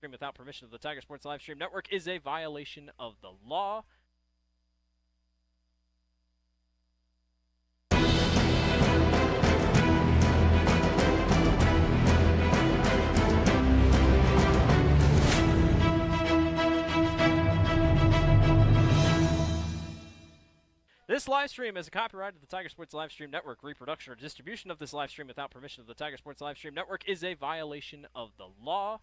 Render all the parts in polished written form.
without permission of the Tiger Sports Livestream Network is a violation of the law. This live stream is a copyright of the Tiger Sports Livestream Network. Reproduction or distribution of this live stream without permission of the Tiger Sports Livestream Network is a violation of the law.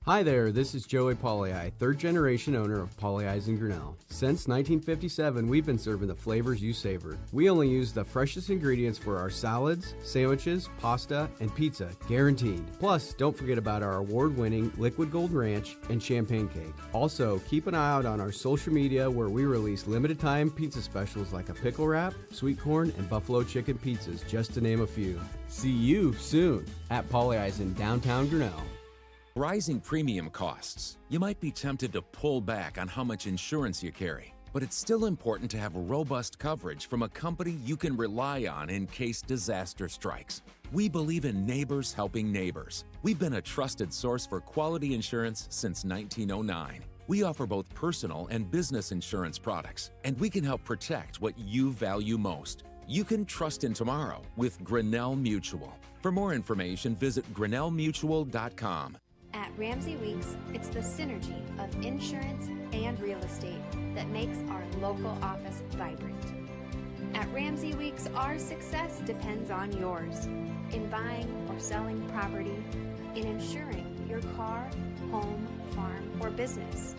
Hi there, this is Joey Pollei, third generation owner of Polley's in Grinnell. Since 1957, we've been serving the flavors you savored. We only use the freshest ingredients for our salads, sandwiches, pasta, and pizza, guaranteed. Plus, don't forget about our award-winning Liquid Gold Ranch and Champagne Cake. Also, keep an eye out on our social media where we release limited time pizza specials like a pickle wrap, sweet corn, and buffalo chicken pizzas, just to name a few. See you soon at Polley's in downtown Grinnell. Rising premium costs. You might be tempted to pull back on how much insurance you carry, but it's still important to have robust coverage from a company you can rely on in case disaster strikes. We believe in neighbors helping neighbors. We've been a trusted source for quality insurance since 1909. We offer both personal and business insurance products, and we can help protect what you value most. You can trust in tomorrow with Grinnell Mutual. For more information, visit grinnellmutual.com. At Ramsey Weeks, it's the synergy of insurance and real estate that makes our local office vibrant. At Ramsey Weeks, our success depends on yours in buying or selling property, in insuring your car, home, farm, or business.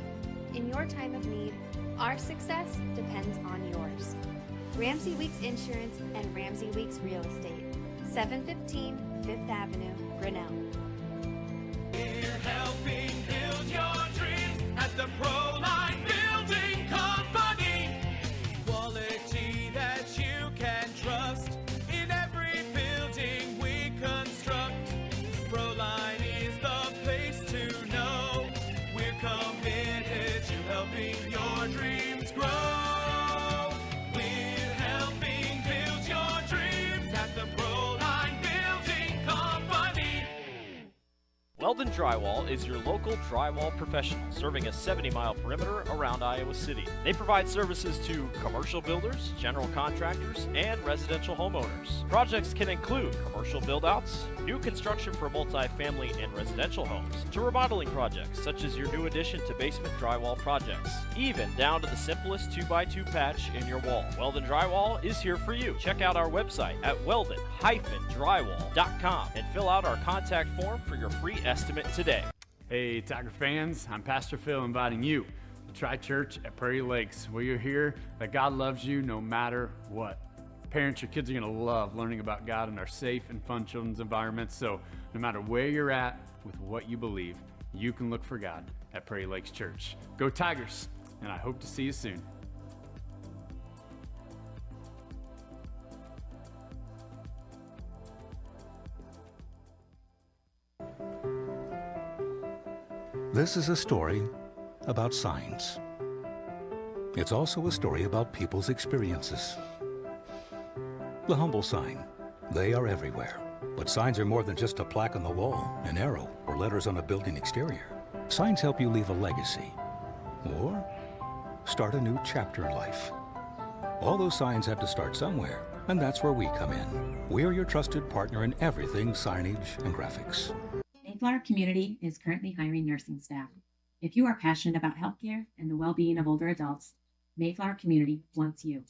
In your time of need, our success depends on yours. Ramsey Weeks Insurance and Ramsey Weeks Real Estate, 715 Fifth Avenue, Grinnell. We're helping build your dreams at the Proline Building Company. Quality that you can trust in every building we construct. Proline is the place to know. We're committed to helping your dreams grow. We're helping build your dreams at the Proline Building Company. Weldon Drywall is your local drywall professional, serving a 70-mile perimeter around Iowa City. They provide services to commercial builders, general contractors, and residential homeowners. Projects can include commercial build-outs, new construction for multi-family and residential homes, to remodeling projects such as your new addition to basement drywall projects, even down to the simplest 2x2 patch in your wall. Weldon Drywall is here for you. Check out our website at weldon-drywall.com and fill out our contact form for your free estimate today. Hey Tiger fans, I'm Pastor Phil inviting you to try church at Prairie Lakes, where you'll hear that God loves you no matter what. Parents, your kids are going to love learning about God in our safe and fun children's environments, so no matter where you're at with what you believe, you can look for God at Prairie Lakes Church. Go Tigers, and I hope to see you soon. This is a story about signs. It's also a story about people's experiences. The humble sign. They are everywhere. But signs are more than just a plaque on the wall, an arrow, or letters on a building exterior. Signs help you leave a legacy or start a new chapter in life. All those signs have to start somewhere, and that's where we come in. We're your trusted partner in everything signage and graphics. Mayflower Community is currently hiring nursing staff. If you are passionate about healthcare and the well-being of older adults, Mayflower Community wants you.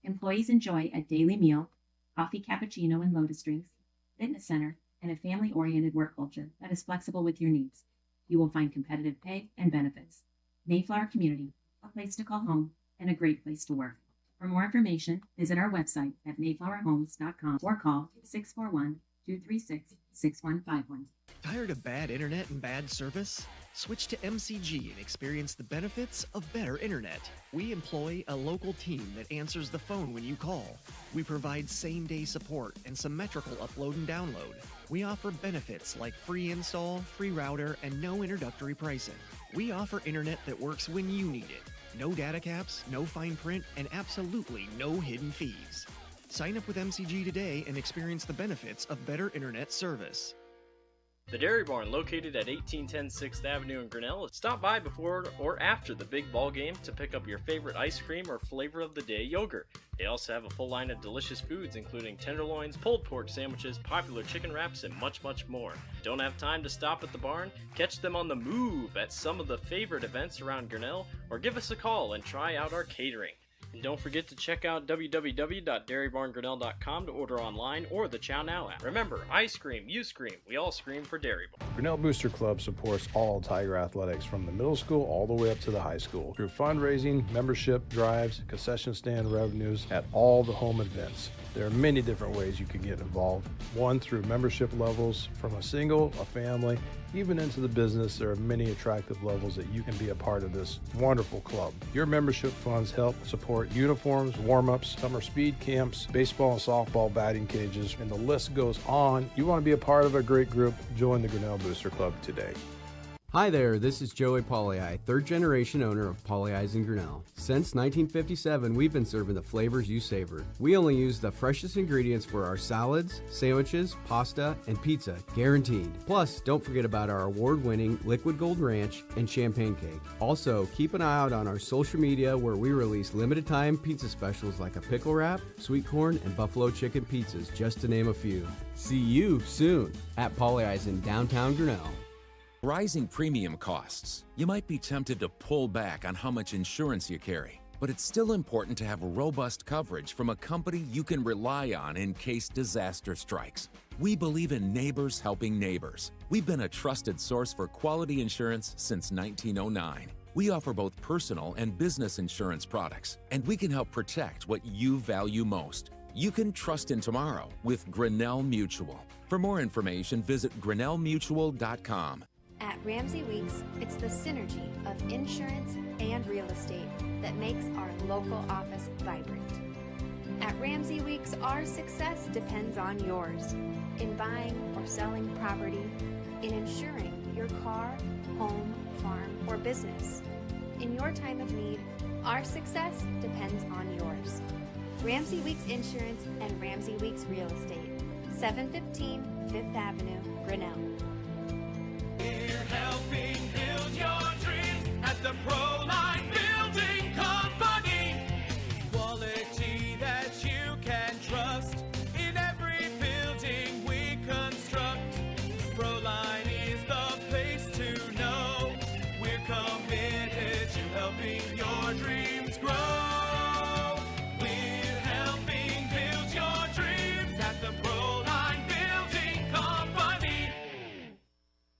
Employees enjoy a daily meal, coffee cappuccino and lotus drinks, fitness center, and a family-oriented work culture that is flexible with your needs. You will find competitive pay and benefits. Mayflower Community, a place to call home and a great place to work. For more information, visit our website at mayflowerhomes.com or call 641-236-6151. Tired of bad internet and bad service? Switch to MCG and experience the benefits of better internet. We employ a local team that answers the phone when you call. We provide same-day support and symmetrical upload and download. We offer benefits like free install, free router, and no introductory pricing. We offer internet that works when you need it. No data caps, no fine print, and absolutely no hidden fees. Sign up with MCG today and experience the benefits of better internet service. The Dairy Barn, located at 1810 6th Avenue in Grinnell. Stop by before or after the big ball game to pick up your favorite ice cream or flavor of the day yogurt. They also have a full line of delicious foods, including tenderloins, pulled pork sandwiches, popular chicken wraps, and much, much more. Don't have time to stop at the barn? Catch them on the move at some of the favorite events around Grinnell, or give us a call and try out our catering. And don't forget to check out www.dairybarngrinnell.com to order online or the Chow Now app. Remember, I scream, you scream, we all scream for Dairy Barn. Grinnell Booster Club supports all Tiger athletics from the middle school all the way up to the high school through fundraising, membership drives, concession stand revenues at all the home events. There are many different ways you can get involved. One, through membership levels from a single, a family, even into the business. There are many attractive levels that you can be a part of this wonderful club. Your membership funds help support uniforms, warm-ups, summer speed camps, baseball and softball batting cages, and the list goes on. You want to be a part of a great group? Join the Grinnell Booster Club today. Hi there, this is Joey Pauley, third generation owner of Pauley Eyes in Grinnell. Since 1957, we've been serving the flavors you savor. We only use the freshest ingredients for our salads, sandwiches, pasta, and pizza, guaranteed. Plus, don't forget about our award-winning Liquid Gold Ranch and Champagne Cake. Also, keep an eye out on our social media where we release limited-time pizza specials like a pickle wrap, sweet corn, and buffalo chicken pizzas, just to name a few. See you soon at Pauley Eyes in downtown Grinnell. Rising premium costs. You might be tempted to pull back on how much insurance you carry, but it's still important to have robust coverage from a company you can rely on in case disaster strikes. We believe in neighbors helping neighbors. We've been a trusted source for quality insurance since 1909. We offer both personal and business insurance products, and we can help protect what you value most. You can trust in tomorrow with Grinnell Mutual. For more information, visit grinnellmutual.com. At Ramsey Weeks, it's the synergy of insurance and real estate that makes our local office vibrant. At Ramsey Weeks, our success depends on yours in buying or selling property, in insuring your car, home, farm, or business. In your time of need, our success depends on yours. Ramsey Weeks Insurance and Ramsey Weeks Real Estate, 715 5th Avenue, Grinnell. We're helping build your dreams at the Proline Building Company. Quality that you can trust in every building we construct. Proline is the place to know. We're committed to helping your dreams grow. We're helping build your dreams at the Proline Building Company.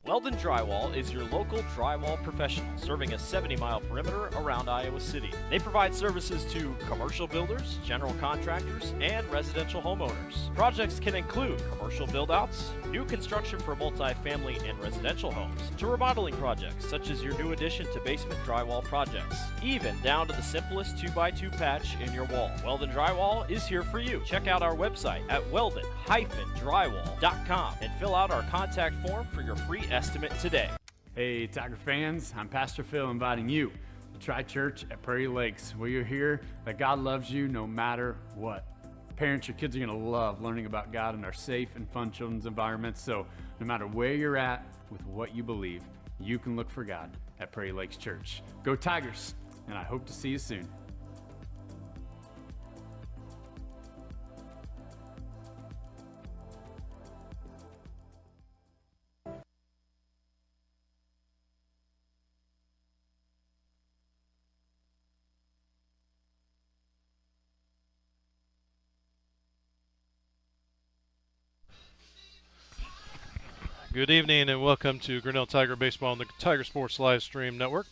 Weldon Drywall is your local drywall professional, serving a 70-mile perimeter around Iowa City. They provide services to commercial builders, general contractors, and residential homeowners. Projects can include commercial build-outs, new construction for multi-family and residential homes, to remodeling projects such as your new addition to basement drywall projects, even down to the simplest 2x2 patch in your wall. Weldon Drywall is here for you. Check out our website at weldon-drywall.com and fill out our contact form for your free estimate today. Hey, Tiger fans, I'm Pastor Phil inviting you to try church at Prairie Lakes, where you'll hear that God loves you no matter what. Parents, your kids are going to love learning about God in our safe and fun children's environments, so no matter where you're at with what you believe, you can look for God at Prairie Lakes Church. Go Tigers, and I hope to see you soon. Good evening and welcome to Grinnell Tiger Baseball on the Tiger Sports Live Stream Network.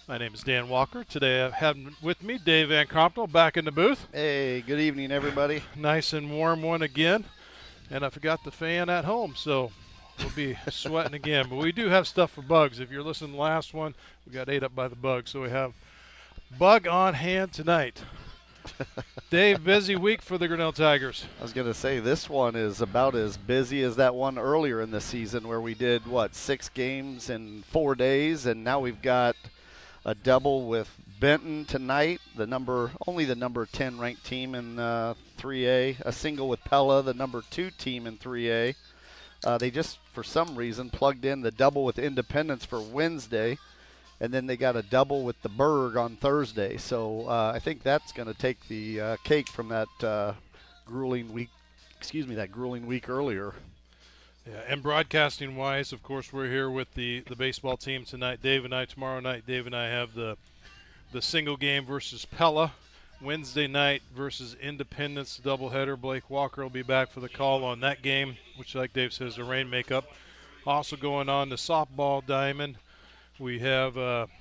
My name is Dan Walker. Today I have with me Dave Van Compton back in the booth. Hey, good evening, everybody. Nice and warm one again. And I forgot the fan at home, so we'll be sweating again. But we do have stuff for bugs. If you're listening to the last one, we got ate up by the bug. So we have bug on hand tonight. Dave, busy week for the Grinnell Tigers. I was going to say, this one is about as busy as that one earlier in the season where we did, 6 games in 4 days, and now we've got a double with Benton tonight, only the number 10 ranked team in 3A, a single with Pella, the number 2 team in 3A. They just, for some reason, plugged in the double with Independence for Wednesday, and then they got a double with the Berg on Thursday. So I think that's going to take the cake from that grueling week. Excuse me, that grueling week earlier. Yeah, and broadcasting-wise, of course, we're here with the baseball team tonight. Dave and I, tomorrow night, Dave and I have the single game versus Pella. Wednesday night versus Independence doubleheader. Blake Walker will be back for the call on that game, which, like Dave says, the rain makeup. Also going on the softball diamond, we have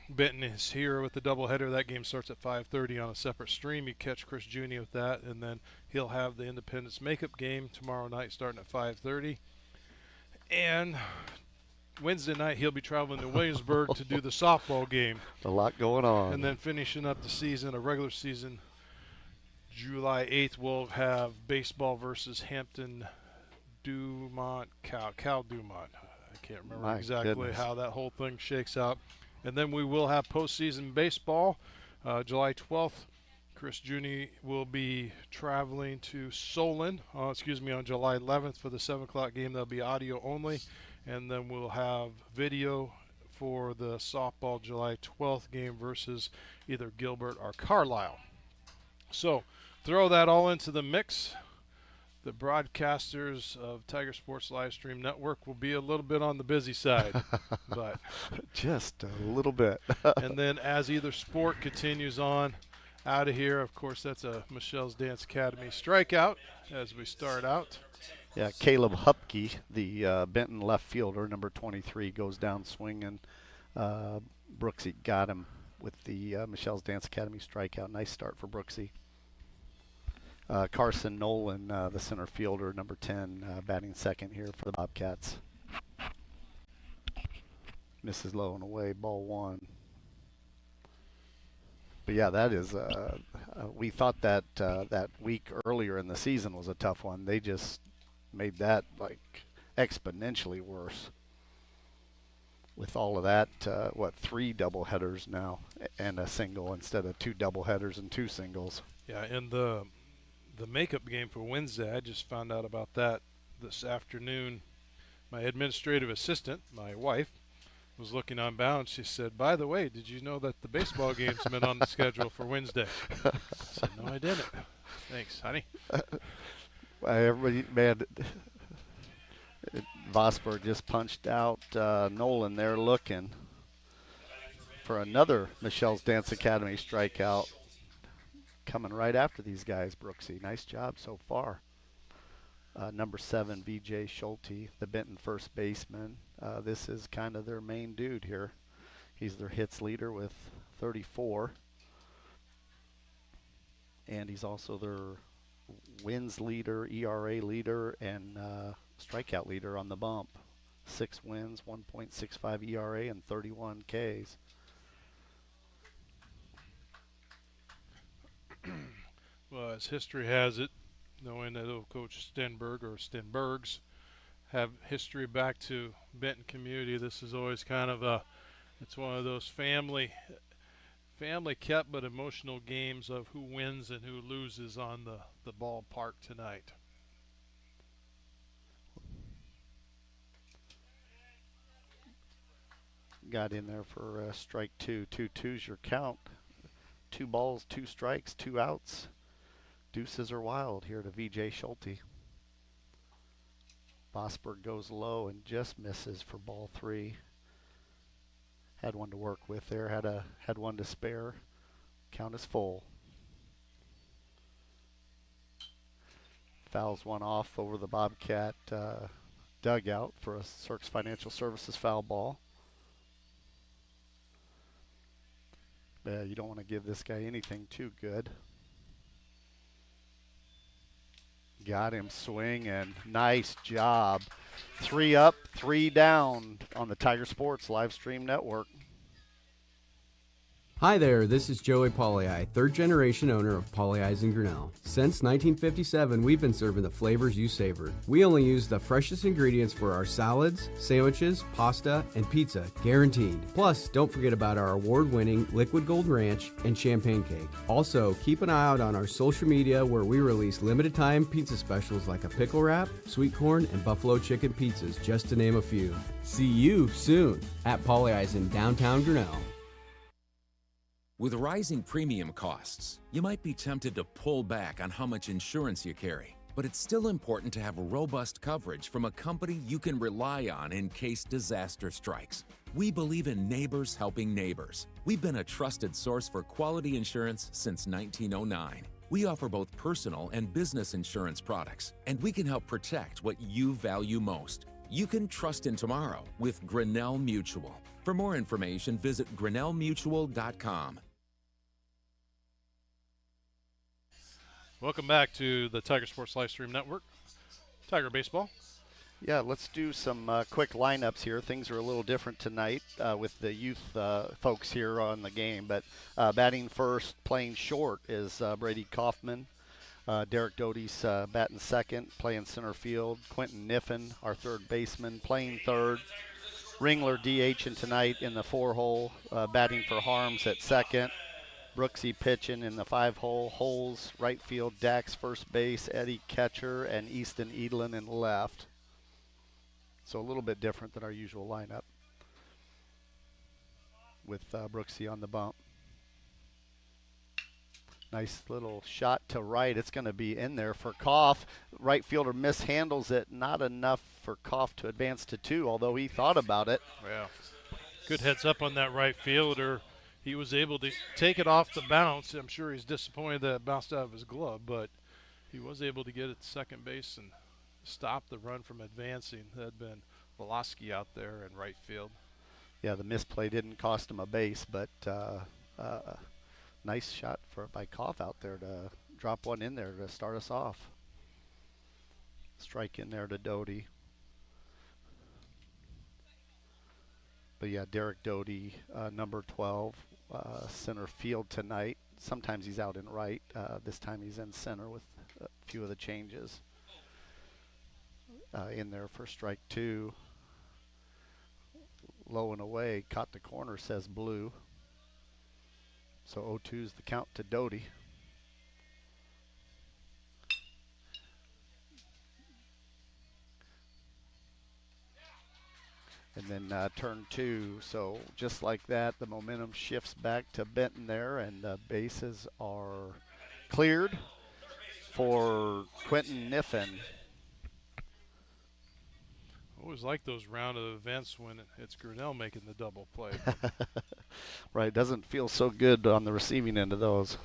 Benton is here with the doubleheader. That game starts at 5:30 on a separate stream. You catch Chris Juni with that, and then he'll have the Independence makeup game tomorrow night starting at 5:30. And Wednesday night, he'll be traveling to Williamsburg to do the softball game. A lot going on. And then finishing up the season, a regular season, July 8th, we'll have baseball versus Hampton Dumont, Cal Dumont. I can't remember exactly how that whole thing shakes out. And then we will have postseason baseball. July 12th, Chris Juni will be traveling to Solon, on July 11th for the 7 o'clock game. That'll be audio only. And then we'll have video for the softball July 12th game versus either Gilbert or Carlisle. So throw that all into the mix. The broadcasters of Tiger Sports Livestream Network will be a little bit on the busy side, but just a little bit. And then as either sport continues on out of here, of course, that's a Michelle's Dance Academy strikeout as we start out. Yeah, Caleb Hupke, the Benton left fielder, number 23, goes down swinging. Brooksy got him with the Michelle's Dance Academy strikeout. Nice start for Brooksy. Carson Nolan, the center fielder, number 10, batting second here for the Bobcats. Misses low and away, ball one. But yeah, that is, we thought that that week earlier in the season was a tough one. They just made that like exponentially worse with all of that. 3 doubleheaders now and a single instead of 2 doubleheaders and 2 singles. Yeah, and the makeup game for Wednesday, I just found out about that this afternoon. My administrative assistant, my wife, was looking on balance. She said, "By the way, did you know that the baseball game's been on the schedule for Wednesday?" I said, "No, I didn't." Thanks, honey. Everybody, man, Vosberg just punched out Nolan there looking for another Michelle's Dance Academy strikeout. Coming right after these guys, Brooksy. Nice job so far. Number 7, VJ Schulte, the Benton first baseman. This is kind of their main dude here. He's their hits leader with 34. And he's also their wins leader, ERA leader, and strikeout leader on the bump. 6 wins, 1.65 ERA, and 31 Ks. Well, as history has it, knowing that old Coach Stenberg or Stenbergs have history back to Benton community, this is always kind of it's one of those family kept but emotional games of who wins and who loses on the ballpark tonight. Got in there for strike 2. 2-2's your count. 2 balls, 2 strikes, 2 outs. Deuces are wild here to VJ Schulte. Vosberg goes low and just misses for ball 3. Had one to work with there. Had one to spare. Count is full. Fouls one off over the Bobcat dugout for a Cirques Financial Services foul ball. You don't want to give this guy anything too good. Got him swinging. Nice job. 3 up, 3 down on the Tiger Sports Live Stream Network. Hi there, this is Joey Pauley, third generation owner of Pauley in Grinnell. Since 1957, we've been serving the flavors you savored. We only use the freshest ingredients for our salads, sandwiches, pasta, and pizza, guaranteed. Plus, don't forget about our award-winning Liquid Gold Ranch and Champagne Cake. Also, keep an eye out on our social media where we release limited time pizza specials like a pickle wrap, sweet corn, and buffalo chicken pizzas, just to name a few. See you soon at Pauley in downtown Grinnell. With rising premium costs, you might be tempted to pull back on how much insurance you carry. But it's still important to have robust coverage from a company you can rely on in case disaster strikes. We believe in neighbors helping neighbors. We've been a trusted source for quality insurance since 1909. We offer both personal and business insurance products, and we can help protect what you value most. You can trust in tomorrow with Grinnell Mutual. For more information, visit grinnellmutual.com. Welcome back to the Tiger Sports Livestream Network. Tiger Baseball. Yeah, let's do some quick lineups here. Things are a little different tonight with the youth folks here on the game. But batting first, playing short, is Brady Kaufman. Derek Doty's batting second, playing center field. Quentin Niffen, our third baseman, playing third. Ringler DHing tonight in the 4-hole, batting for Harms at second. Brooksy pitching in the 5-hole. Holes, right field. Dax first base. Eddie catcher, and Easton Edlin in left. So a little bit different than our usual lineup with Brooksy on the bump. Nice little shot to right. It's going to be in there for Koff. Right fielder mishandles it. Not enough for Koff to advance to 2, although he thought about it. Yeah. Good heads up on that right fielder. He was able to take it off the bounce. I'm sure he's disappointed that it bounced out of his glove, but he was able to get it to second base and stop the run from advancing. That had been Velosky out there in right field. Yeah, the misplay didn't cost him a base, but nice shot by Koff out there to drop one in there to start us off. Strike in there to Doty. But yeah, Derek Doty, number 12, center field tonight. Sometimes he's out in right. This time he's in center with a few of the changes. In there for strike 2. Low and away, caught the corner, says blue. So 0-2's the count to Doty. And then turn 2, so just like that, the momentum shifts back to Benton there, and the bases are cleared for Quentin Niffen. Always like those round of events when it's Grinnell making the double play. Right, doesn't feel so good on the receiving end of those.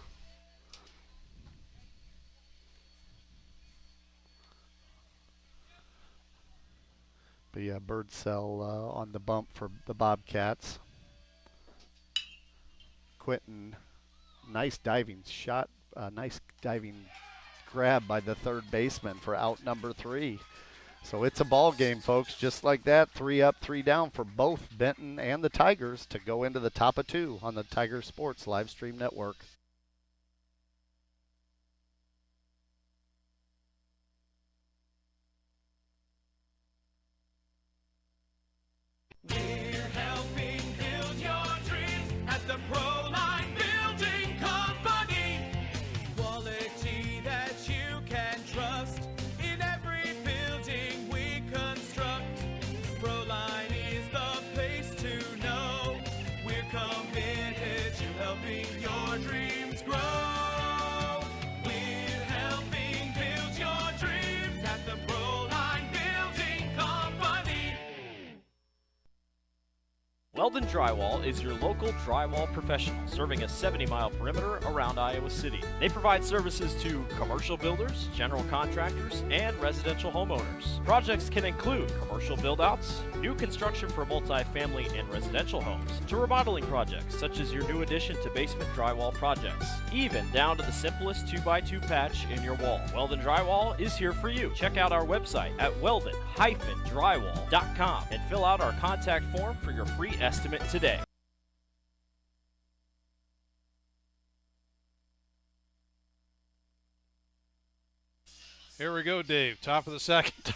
But yeah, Birdsell on the bump for the Bobcats. Quentin, nice diving shot, nice diving grab by the third baseman for out number 3. So it's a ball game, folks, just like that. 3 up, 3 down for both Benton and the Tigers to go into the top of 2 on the Tiger Sports Livestream Network. We're helping build your dreams at the Proline Building Company. Quality that you can trust in every building we construct. Proline is the place to know. We're committed to helping your dreams grow. We're helping build your dreams at the Proline Building Company. Weldon Drywall is your local drywall professional, serving a 70-mile perimeter around Iowa City. They provide services to commercial builders, general contractors, and residential homeowners. Projects can include commercial build-outs, new construction for multi-family and residential homes, to remodeling projects such as your new addition to basement drywall projects, even down to the simplest 2x2 patch in your wall. Weldon Drywall is here for you. Check out our website at weldon-drywall.com and fill out our contact form for your free estimate today. Here we go, Dave. Top of the second.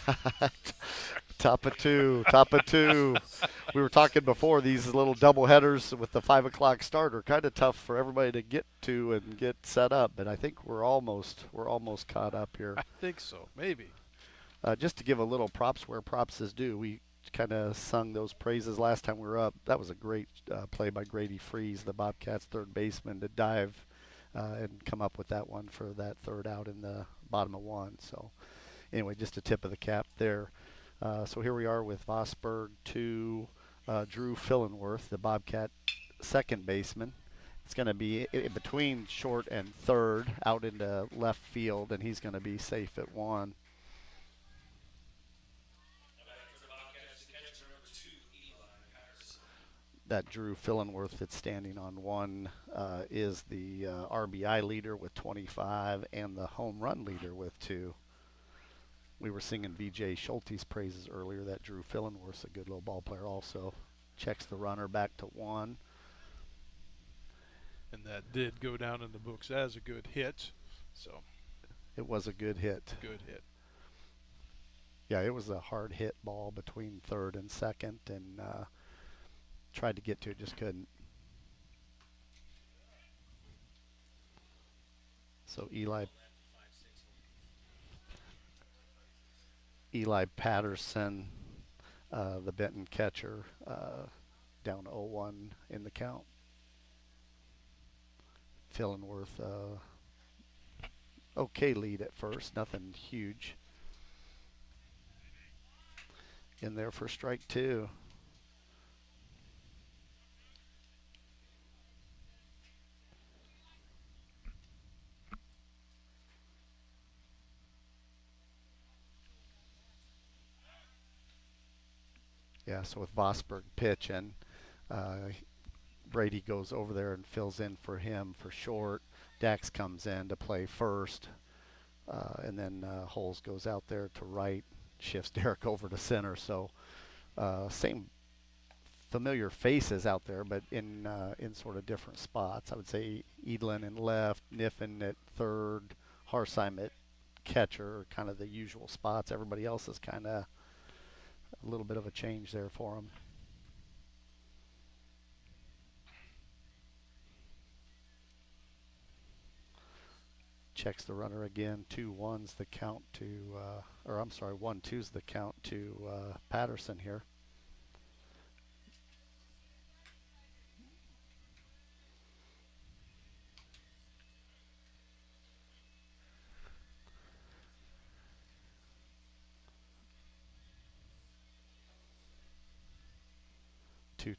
Top of two. Top of two. We were talking before, these little double headers with the 5 o'clock start are kind of tough for everybody to get to and get set up, but I think we're almost caught up here. I think so, maybe. Just to give a little props where props is due, we kind of sung those praises last time we were up. That was a great play by Grady Freeze, the Bobcats' third baseman, to dive and come up with that one for that third out in the bottom of one. So anyway, just a tip of the cap there. So here we are with Vosberg to Drew Fillenworth, the Bobcat second baseman. It's going to be in between short and third, out into left field, and he's going to be safe at one. That Drew Fillenworth that's standing on one is the RBI leader with 25 and the home run leader with 2. We were singing VJ Schulte's praises earlier. That Drew Fillenworth's a good little ball player also. Checks the runner back to 1. And that did go down in the books as a good hit. So it was a good hit. Good hit. Yeah, it was a hard hit ball between third and second, and tried to get to it, just couldn't. So Eli Patterson, the Benton catcher, down 0-1 in the count. Fillenworth, okay lead at first, nothing huge. In there for strike 2. Yeah, so with Vosberg pitching, Brady goes over there and fills in for him for short. Dax comes in to play first, and then Holes goes out there to right, shifts Derek over to center. So same familiar faces out there, but in sort of different spots. I would say Edlin in left, Niffen at third, Harsheim at catcher, kind of the usual spots. Everybody else is kind of a little bit of a change there for him. Checks the runner again. 2-1's the count to, or I'm sorry, 1-2's the count to Patterson here.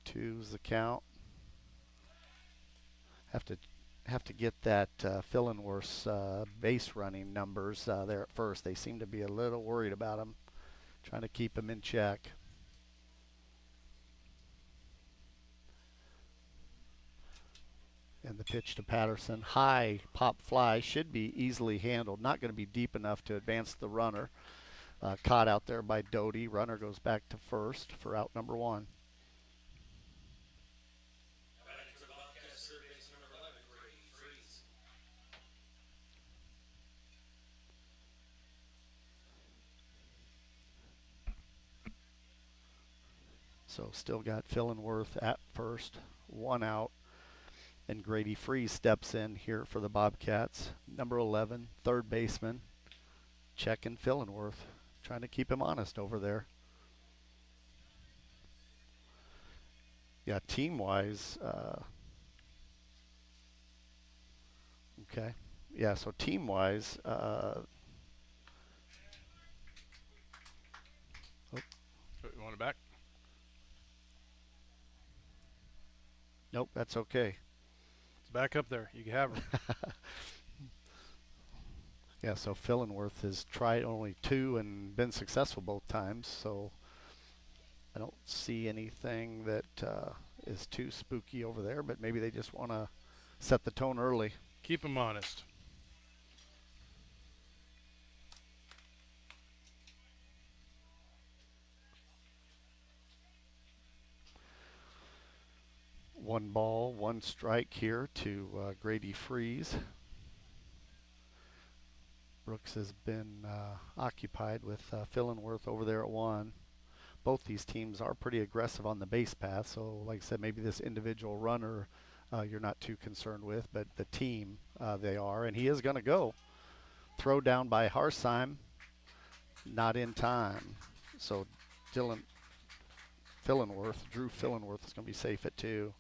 Two's the count. Have to get that Fillenworth's base running numbers there at first. They seem to be a little worried about him, trying to keep him in check. And the pitch to Patterson, high pop fly, should be easily handled. Not going to be deep enough to advance the runner. Caught out there by Doty. Runner goes back to first for out number 1. So still got Fillenworth at first, 1 out, and Grady Freeze steps in here for the Bobcats. Number 11, third baseman, checking Fillenworth, trying to keep him honest over there. Yeah, team-wise, okay. Yeah, so team-wise, You want it back? Nope, that's okay. It's back up there. You can have her. Yeah, so Fillenworth has tried only 2 and been successful both times, so I don't see anything that is too spooky over there, but maybe they just want to set the tone early. Keep them honest. One ball, 1 strike here to Grady Freeze. Brooks has been occupied with Fillenworth over there at 1. Both these teams are pretty aggressive on the base path, so like I said, maybe this individual runner you're not too concerned with, but the team they are, and he is going to go. Throw down by Harsheim, not in time. So Drew Fillenworth is going to be safe at 2.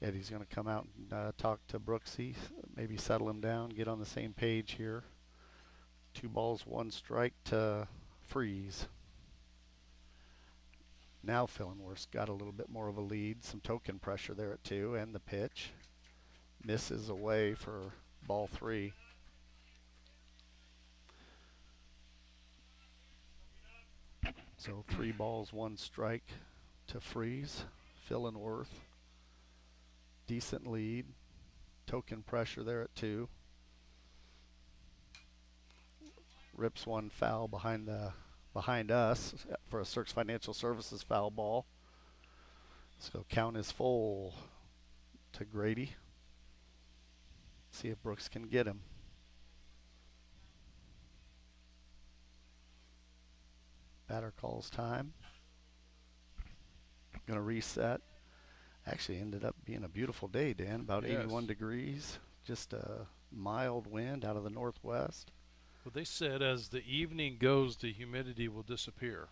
Eddie's going to come out and talk to Brooksy, maybe settle him down, get on the same page here. 2 balls, 1 strike to Freeze. Now Fillenworth's got a little bit more of a lead, some token pressure there at 2, and the pitch misses away for ball 3. So 3 balls, 1 strike to Freeze. Fillenworth, decent lead, token pressure there at 2. Rips 1 foul behind us for a Cirques Financial Services foul ball. So count is full to Grady. See if Brooks can get him. Batter calls time. Gonna reset. Actually ended up being a beautiful day, Dan. About 81 degrees. Just a mild wind out of the northwest. Well, they said as the evening goes, the humidity will disappear.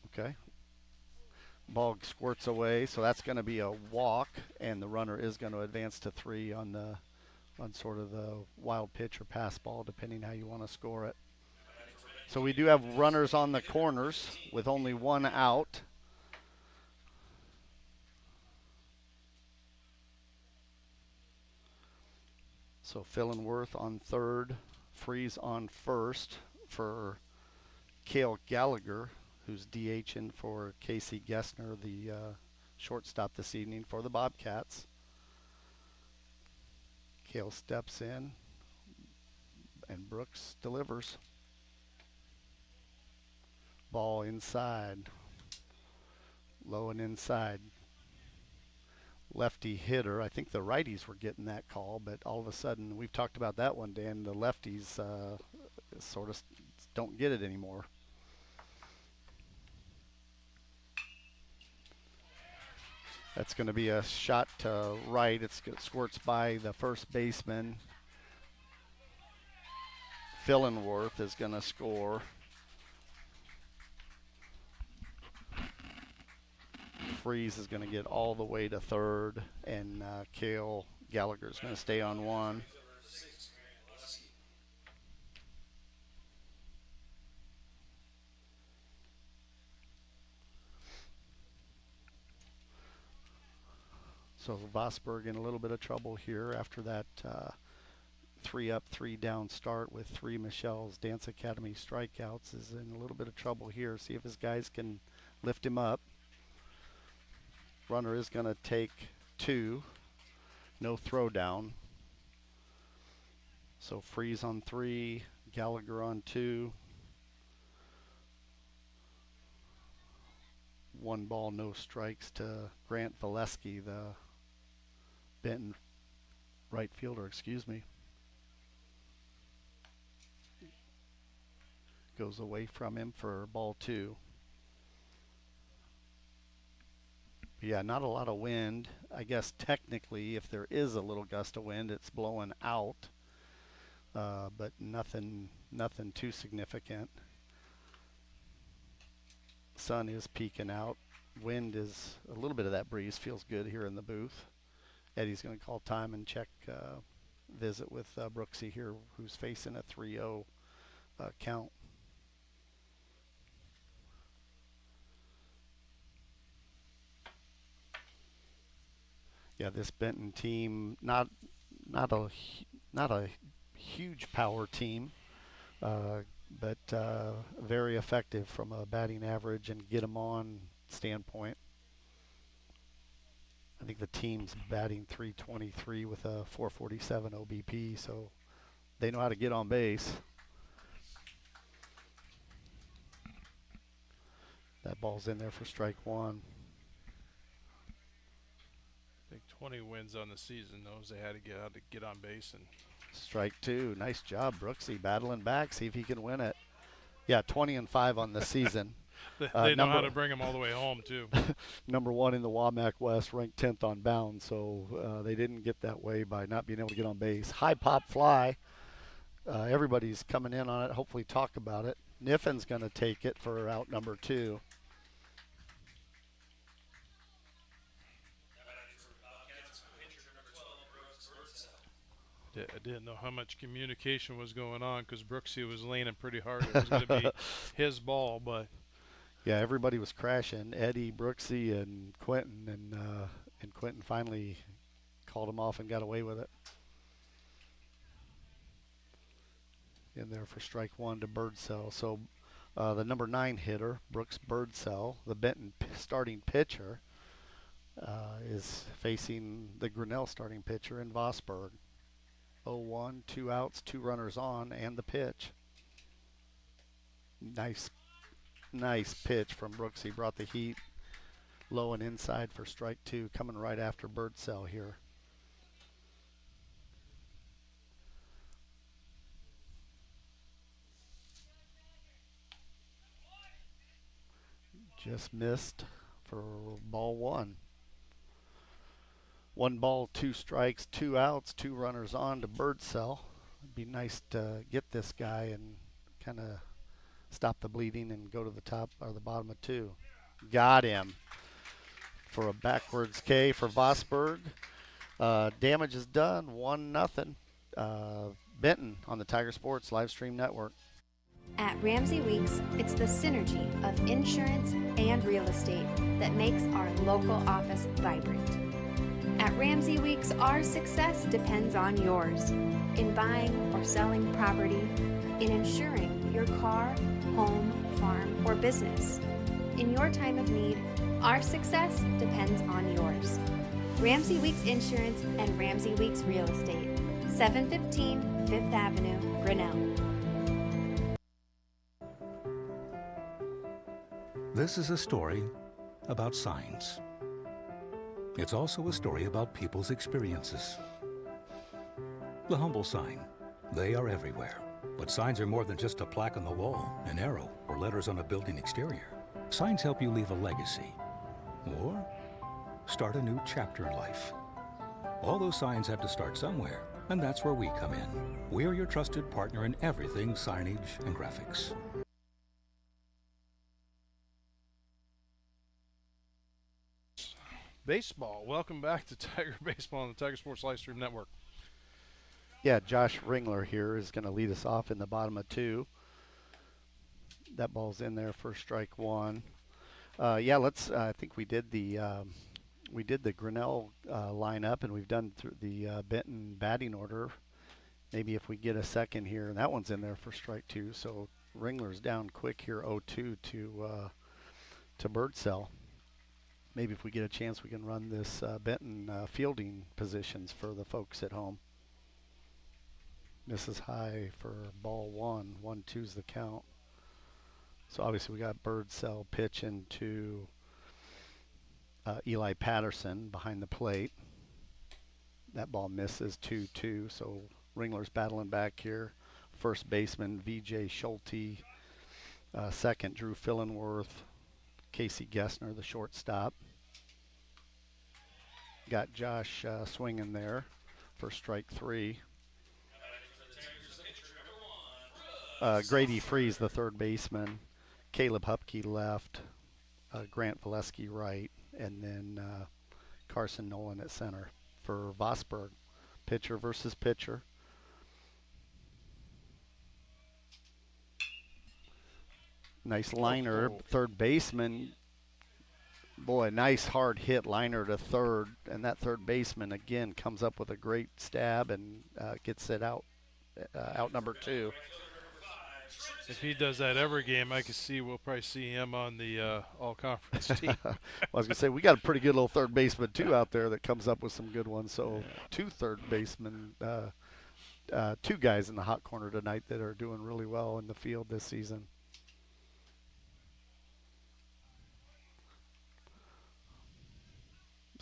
Okay. Ball squirts away, so that's going to be a walk, and the runner is going to advance to 3 on sort of the wild pitch or pass ball, depending how you want to score it. So we do have runners on the corners with only 1 out. So Fillenworth on 3rd, Freeze on 1st for Cale Gallagher, who's DHing for Casey Gessner, the shortstop this evening for the Bobcats. Cale steps in, and Brooks delivers. Ball inside, low and inside. Lefty hitter. I think the righties were getting that call, but all of a sudden, we've talked about that one, Dan, the lefties sort of don't get it anymore. That's going to be a shot to right. It squirts by the first baseman. Fillenworth is going to score. Freeze is going to get all the way to 3rd, and Cale Gallagher is going to stay on 1. So Vosburg in a little bit of trouble here after that 3 up, 3 down start with 3 Michelle's Dance Academy strikeouts. Is in a little bit of trouble here. See if his guys can lift him up. Runner is going to take 2. No throw down. So Freeze on 3, Gallagher on 2. 1 ball, no strikes to Grant Valesky, the Benton right fielder, excuse me. Goes away from him for ball 2. Yeah, not a lot of wind. I guess technically if there is a little gust of wind, it's blowing out, but nothing too significant. Sun is peeking out. Wind is a little bit of that breeze feels good here in the booth. Eddie's going to call time and check visit with Brooksy here, who's facing a 3-0 count. Yeah, this Benton team, not a huge power team, but very effective from a batting average and get them on standpoint. I think the team's batting .323 with a .447 OBP, so they know how to get on base. That ball's in there for strike one. I think 20 wins on the season. Knows they had to get out to get on base. And Strike two. Nice job, Brooksy, battling back. See if he can win it. Yeah, 20-5 on the season. they know how to bring him all the way home, too. Number one in the WAMAC West, ranked 10th on bounds, so they didn't get that way by not being able to get on base. High pop fly. Everybody's coming in on it, hopefully talk about it. Niffin's going to take it for out number two. I didn't know how much communication was going on because Brooksy was leaning pretty hard. It was going to be his ball, but yeah, everybody was crashing. Eddie, Brooksy, and Quentin, and Quentin finally called him off and got away with it. In there for strike one to Birdsell. So the number 9 hitter, Brooks Birdsell, the Benton starting pitcher, is facing the Grinnell starting pitcher in Vosburg. 0-1, 2 outs, 2 runners on, and the pitch. Nice pitch from Brooks. He brought the heat low and inside for strike two, coming right after Birdsell here. Just missed for ball one. 1 ball, 2 strikes, 2 outs, 2 runners on to Birdsell. It'd be nice to get this guy and kind of stop the bleeding and go to the top or the bottom of 2. Got him for a backwards K for Vosburg. Damage is done, 1-0. Benton on the Tiger Sports live stream network. At Ramsey Weeks, it's the synergy of insurance and real estate that makes our local office vibrant. At Ramsey Weeks, our success depends on yours in buying or selling property, in insuring your car, home, farm, or business. In your time of need, our success depends on yours. Ramsey Weeks Insurance and Ramsey Weeks Real Estate, 715 Fifth Avenue, Grinnell. This is a story about signs. It's also a story about people's experiences. The humble sign. They are everywhere. But signs are more than just a plaque on the wall, an arrow, or letters on a building exterior. Signs help you leave a legacy or start a new chapter in life. All those signs have to start somewhere, and that's where we come in. We are your trusted partner in everything signage and graphics. baseball. Welcome back to Tiger Baseball on the Tiger Sports Live Stream Network. Yeah, Josh Ringler here is going to lead us off in the bottom of 2. That ball's in there for strike 1. Yeah, let's. I think we did the Grinnell lineup, and we've done the Benton batting order. Maybe if we get a second here, and that one's in there for strike 2. So Ringler's down quick here, 0-2 to Birdsell. Maybe if we get a chance, we can run this Benton fielding positions for the folks at home. Misses high for ball 1. 1-2's the count. So obviously we got Birdsell pitching to Eli Patterson behind the plate. That ball misses 2-2. So Ringler's battling back here. First baseman V.J. Schulte. Second, Drew Fillenworth. Casey Gessner, the shortstop. Got Josh swinging there for strike 3. Grady Freeze, the third baseman. Caleb Hupke left. Grant Valesky right. And then Carson Nolan at center for Vosburg. Pitcher versus pitcher. Nice liner, third baseman. Boy, nice hard hit liner to third, and that third baseman again comes up with a great stab and gets it out number 2. If he does that every game, I can see we'll probably see him on the all-conference team. Well, I was gonna say we got a pretty good little third baseman too out there that comes up with some good ones. So yeah. 2 third basemen, 2 guys in the hot corner tonight that are doing really well in the field this season.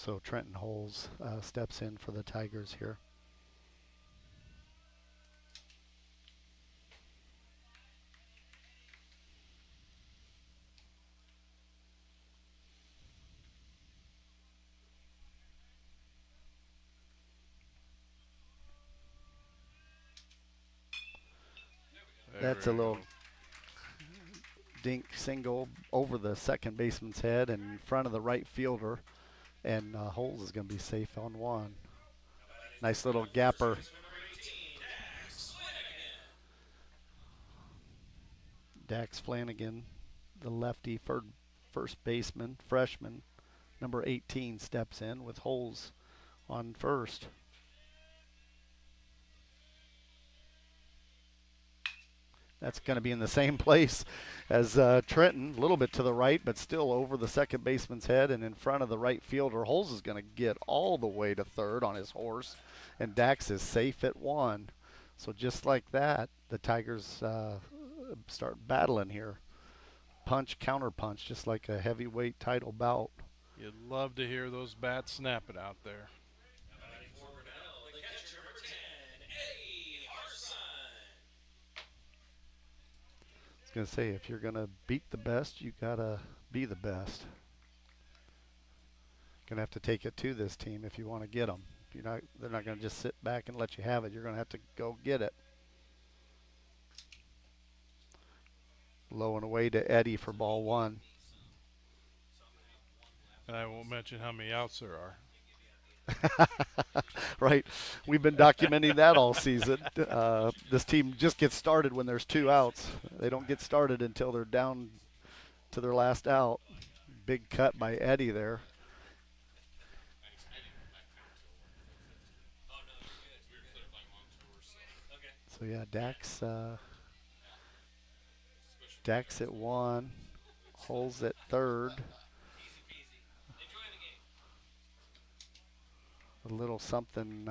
So Trenton Holes steps in for the Tigers here. That's a little dink single over the second baseman's head and in front of the right fielder. And Holes is going to be safe on one. Nice little gapper. Dax Flanagan, the lefty first baseman, freshman, number 18, steps in with Holes on first. That's going to be in the same place as Trenton, a little bit to the right, but still over the second baseman's head and in front of the right fielder. Holes is going to get all the way to third on his horse, and Dax is safe at one. So just like that, the Tigers start battling here. Punch, counter punch, just like a heavyweight title bout. You'd love to hear those bats snap it out there. I was going to say, if you're going to beat the best, you got to be the best. Going to have to take it to this team if you want to get them. They're not going to just sit back and let you have it. You're going to have to go get it. Low and away to Eddie for ball one. And I won't mention how many outs there are. Right. We've been documenting that all season. This team just gets started when there's 2 outs. They don't get started until they're down to their last out. Big cut by Eddie there. So yeah, Dax at 1, Holes at third. A little something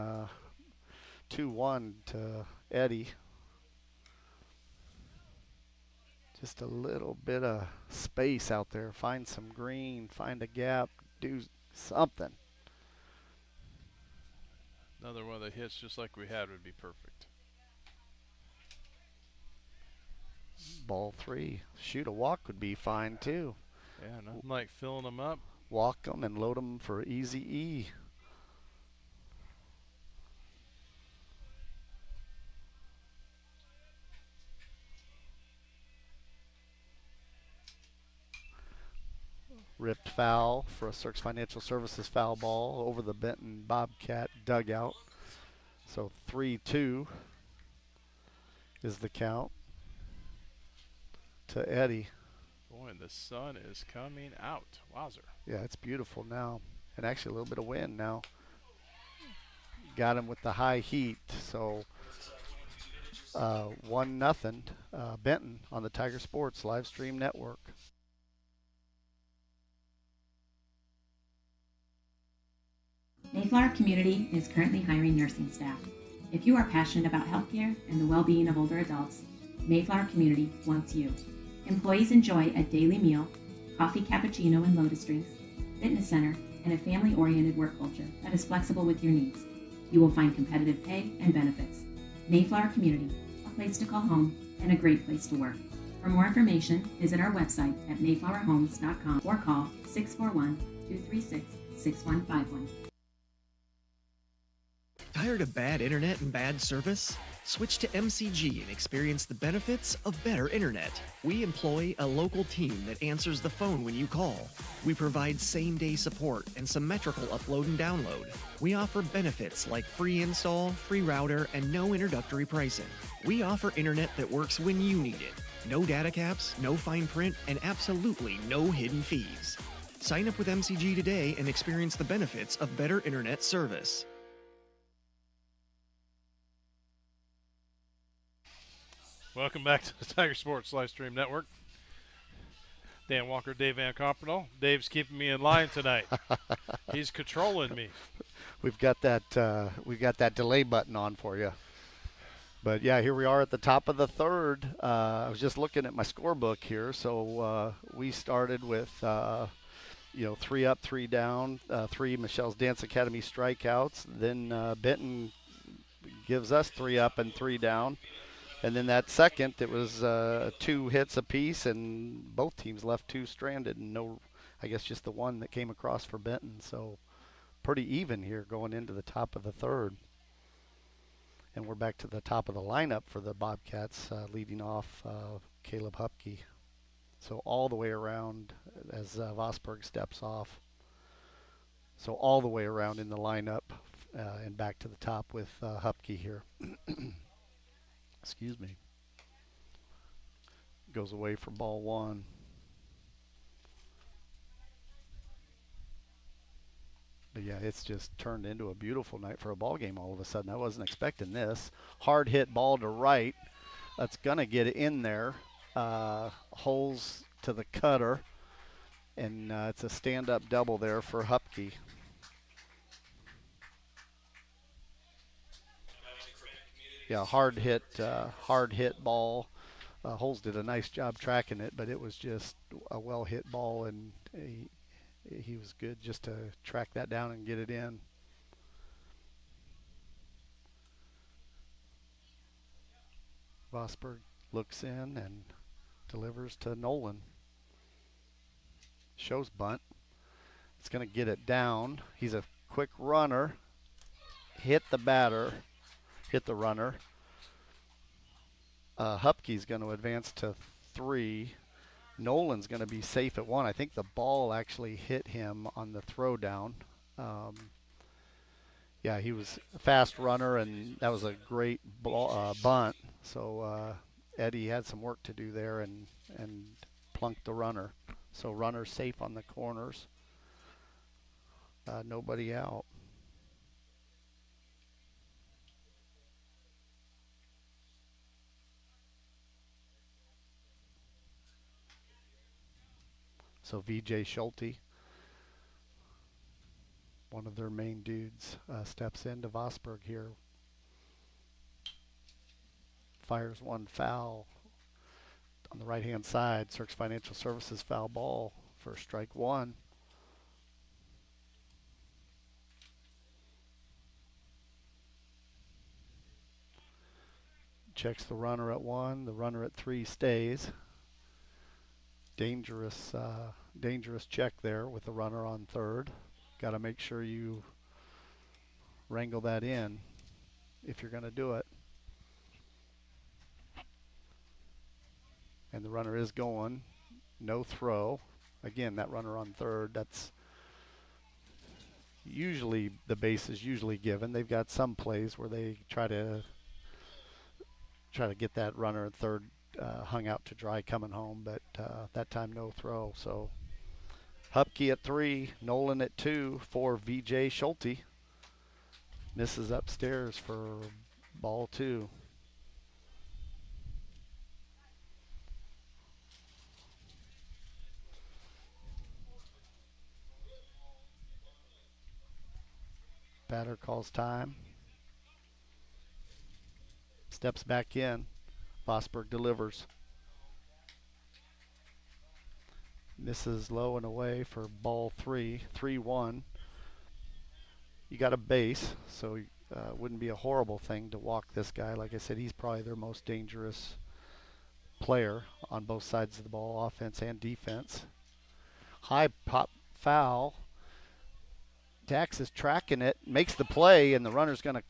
2-1 to Eddie. Just a little bit of space out there. Find some green, find a gap, do something. Another one of the hits just like we had would be perfect. Ball 3. Shoot a walk would be fine too. Yeah, nothing like filling them up. Walk them and load them for easy E. Ripped foul for a Cirques Financial Services foul ball over the Benton Bobcat dugout. So 3-2 is the count to Eddie. Boy, the sun is coming out. Wowzer. Yeah, it's beautiful now. And actually a little bit of wind now. Got him with the high heat. So 1-0 Benton on the Tiger Sports live stream network. Mayflower Community is currently hiring nursing staff. If you are passionate about healthcare and the well-being of older adults, Mayflower Community wants you. Employees enjoy a daily meal, coffee cappuccino and lotus drinks, fitness center, and a family-oriented work culture that is flexible with your needs. You will find competitive pay and benefits. Mayflower Community, a place to call home and a great place to work. For more information, visit our website at mayflowerhomes.com or call 641-236-6151. Tired of bad internet and bad service? Switch to MCG and experience the benefits of better internet. We employ a local team that answers the phone when you call. We provide same-day support and symmetrical upload and download. We offer benefits like free install, free router, and no introductory pricing. We offer internet that works when you need it. No data caps, no fine print, and absolutely no hidden fees. Sign up with MCG today and experience the benefits of better internet service. Welcome back to the Tiger Sports Live Stream Network. Dan Walker, Dave Van Compernal. Dave's keeping me in line tonight. He's controlling me. We've got that delay button on for you. But yeah, here we are at the top of the third. I was just looking at my scorebook here. So we started with 3 up, 3 down, 3 Michelle's Dance Academy strikeouts. Then Benton gives us 3 up and 3 down. And then that second, it was 2 hits apiece, and both teams left 2 stranded, and I guess just the one that came across for Benton. So pretty even here going into the top of the third. And we're back to the top of the lineup for the Bobcats, leading off Caleb Hupke. So all the way around as Vosburgh steps off. So all the way around in the lineup and back to the top with Hupke here. Excuse me. Goes away for ball 1. But yeah, it's just turned into a beautiful night for a ball game all of a sudden. I wasn't expecting this. Hard hit ball to right. That's going to get in there. Holes to the cutter. And it's a stand-up double there for Hupke. Yeah, hard hit ball. Holes did a nice job tracking it, but it was just a well-hit ball, and he was good just to track that down and get it in. Vosburgh looks in and delivers to Nolan. Shows bunt. It's going to get it down. He's a quick runner. Hit the batter. Hit the runner. Hupke's going to advance to 3. Nolan's going to be safe at 1. I think the ball actually hit him on the throw down. Yeah, he was a fast runner, and that was a great bunt. So Eddie had some work to do there and plunked the runner. So runner safe on the corners. Nobody out. So VJ Schulte, one of their main dudes, steps into Vosburgh here. Fires one foul on the right-hand side. Cirques Financial Services foul ball for strike 1. Checks the runner at 1. The runner at 3 stays. Dangerous check there with the runner on 3rd. Got to make sure you wrangle that in if you're going to do it. And the runner is going. No throw. Again, that runner on 3rd, that's usually the base is usually given. They've got some plays where they try to get that runner at 3rd hung out to dry coming home, but that time no throw. So Hupke at 3, Nolan at 2 for VJ Schulte. Misses upstairs for ball 2. Batter calls time. Steps back in. Vosburgh delivers. Misses low and away for ball 3. 3-1. You got a base, so it wouldn't be a horrible thing to walk this guy. Like I said, he's probably their most dangerous player on both sides of the ball, offense and defense. High pop foul. Dax is tracking it, makes the play, and the runner's going to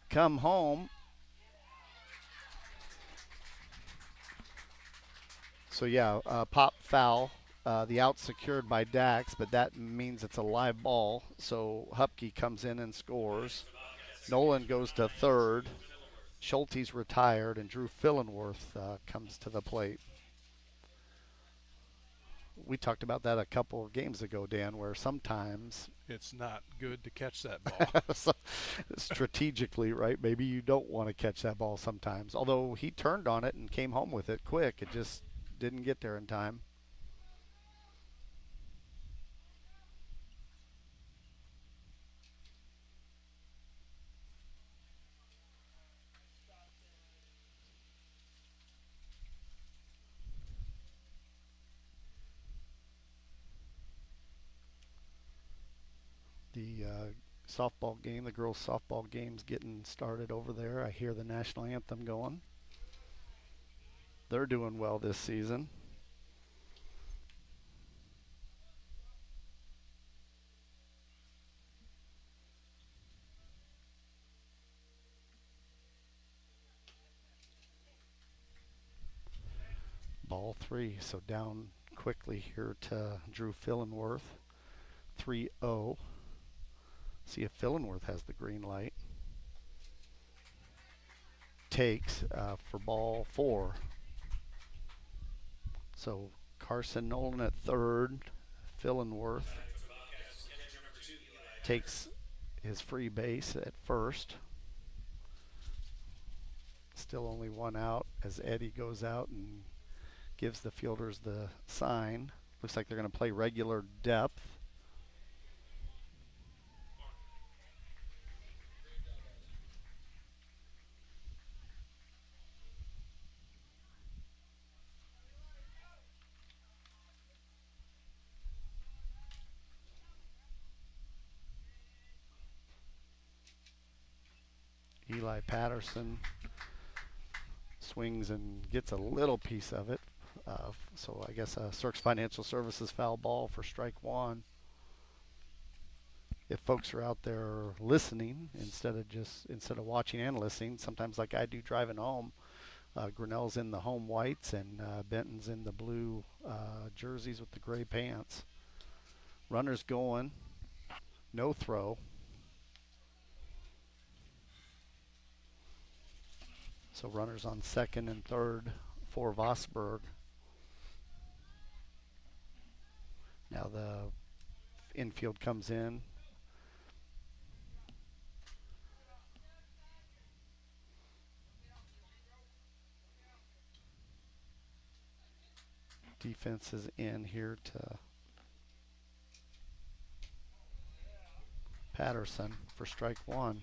come home. So yeah, pop foul. The out secured by Dax, but that means it's a live ball. So Hupke comes in and scores. Nolan goes to 3rd. Schulte's retired, and Drew Fillenworth comes to the plate. We talked about that a couple of games ago, Dan, where sometimes it's not good to catch that ball. So, strategically, right? Maybe you don't want to catch that ball sometimes. Although he turned on it and came home with it quick. It just didn't get there in time. softball game. The girls' softball game's getting started over there. I hear the national anthem going. They're doing well this season. Ball 3, so down quickly here to Drew Fillenworth. 3-0. See if Fillenworth has the green light. Takes for ball 4. So Carson Nolan at third. Fillenworth takes his free base at first. Still only one out as Eddie goes out and gives the fielders the sign. Looks like they're going to play regular depth. Eli Patterson swings and gets a little piece of it. So I guess a Cirques Financial Services foul ball for strike 1. If folks are out there listening instead of watching and listening, sometimes like I do driving home, Grinnell's in the home whites and Benton's in the blue jerseys with the gray pants. Runners going, no throw. So runners on second and third for Vosburg. Now the infield comes in. Defense is in here to Patterson for strike 1.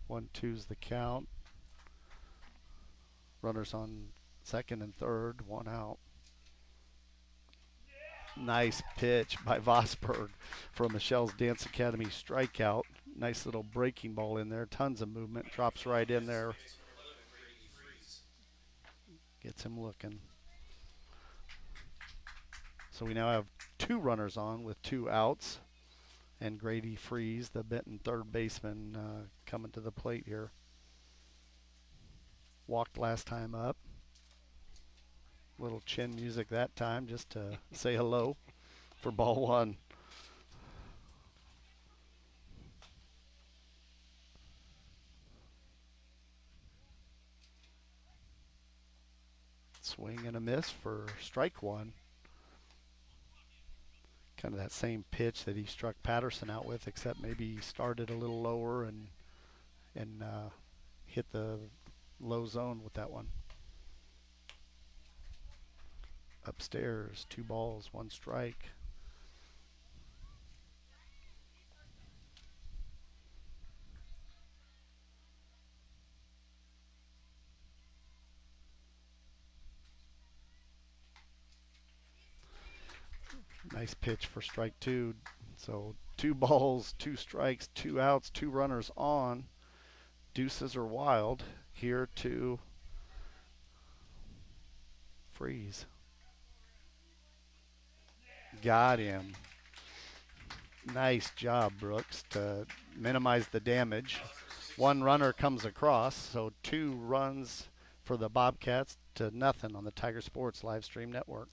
1-2's the count. Runners on second and third, one out. Nice pitch by Vosburg from Michelle's Dance Academy strikeout. Nice little breaking ball in there. Tons of movement. Drops right in there. Gets him looking. So we now have 2 runners on with 2 outs. And Grady Freeze, the Benton third baseman, coming to the plate here. Walked last time up. Little chin music that time just to say hello for ball 1. Swing and a miss for strike 1. Kind of that same pitch that he struck Patterson out with, except maybe he started a little lower and hit the low zone with that one. Upstairs, 2 balls, 1 strike. Nice pitch for strike 2. So 2 balls, 2 strikes, 2 outs, 2 runners on. Deuces are wild here to Freeze. Got him. Nice job, Brooks, to minimize the damage. 1 runner comes across, so 2 runs for the Bobcats to nothing on the Tiger Sports live stream network.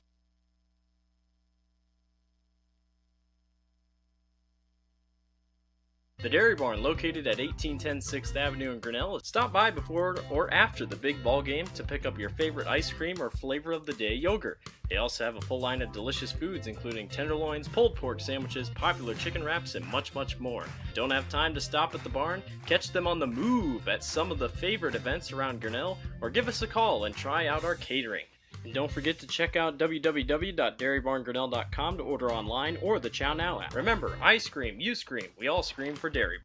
The Dairy Barn, located at 1810 6th Avenue in Grinnell, stop by before or after the big ball game to pick up your favorite ice cream or flavor of the day yogurt. They also have a full line of delicious foods including tenderloins, pulled pork sandwiches, popular chicken wraps, and much, much more. Don't have time to stop at the barn? Catch them on the move at some of the favorite events around Grinnell, or give us a call and try out our catering. And don't forget to check out www.dairybarngrinnell.com to order online or the Chow Now app. Remember, I scream, you scream, we all scream for Dairy.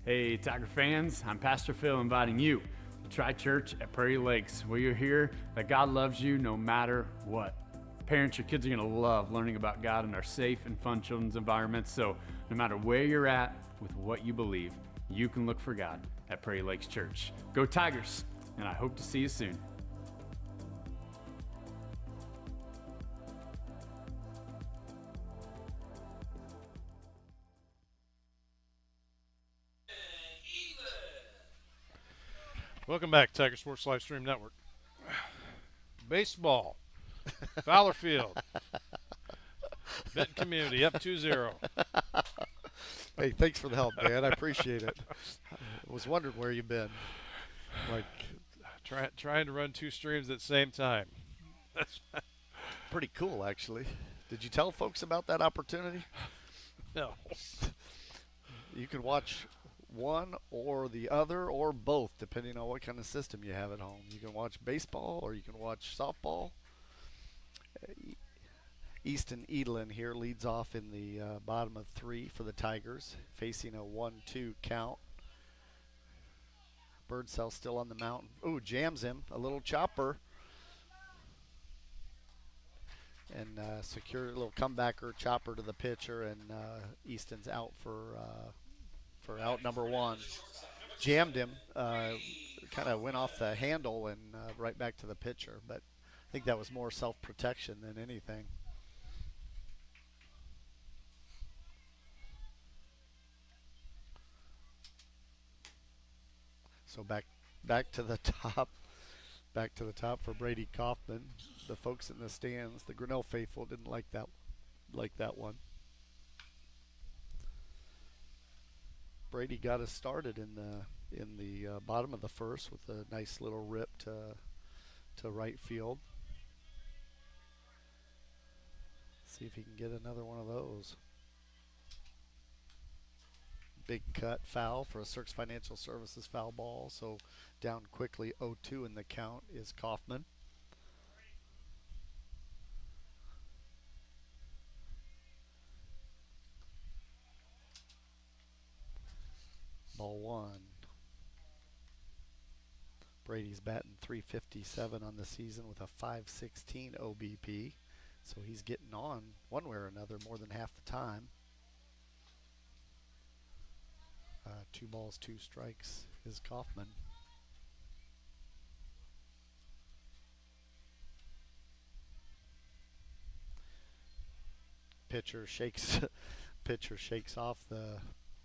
Hey, Tiger fans, I'm Pastor Phil inviting you to Try Church at Prairie Lakes, where you'll hear that God loves you no matter what. Parents, your kids are going to love learning about God in our safe and fun children's environments. So no matter where you're at with what you believe, you can look for God at Prairie Lakes Church. Go Tigers, and I hope to see you soon. Welcome back, Tiger Sports Livestream Network. Baseball. Fowler Field. Benton Community up 2-0. Hey, thanks for the help, man. I appreciate it. I was wondering where you've been. Like trying to run two streams at the same time. Pretty cool, actually. Did you tell folks about that opportunity? No. You can watch one or the other or both, depending on what kind of system you have at home. You can watch baseball or you can watch softball. Easton Edelin here leads off in the bottom of 3 for the Tigers, facing a 1-2 count. Birdsell still on the mound. Ooh, jams him. A little chopper. And secure a little comebacker chopper to the pitcher, and Easton's out for out number 1. Jammed him. Kind of went off the handle and right back to the pitcher, but I think that was more self-protection than anything. So back to the top. Back to the top for Brady Kaufman. The folks in the stands, the Grinnell faithful, didn't like that one. Brady got us started in the bottom of the first with a nice little rip to right field. See if he can get another one of those. Big cut foul for a Cirques Financial Services foul ball. So down quickly 0-2 in the count is Kaufman. Ball 1. Brady's batting .357 on the season with a .516 OBP. So he's getting on one way or another more than half the time. 2 balls, 2 strikes is Kaufman. Pitcher shakes off the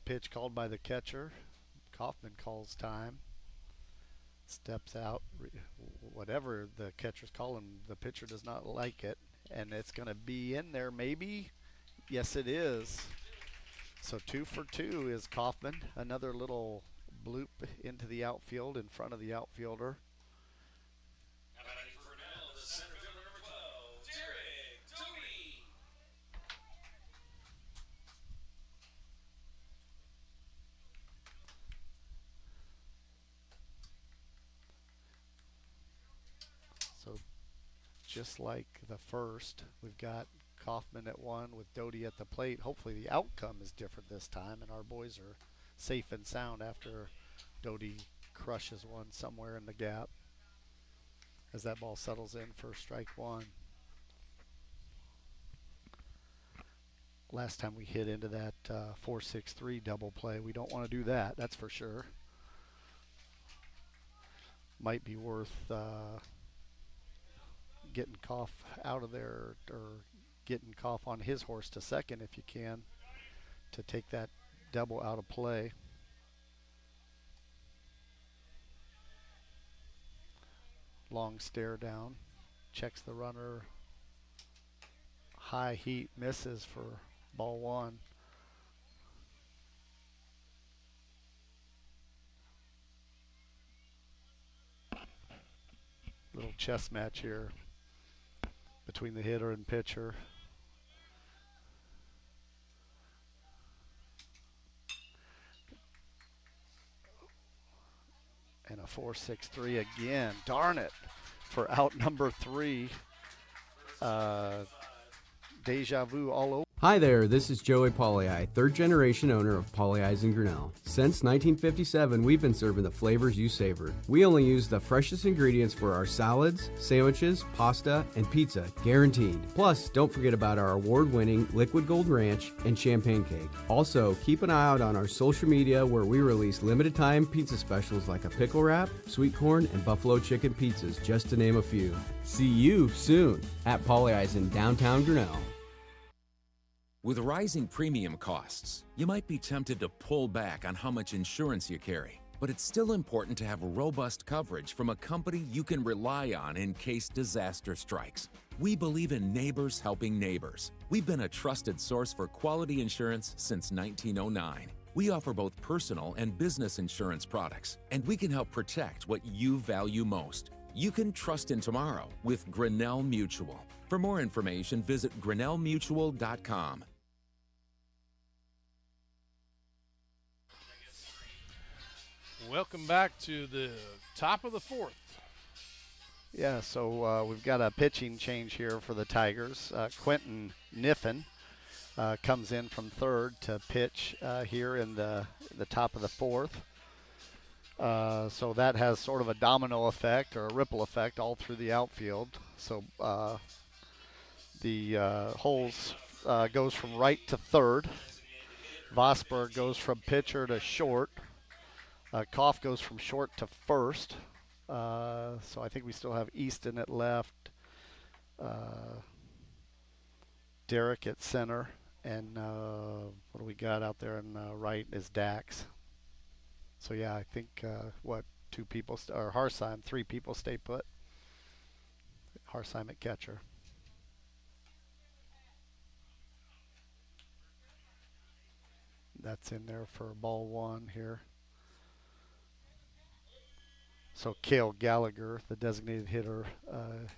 pitch called by the catcher. Kaufman calls time. Steps out. Whatever the catcher's calling, the pitcher does not like it. And it's going to be in there maybe. Yes, it is. So 2 for 2 is Kaufman. Another little bloop into the outfield in front of the outfielder. So just like the first, we've got Kaufman at 1 with Doty at the plate. Hopefully the outcome is different this time and our boys are safe and sound after Doty crushes one somewhere in the gap as that ball settles in for strike 1. Last time we hit into that 4-6-3 double play. We don't want to do that, that's for sure. Might be worth getting Koff out of there or getting Koff on his horse to second if you can to take that double out of play. Long stare down, checks the runner. High heat misses for ball 1. Little chess match here between the hitter and pitcher. And a 4-6-3 again. Darn it. For out number 3. Deja vu all over. Hi there, this is Joey Pollei, third generation owner of Polley's in Grinnell. Since 1957, we've been serving the flavors you savor. We only use the freshest ingredients for our salads, sandwiches, pasta, and pizza, guaranteed. Plus, don't forget about our award-winning Liquid Gold Ranch and Champagne Cake. Also, keep an eye out on our social media where we release limited-time pizza specials like a pickle wrap, sweet corn, and buffalo chicken pizzas, just to name a few. See you soon at Polley's in downtown Grinnell. With rising premium costs, you might be tempted to pull back on how much insurance you carry. But it's still important to have robust coverage from a company you can rely on in case disaster strikes. We believe in neighbors helping neighbors. We've been a trusted source for quality insurance since 1909. We offer both personal and business insurance products, and we can help protect what you value most. You can trust in tomorrow with Grinnell Mutual. For more information, visit grinnellmutual.com. Welcome back to the top of the fourth. Yeah, so we've got a pitching change here for the Tigers. Quentin Niffen comes in from third to pitch here in the top of the fourth. So that has sort of a domino effect or a ripple effect all through the outfield. So the Holes goes from right to third. Vosper goes from pitcher to short. Koff goes from short to first. So I think we still have Easton at left. Derek at center. And what do we got out there in right is Dax. So yeah, I think two people or Harsheim, three people stay put. Harsheim at catcher. That's in there for ball one here. So Cale Gallagher, the designated hitter,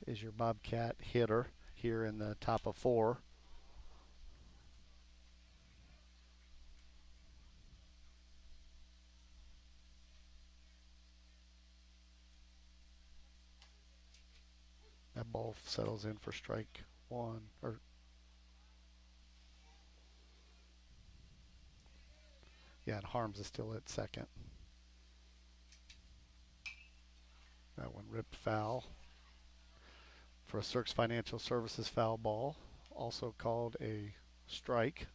is your Bobcat hitter here in the top of four. That ball settles in for strike one. And Harms is still at second. That one ripped foul for a Cirques Financial Services foul ball, also called a strike.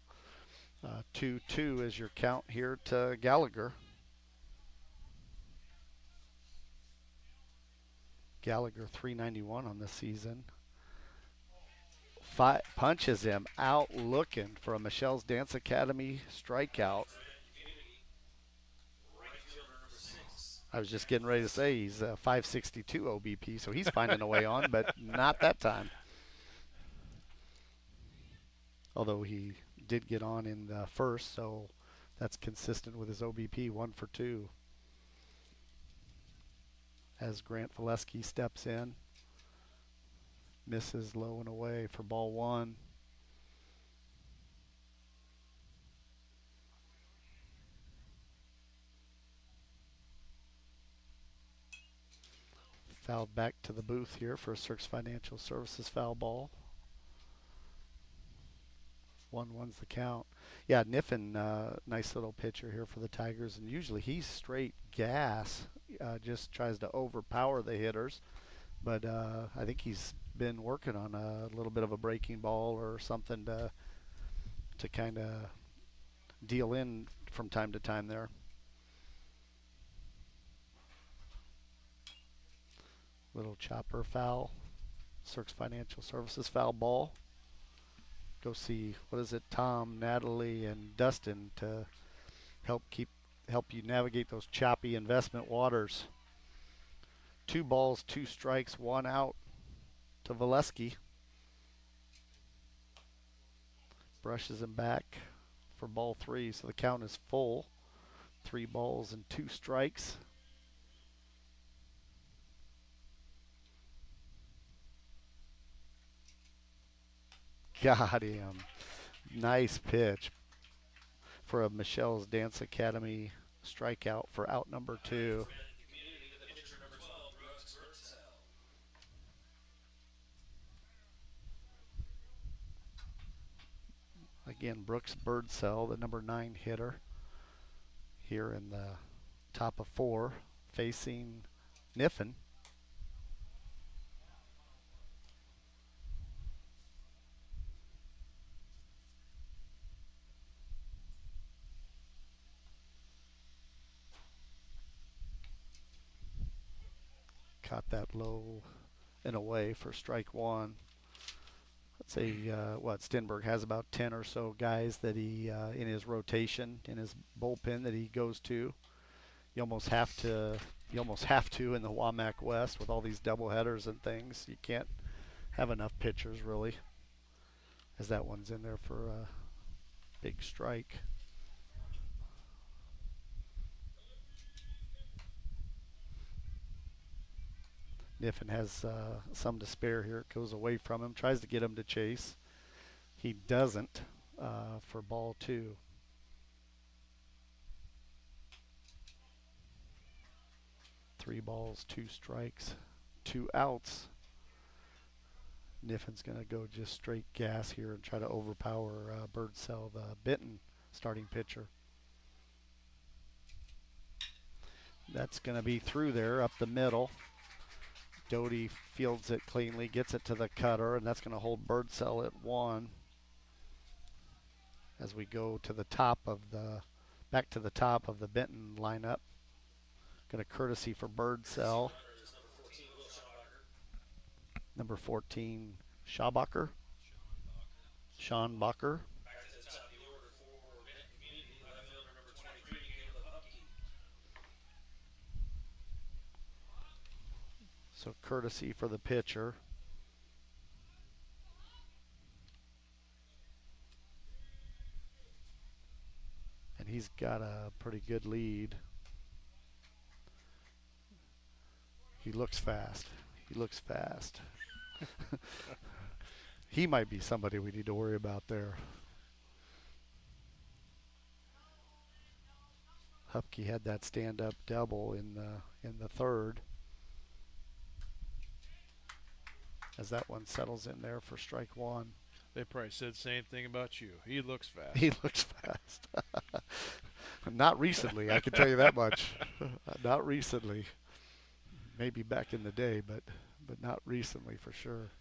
2-2 is your count here to Gallagher. Gallagher 391 on the season. Punches him out looking for a Michelle's Dance Academy strikeout. I was just getting ready to say he's a 562 OBP, so he's finding a way on, but not that time. Although he did get on in the first, so that's consistent with his OBP, 1 for 2. As Grant Valesky steps in, misses low and away for ball one. Fouled back to the booth here for a Cirques Financial Services foul ball. 1-1's the count. Yeah, Niffen, nice little pitcher here for the Tigers, and usually he's straight gas. Just tries to overpower the hitters, but I think he's been working on a little bit of a breaking ball or something to kind of deal in from time to time there. Little chopper foul. Cirques Financial Services foul ball. Go see, what is it, Tom, Natalie, and Dustin to help you navigate those choppy investment waters. 2 balls, 2 strikes, 1 out to Valesky. Brushes him back for ball 3, so the count is full. 3 balls and 2 strikes. Got him. Nice pitch for a Michelle's Dance Academy strikeout for out number 2. Again, Brooks Birdsell, the number 9 hitter, here in the top of 4, facing Niffen. Caught that low and away for strike 1. Let's say Stenberg has about 10 or so guys that he in his rotation, in his bullpen that he goes to. You almost have to in the WAMAC West with all these doubleheaders and things. You can't have enough pitchers really. As that one's in there for a big strike. Niffen has some to spare here. It goes away from him, tries to get him to chase. He doesn't for ball 2. Three balls, 2 strikes, 2 outs. Niffen's going to go just straight gas here and try to overpower Birdsell, the Benton starting pitcher. That's going to be through there, up the middle. Doty fields it cleanly, gets it to the cutter, and that's going to hold Birdsell at 1 as we go to the top of the, back to the top of the Benton lineup. Got a courtesy for Birdsell. Number 14, Schabacher. Sean Bacher. So courtesy for the pitcher. And he's got a pretty good lead. He looks fast. He looks fast. He might be somebody we need to worry about there. Hupke had that stand-up double in the third. As that one settles in there for strike 1. They probably said the same thing about you. He looks fast. He looks fast. Not recently, I can tell you that much. Not recently. Maybe back in the day, but not recently for sure.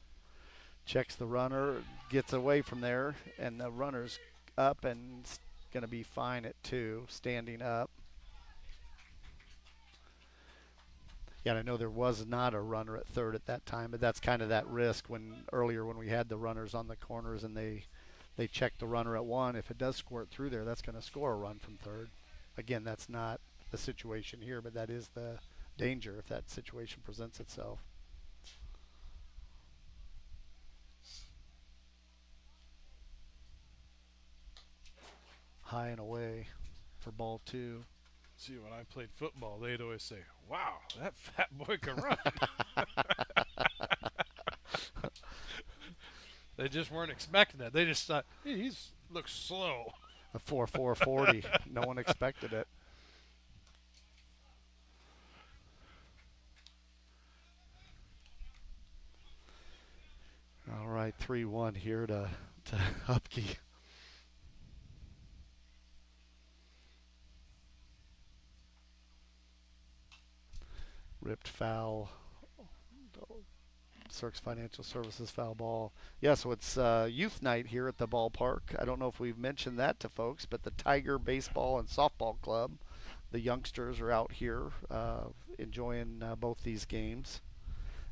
Checks the runner, gets away from there, and the runner's up and going to be fine at 2, standing up. Yeah, I know there was not a runner at third at that time, but that's kind of that risk when earlier when we had the runners on the corners and they checked the runner at 1. If it does squirt through there, that's going to score a run from third. Again, that's not the situation here, but that is the danger if that situation presents itself. High and away for ball 2. See, when I played football, they'd always say, "Wow, that fat boy can run." They just weren't expecting that. They just thought, he looks slow. A 4.40. No one expected it. All right, 3-1 here to Hupke. Ripped foul. Cirques Financial Services foul ball. Yeah, so it's youth night here at the ballpark. I don't know if we've mentioned that to folks, but the Tiger Baseball and Softball Club, the youngsters are out here enjoying both these games.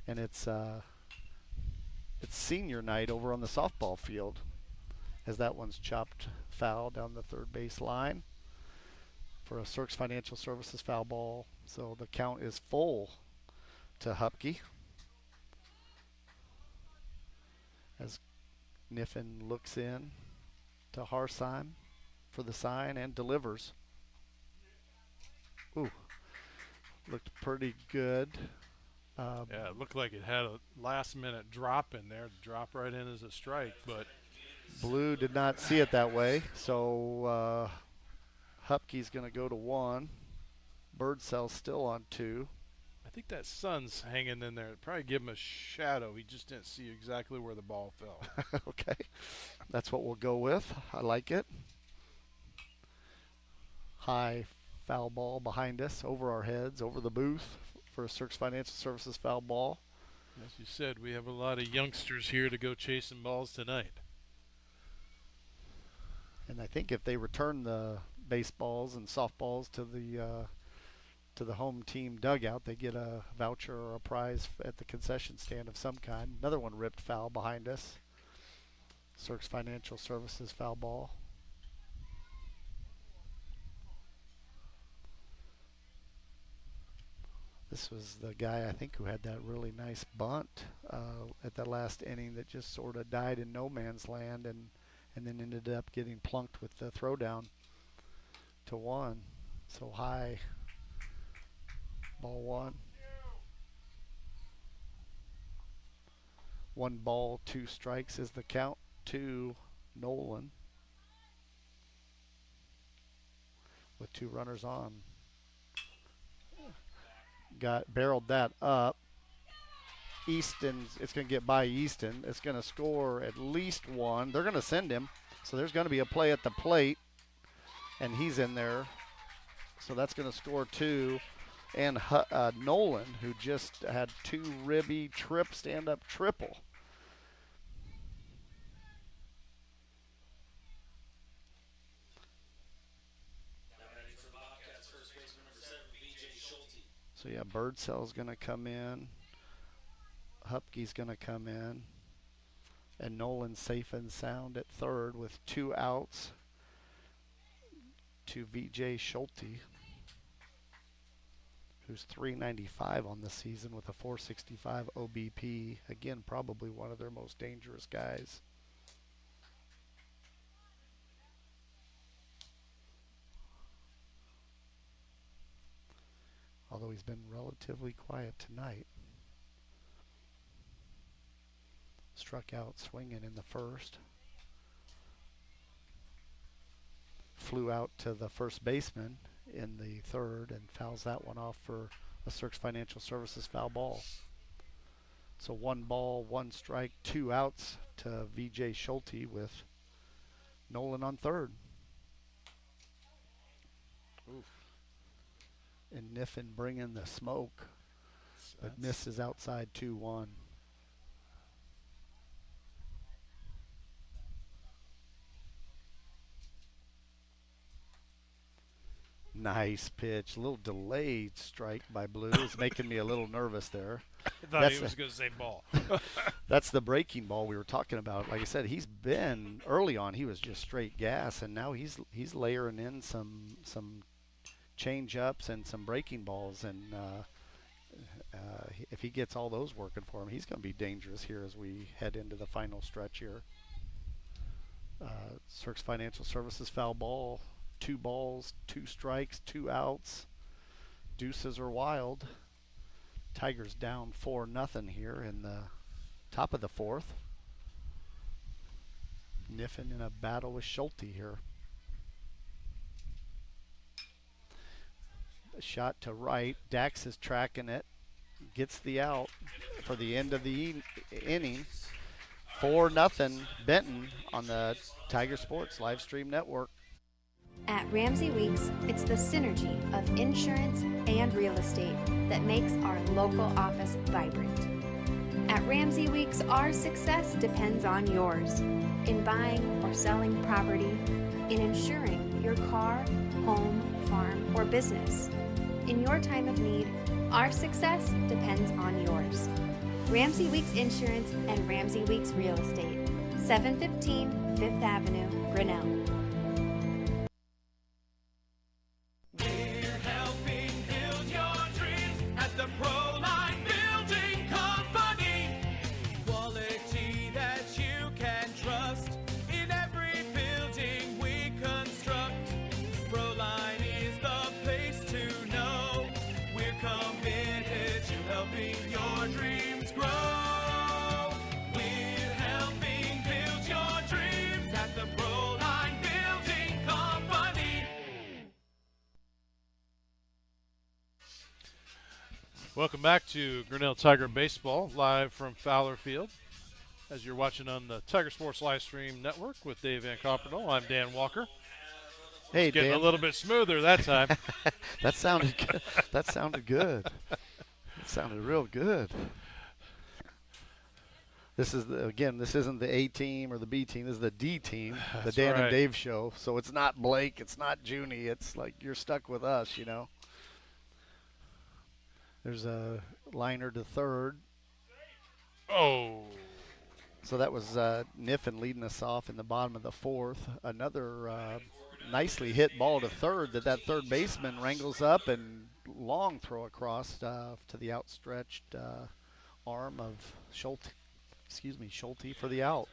And it's senior night over on the softball field as that one's chopped foul down the third base line for a Cirques Financial Services foul ball. So the count is full to Hupke as Niffen looks in to Harsheim for the sign and delivers. Ooh, looked pretty good. Yeah, it looked like it had a last-minute drop in there. Drop right in as a strike, but Blue did not see it that way, so Hupke's going to go to 1. Birdsell still on 2. I think that sun's hanging in there. It'd probably give him a shadow. He just didn't see exactly where the ball fell. Okay. That's what we'll go with. I like it. High foul ball behind us, over our heads, over the booth for a Cirques Financial Services foul ball. As you said, we have a lot of youngsters here to go chasing balls tonight. And I think if they return the baseballs and softballs to the home team dugout, they get a voucher or a prize at the concession stand of some kind. Another one ripped foul behind us. Cirques Financial Services foul ball. This was the guy, I think, who had that really nice bunt at the last inning that just sort of died in no man's land and then ended up getting plunked with the throwdown to one. So high, ball one. 1 ball, 2 strikes is the count to Nolan with 2 runners on. Barreled that up. Easton's, it's going to get by Easton. It's going to score at least 1. They're going to send him. So there's going to be a play at the plate, and he's in there. So that's going to score 2. And Nolan, who just had 2 ribby stand-up triple. So yeah, Birdsell's going to come in. Hupke's going to come in. And Nolan's safe and sound at third with 2 outs to VJ Schulte, who's .395 on the season with a .465 OBP. Again, probably one of their most dangerous guys. Although he's been relatively quiet tonight. Struck out swinging in the first. Flew out to the first baseman in the third and fouls that one off for a Cirques Financial Services foul ball. So 1 ball, 1 strike, 2 outs to VJ Schulte with Nolan on third. Oof. And Niffen bringing the smoke, but misses outside 2-1. Nice pitch, a little delayed strike by Blue. It's making me a little nervous there. I thought he was going to say ball. That's the breaking ball we were talking about. Like I said, he's been early on. He was just straight gas, and now he's layering in some change ups and some breaking balls, and if he gets all those working for him, he's going to be dangerous here as we head into the final stretch here. Cirques Financial Services foul ball, 2 balls, 2 strikes, 2 outs. Deuces are wild. Tigers down 4-0 here in the top of the 4th. Niffen in a battle with Schulte here. Shot to right. Dax is tracking it. Gets the out for the end of the inning. 4-0 Benton on the Tiger Sports live stream network. At Ramsey Weeks, it's the synergy of insurance and real estate that makes our local office vibrant. At Ramsey Weeks, our success depends on yours in buying or selling property, in insuring your car, home, farm, or business. In your time of need, our success depends on yours. Ramsey Weeks Insurance and Ramsey Weeks Real Estate, 715 Fifth Avenue, Grinnell. We're helping build your dreams at the Proline Building Company. Quality that you can trust in every building we construct. Proline is the place to know. We're committed to helping your dreams grow. We're helping build your dreams at the Proline Building Welcome back to Grinnell Tiger Baseball, live from Fowler Field. As you're watching on the Tiger Sports Live Stream Network with Dave Van Coppernell, I'm Dan Walker. Hey, it's getting Dan. a little bit smoother that time. That sounded good. That sounded good. It sounded real good. This is this isn't the A team or the B team. This is the D team, the Dan and Dave show. So it's not Blake, it's not Junie. It's like you're stuck with us, you know. There's a liner to third. Oh. So that was Niffen leading us off in the bottom of the fourth. Another nicely hit ball to third that third baseman wrangles up and long throw across to the outstretched arm of Schulte for the out.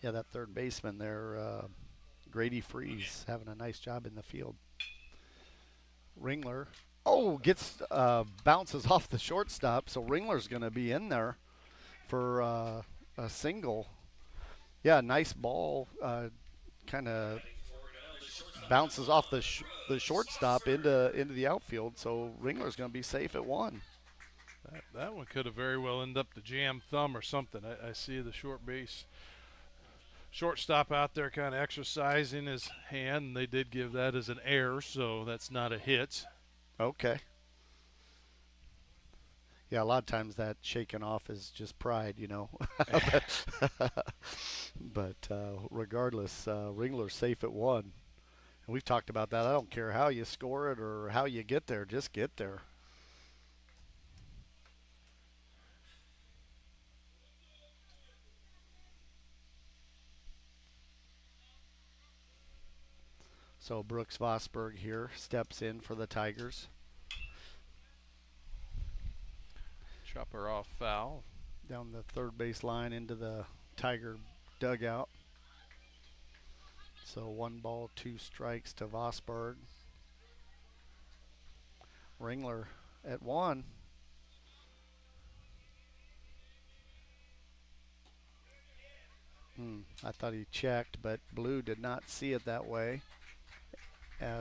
Yeah, that third baseman there, Grady Freeze, having a nice job in the field. Ringler, gets bounces off the shortstop, so Ringler's going to be in there for a single. Yeah, nice ball, kind of bounces off the shortstop into the outfield, so Ringler's going to be safe at one. That one could have very well ended up the jam thumb or something. I see the shortstop out there kind of exercising his hand, and they did give that as an error, so that's not a hit. Okay. Yeah, a lot of times that shaking off is just pride, you know. but regardless, Ringler's safe at one. And we've talked about that. I don't care how you score it or how you get there, just get there. So Brooks Vosberg here steps in for the Tigers. Chopper off foul. Down the third base line into the Tiger dugout. So 1 ball, 2 strikes to Vosberg. Ringler at one. I thought he checked, but Blue did not see it that way.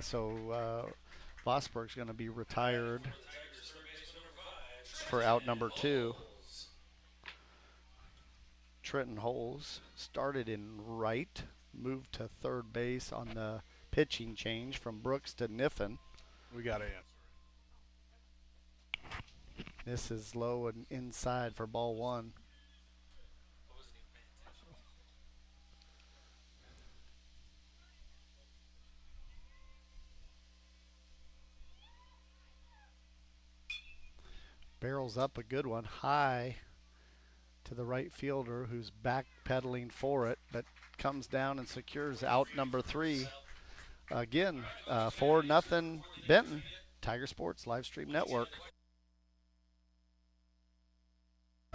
So Vosberg's going to be retired for out number 2. Trenton Holes started in right, moved to third base on the pitching change from Brooks to Niffen. We got to answer it. This is low and inside for ball 1. Barrels up a good one, high to the right fielder who's backpedaling for it, but comes down and secures out number 3. Again, 4-0 Benton. Tiger Sports Live Stream Network.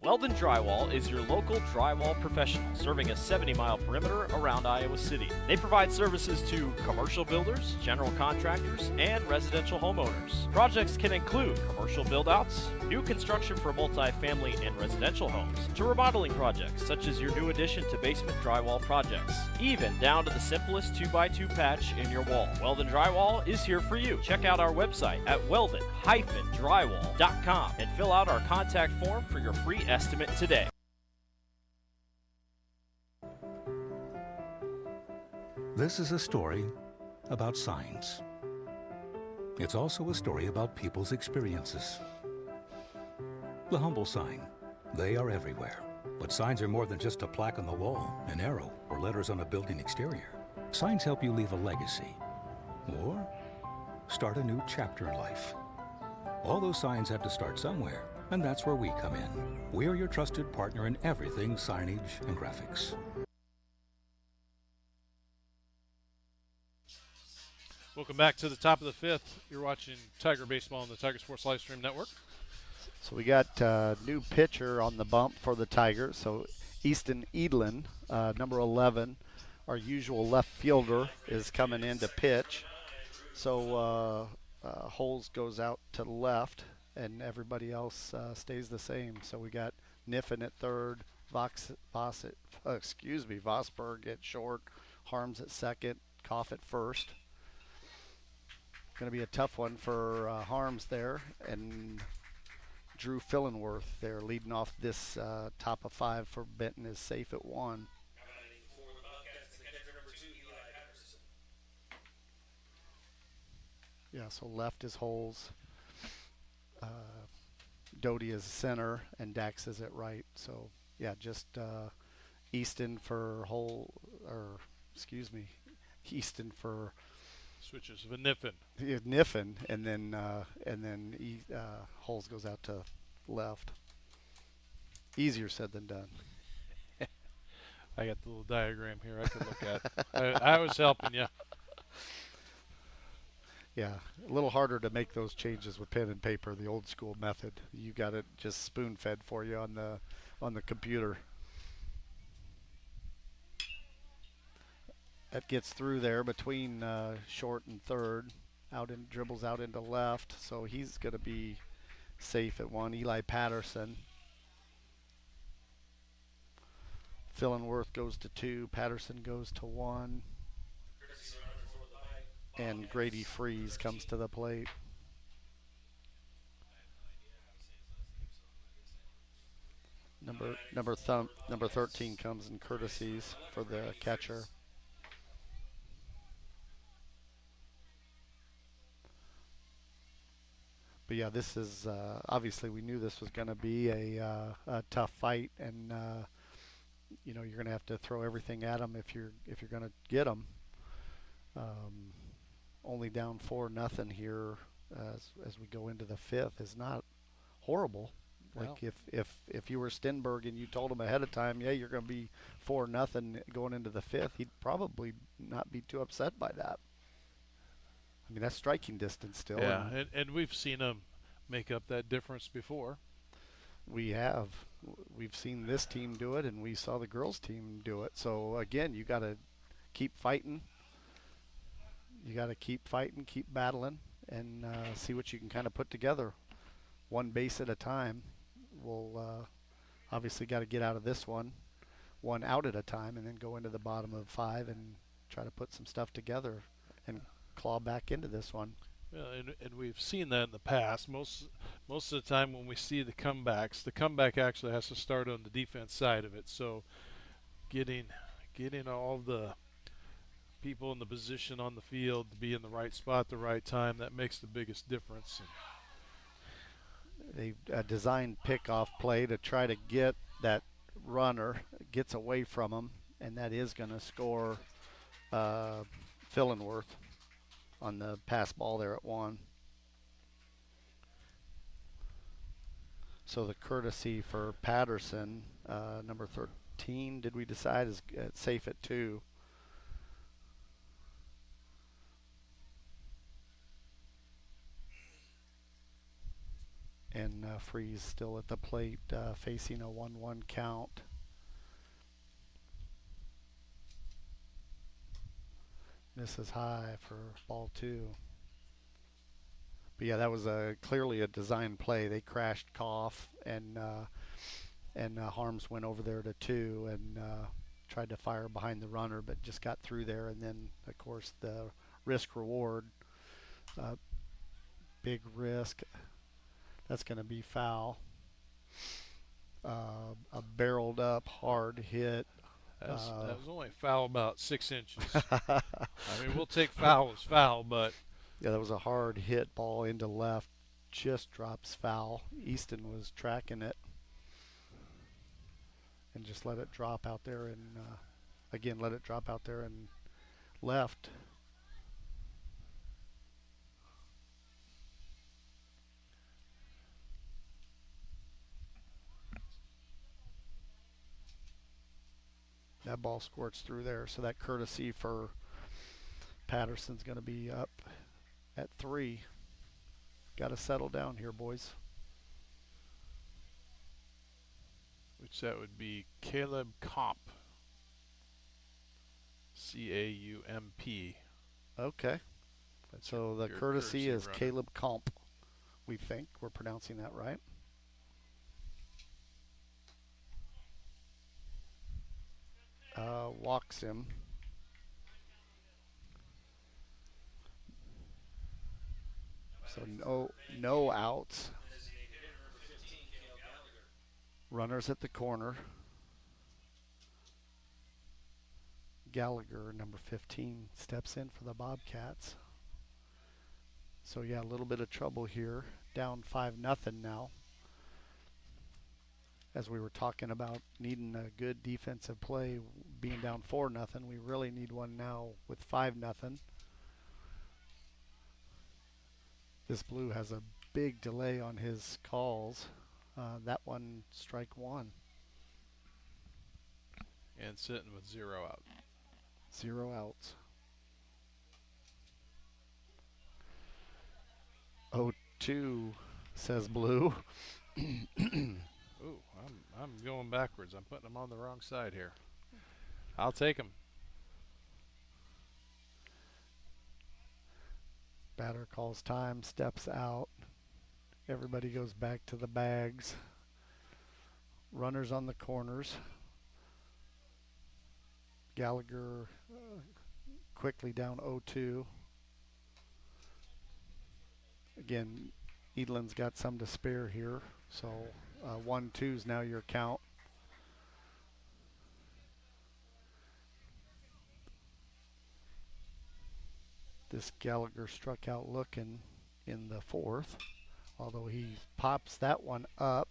Weldon Drywall is your local drywall professional, serving a 70-mile perimeter around Iowa City. They provide services to commercial builders, general contractors, and residential homeowners. Projects can include commercial build-outs, new construction for multi-family and residential homes, to remodeling projects such as your new addition to basement drywall projects, even down to the simplest 2x2 patch in your wall. Weldon Drywall is here for you. Check out our website at weldon-drywall.com and fill out our contact form for your free estimate today. This is a story about signs. It's also a story about people's experiences. The humble sign. They are everywhere. But signs are more than just a plaque on the wall, an arrow, or letters on a building exterior. Signs help you leave a legacy or start a new chapter in life. All those signs have to start somewhere, and that's where we come in. We're your trusted partner in everything signage and graphics. Welcome back to the top of the 5th. You're watching Tiger Baseball on the Tiger Sports Live Stream Network. So we got a new pitcher on the bump for the Tigers. So Easton Edlin, number 11, our usual left fielder, is coming in to pitch. So Holes goes out to the left, and everybody else stays the same. So we got Niffen at third, Vosberg at short, Harms at second, Koff at first. Going to be a tough one for Harms there, and Drew Fillenworth there leading off this top of 5 for Benton is safe at 1. Yeah, so left is Holes, Doty is center, and Dax is at right. So yeah, just Easton for Easton for Switches Vaniffin. Niffin, and then Holes goes out to left. Easier said than done. I got the little diagram here I could look at. I was helping you. Yeah, a little harder to make those changes with pen and paper, the old school method. You got it just spoon fed for you on the computer. That gets through there between short and third, dribbles out into left, so he's going to be safe at 1. Eli Patterson. Fillenworth goes to 2, Patterson goes to 1. And Grady Freeze comes to the plate. Number 13 comes in courtesies for the catcher. But yeah, this is obviously we knew this was going to be a tough fight, and you're going to have to throw everything at them if you're going to get them. Only down 4-0 here as we go into the 5th is not horrible. Well, Like if you were Stenberg and you told him ahead of time, yeah, you're going to be 4-0 going into the 5th, he'd probably not be too upset by that. I mean, that's striking distance still. Yeah, and we've seen him make up that difference before. We've seen this team do it, and we saw the girls team do it. So again, you got to keep fighting. You got to keep fighting, keep battling, and see what you can kind of put together. One base at a time. We'll obviously got to get out of this one out at a time, and then go into the bottom of 5 and try to put some stuff together and claw back into this one. Yeah, and we've seen that in the past. Most of the time when we see the comebacks, the comeback actually has to start on the defense side of it. So getting all the people in the position on the field to be in the right spot at the right time, that makes the biggest difference. They designed pickoff play to try to get that runner, gets away from him, and that is going to score Fillenworth on the pass ball there at 1. So the courtesy for Patterson, number 13, did we decide is safe at 2. And Freeze still at the plate, facing a 1-1 count. This is high for ball 2. But yeah, that was clearly a design play. They crashed Koff, and Harms went over there to 2 and tried to fire behind the runner, but just got through there. And then, of course, the risk reward, big risk. That's going to be foul. A barreled up hard hit. That was only foul about 6 inches. I mean, we'll take foul as foul, but yeah, that was a hard hit ball into left. Just drops foul. Easton was tracking it and just let it drop out there, and again let it drop out there and left. That ball squirts through there, so that courtesy for Patterson's going to be up at 3. Got to settle down here, boys. which that would be Caleb Comp. C-A-U-M-P. Okay. That's So the your courtesy is runner. Caleb Comp. We think we're pronouncing that right. Walks him. So no outs. Runners at the corner. Gallagher, number 15, steps in for the Bobcats. So yeah, a little bit of trouble here. Down 5-0 now. As we were talking about needing a good defensive play, being down 4-0, we really need one now with 5-0. This blue has a big delay on his calls. That one, strike one. And sitting with 0 out. 0 outs. 0-2, says blue. Ooh, I'm going backwards. I'm putting them on the wrong side here. I'll take them. Batter calls time, steps out. Everybody goes back to the bags. Runners on the corners. Gallagher quickly down 0-2. Again, Edlin's got some to spare here, so 1-2 is now your count. This Gallagher struck out looking in the 4th, although he pops that one up.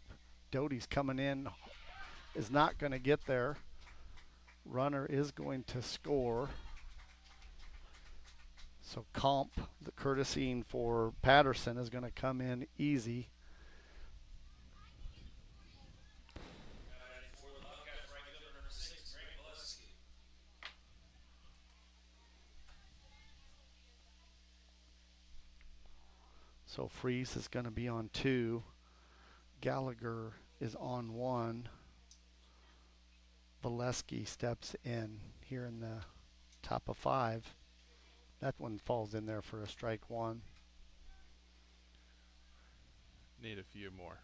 Doty's coming in, is not going to get there. Runner is going to score. So Comp, the courtesy for Patterson, is going to come in easy. So Freeze is going to be on 2. Gallagher is on 1. Valesky steps in here in the top of 5. That one falls in there for a strike 1. Need a few more.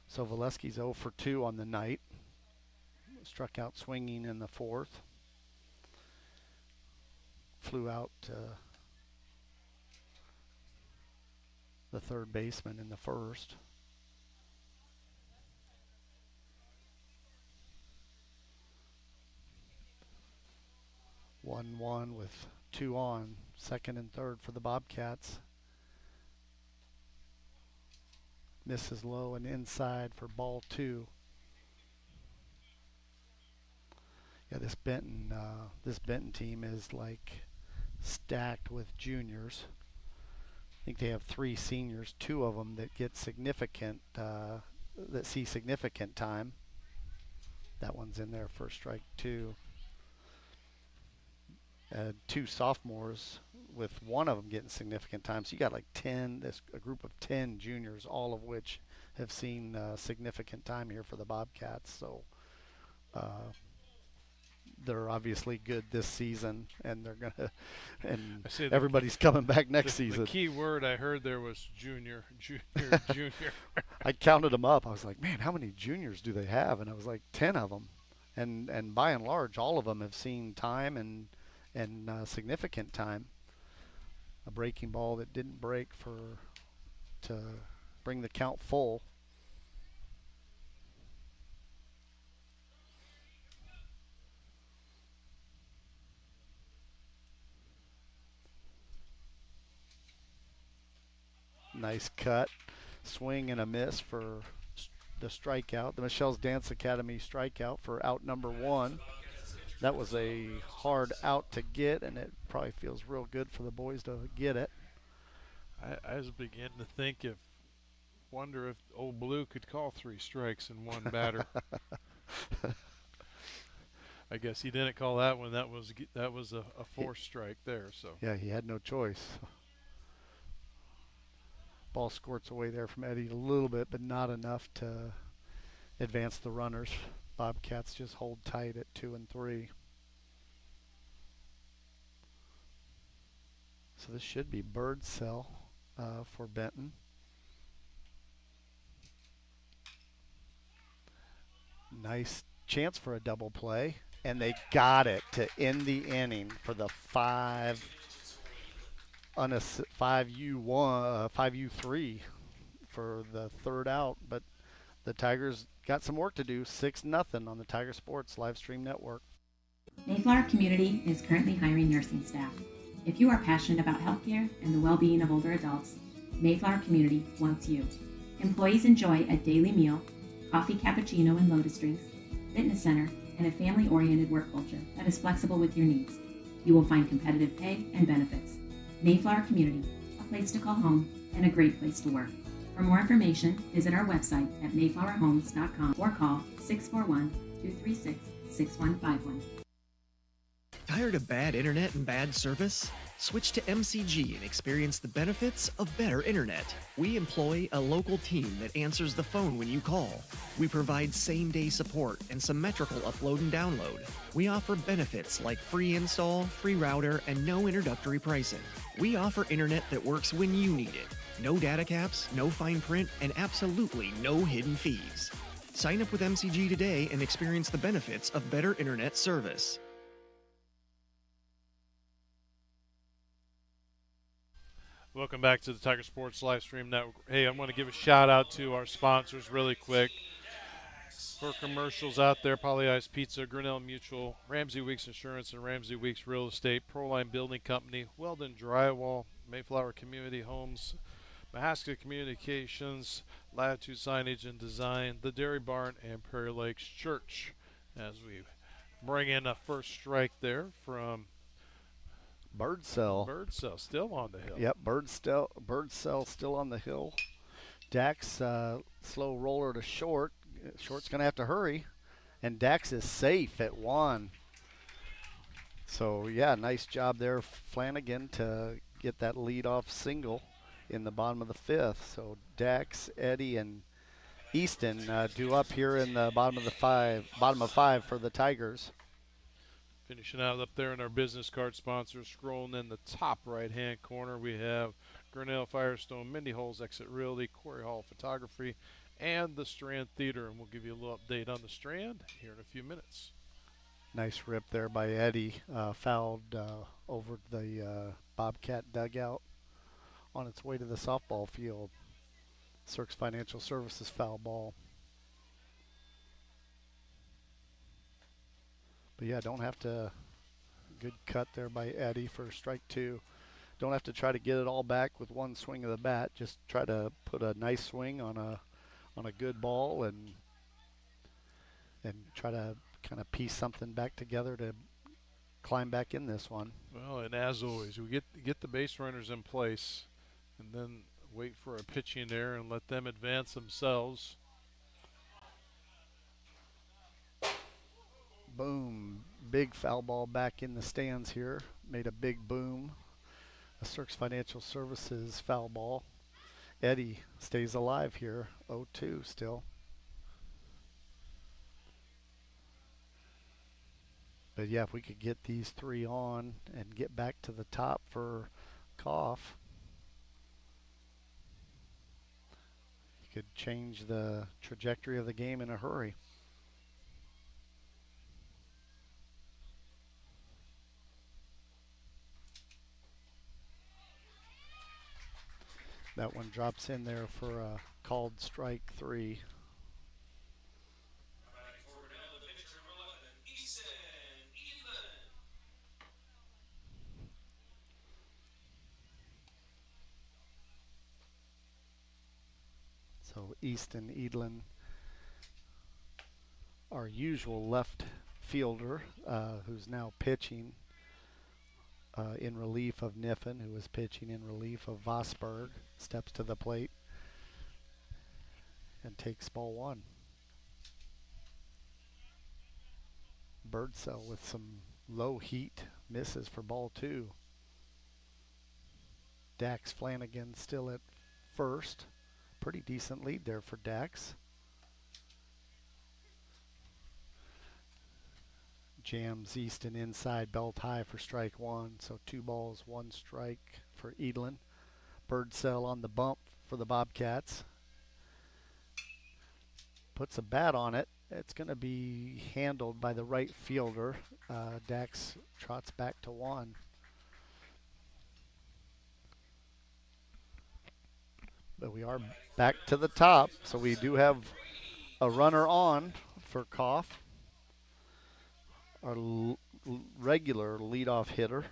So Valesky's 0 for 2 on the night. Struck out swinging in the 4th. Flew out the third baseman in the 1st. One with 2 on, second and third for the Bobcats. Misses low and inside for ball 2. Yeah, this Benton team is like stacked with juniors. I think they have 3 seniors, 2 of them that get significant, that see significant time. That one's in there for strike 2. 2 sophomores, with one of them getting significant time. So you got like 10, a group of 10 juniors, all of which have seen significant time here for the Bobcats. So they're obviously good this season, and they're gonna, and everybody's coming back next season. The key word I heard there was junior. I counted them up. I was like, man, how many juniors do they have? And I was like, 10 of them, and by and large, all of them have seen time and significant time. A breaking ball that didn't break to bring the count full. Nice cut, swing and a miss for the strikeout. The Michelle's Dance Academy strikeout for out number 1. That was a hard out to get, and it probably feels real good for the boys to get it. I was beginning to wonder if old Blue could call 3 strikes in one batter. I guess he didn't call that one. That was a forced strike there. So yeah, he had no choice. Ball squirts away there from Eddie a little bit, but not enough to advance the runners. Bobcats just hold tight at 2 and 3. So this should be bird cell for Benton. Nice chance for a double play, and they got it to end the inning for the 5. on a 5U1, 5U3 for the third out, but the Tigers got some work to do. 6-0 on the Tiger Sports live stream network. Mayflower Community is currently hiring nursing staff. If you are passionate about healthcare and the well-being of older adults, Mayflower Community wants you. Employees enjoy a daily meal, coffee, cappuccino, and lotus drinks, fitness center, and a family-oriented work culture that is flexible with your needs. You will find competitive pay and benefits. Mayflower Community, a place to call home and a great place to work. For more information, visit our website at mayflowerhomes.com or call 641-236-6151. Tired of bad internet and bad service? Switch to MCG and experience the benefits of better internet. We employ a local team that answers the phone when you call. We provide same-day support and symmetrical upload and download. We offer benefits like free install, free router, and no introductory pricing. We offer internet that works when you need it. No data caps, no fine print, and absolutely no hidden fees. Sign up with MCG today and experience the benefits of better internet service. Welcome back to the Tiger Sports live stream network. Hey, I'm going to give a shout out to our sponsors really quick. For commercials out there, Polly Ice Pizza, Grinnell Mutual, Ramsey Weeks Insurance, and Ramsey Weeks Real Estate, Proline Building Company, Weldon Drywall, Mayflower Community Homes, Mahaska Communications, Latitude Signage and Design, the Dairy Barn, and Prairie Lakes Church. As we bring in a first strike there from Birdsell. Birdsell still on the hill. Yep, Birdsell still on the hill. Dax, slow roller to short. Short's going to have to hurry. And Dax is safe at 1. So, yeah, nice job there, Flanagan, to get that leadoff single in the bottom of the 5th. So Dax, Eddie, and Easton due up here in the bottom of 5 for the Tigers. Finishing out up there in our business card sponsors, scrolling in the top right-hand corner, we have Grinnell Firestone, Mindy Holes Exit Realty, Quarry Hall Photography, and the Strand Theater. And we'll give you a little update on the Strand here in a few minutes. Nice rip there by Eddie, fouled over the Bobcat dugout on its way to the softball field. Cirques Financial Services foul ball. But yeah, don't have to. Good cut there by Eddie for strike 2. Don't have to try to get it all back with one swing of the bat. Just try to put a nice swing on a good ball and try to kind of piece something back together to climb back in this one. Well, and as always, we get the base runners in place and then wait for a pitching there and let them advance themselves. Boom. Big foul ball back in the stands here. Made a big boom. A Cirques Financial Services foul ball. Eddie stays alive here. 0-2 still. But yeah, if we could get these 3 on and get back to the top for Koff, you could change the trajectory of the game in a hurry. That one drops in there for a called strike 3. So Easton Edlin, our usual left fielder, who's now pitching in relief of Niffen, who was pitching in relief of Vosberg, steps to the plate and takes ball 1. Birdsell with some low heat misses for ball 2. Dax Flanagan still at first. Pretty decent lead there for Dax. Jams Easton inside, belt high for strike 1. So 2 balls, 1 strike for Edlin. Birdsell on the bump for the Bobcats. Puts a bat on it. It's going to be handled by the right fielder. Dax trots back to 1. But we are back to the top, so we do have a runner on for Koff, our regular leadoff hitter.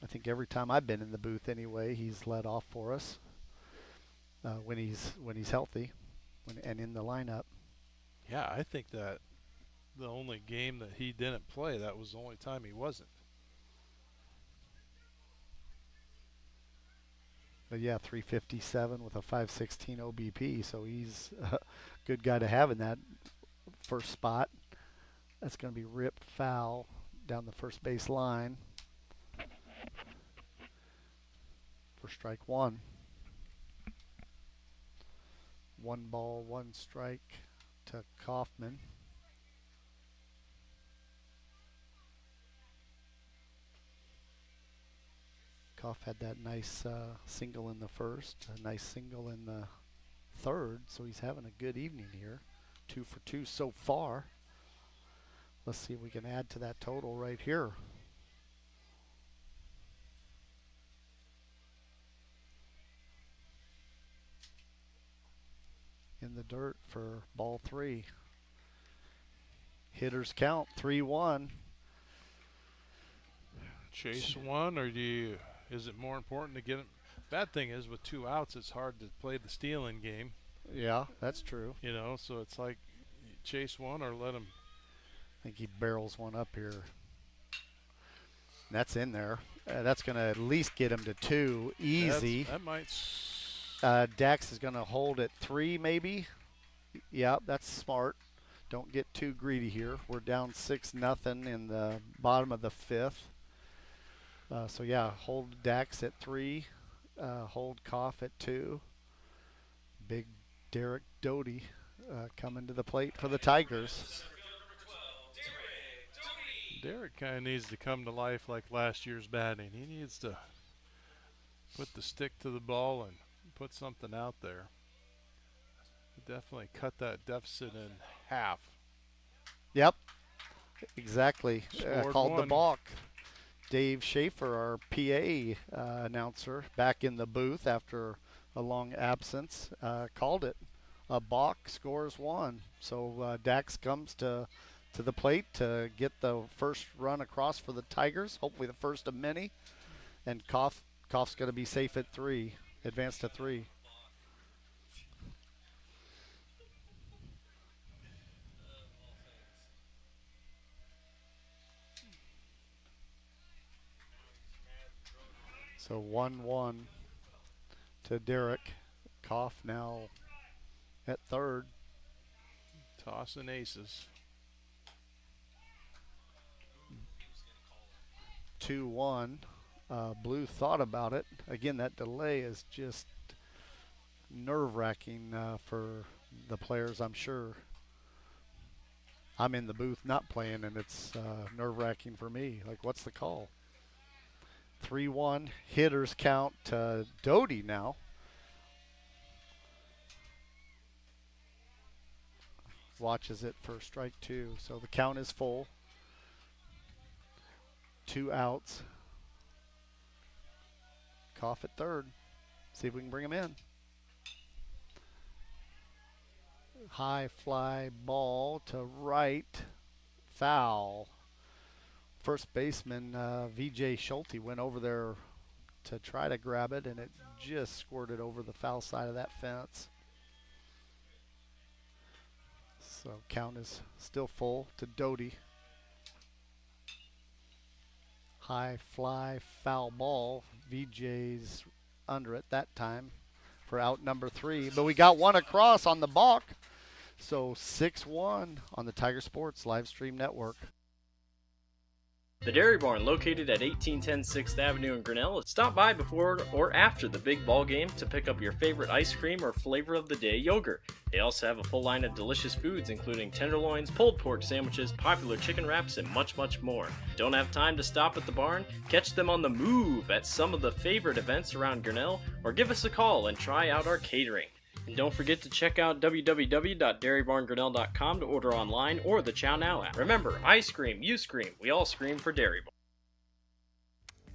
I think every time I've been in the booth anyway, he's led off for us when he's healthy and in the lineup. Yeah, I think that the only game that he didn't play, that was the only time he wasn't. But yeah, 357 with a 516 OBP, so he's a good guy to have in that first spot. That's going to be ripped foul down the first base line for strike one. 1 ball, 1 strike to Kaufman. Koff had that nice single in the first, a nice single in the third, so he's having a good evening here. 2 for 2 so far. Let's see if we can add to that total right here. In the dirt for ball 3. Hitters count 3-1. Chase one, or is it more important to get him? Bad thing is, with 2 outs, it's hard to play the stealing game. Yeah, that's true. You know, so it's like chase one or let him. I think he barrels one up here. That's in there. That's going to at least get him to 2. Easy. That might. Dax is going to hold at 3 maybe. Yeah, that's smart. Don't get too greedy here. We're down 6-0 in the bottom of the 5th. So yeah, hold Dax at 3. Hold Koff at 2. Big Derek Doty coming to the plate for the Tigers. Derek kind of needs to come to life like last year's batting. He needs to put the stick to the ball and put something out there. Definitely cut that deficit in half. Yep, exactly. Called 1. the balk. Dave Schaefer, our PA announcer, back in the booth after a long absence, called it a balk. Scores 1. So Dax comes to the plate to get the first run across for the Tigers, hopefully the first of many. And Koff's going to be safe at 3, advance to 3. So 1-1 to Derek. Koff now at 3rd. Tossing aces. 2-1. Blue thought about it. Again, that delay is just nerve-wracking for the players, I'm sure. I'm in the booth not playing, and it's nerve-wracking for me. Like, what's the call? 3-1. Hitters count to Doty now. Watches it for strike 2. So the count is full. 2 outs. Koff at 3rd. See if we can bring him in. High fly ball to right. Foul. First baseman VJ Schulte went over there to try to grab it, and it just squirted over the foul side of that fence. So count is still full to Doty. High fly foul ball. VJ's under it that time for out number 3. But we got one across on the balk. So 6-1 on the Tiger Sports live stream network. The Dairy Barn, located at 1810 6th Avenue in Grinnell, stop by before or after the big ball game to pick up your favorite ice cream or flavor of the day yogurt. They also have a full line of delicious foods, including tenderloins, pulled pork sandwiches, popular chicken wraps, and much, much more. Don't have time to stop at the barn? Catch them on the move at some of the favorite events around Grinnell, or give us a call and try out our catering. And don't forget to check out www.dairybarngrinnell.com to order online or the Chow Now app. Remember, I scream, you scream, we all scream for Dairy Barn.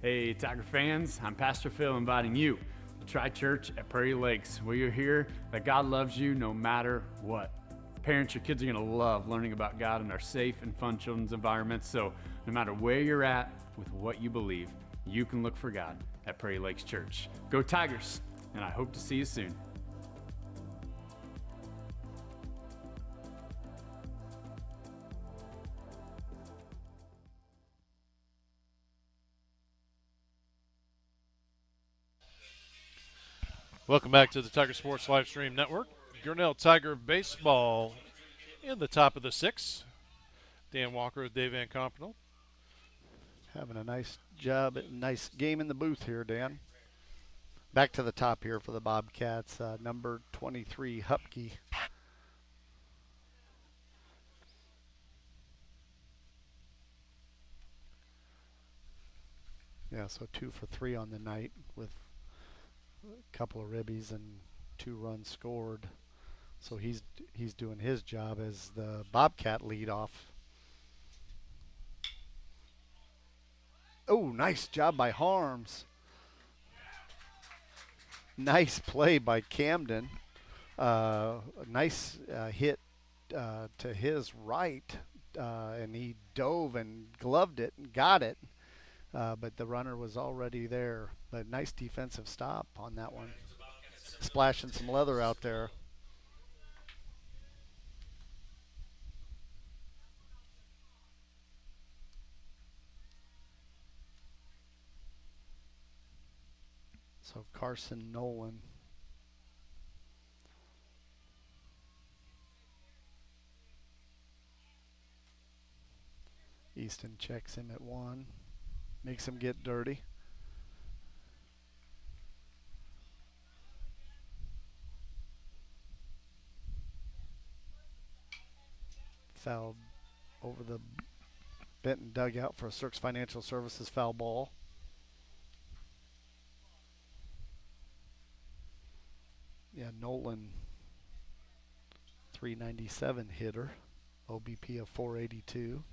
Hey, Tiger fans, I'm Pastor Phil inviting you to Try church at Prairie Lakes, where you'll hear that God loves you no matter what. Parents, your kids are going to love learning about God in our safe and fun children's environments. So no matter where you're at with what you believe, you can look for God at Prairie Lakes Church. Go Tigers, and I hope to see you soon. Welcome back to the Tiger Sports Live Stream Network. Grinnell Tiger baseball in the top of the sixth. Dan Walker with Dave Van Campanel. Having a nice job, nice game in the booth here, Dan. Back to the top here for the Bobcats, number 23, Hupke. Yeah, so 2 for 3 on the night with a couple of ribbies and 2 runs scored. So he's doing his job as the Bobcat leadoff. Oh, nice job by Harms. Nice play by Camden. Nice hit to his right, and he dove and gloved it and got it. But the runner was already there. But nice defensive stop on that one. Splashing some leather out there. So Carson Nolan. Easton checks him at 1. Makes him get dirty. Fouled over the Benton dugout for a Cirques Financial Services foul ball. Yeah, Nolan, 397 hitter, OBP of 482.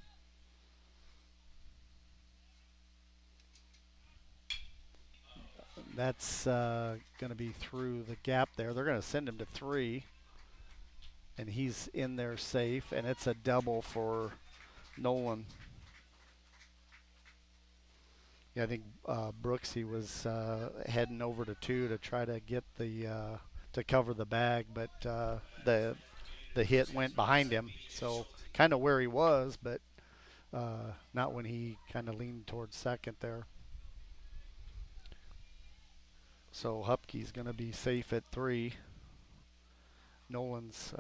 That's going to be through the gap there. They're going to send him to 3, and he's in there safe, and it's a double for Nolan. Yeah, I think Brooksy was heading over to 2 to try to get the to cover the bag, but the hit went behind him, so kind of where he was, but not when he kind of leaned towards second there. So Hupke's going to be safe at 3. Nolan's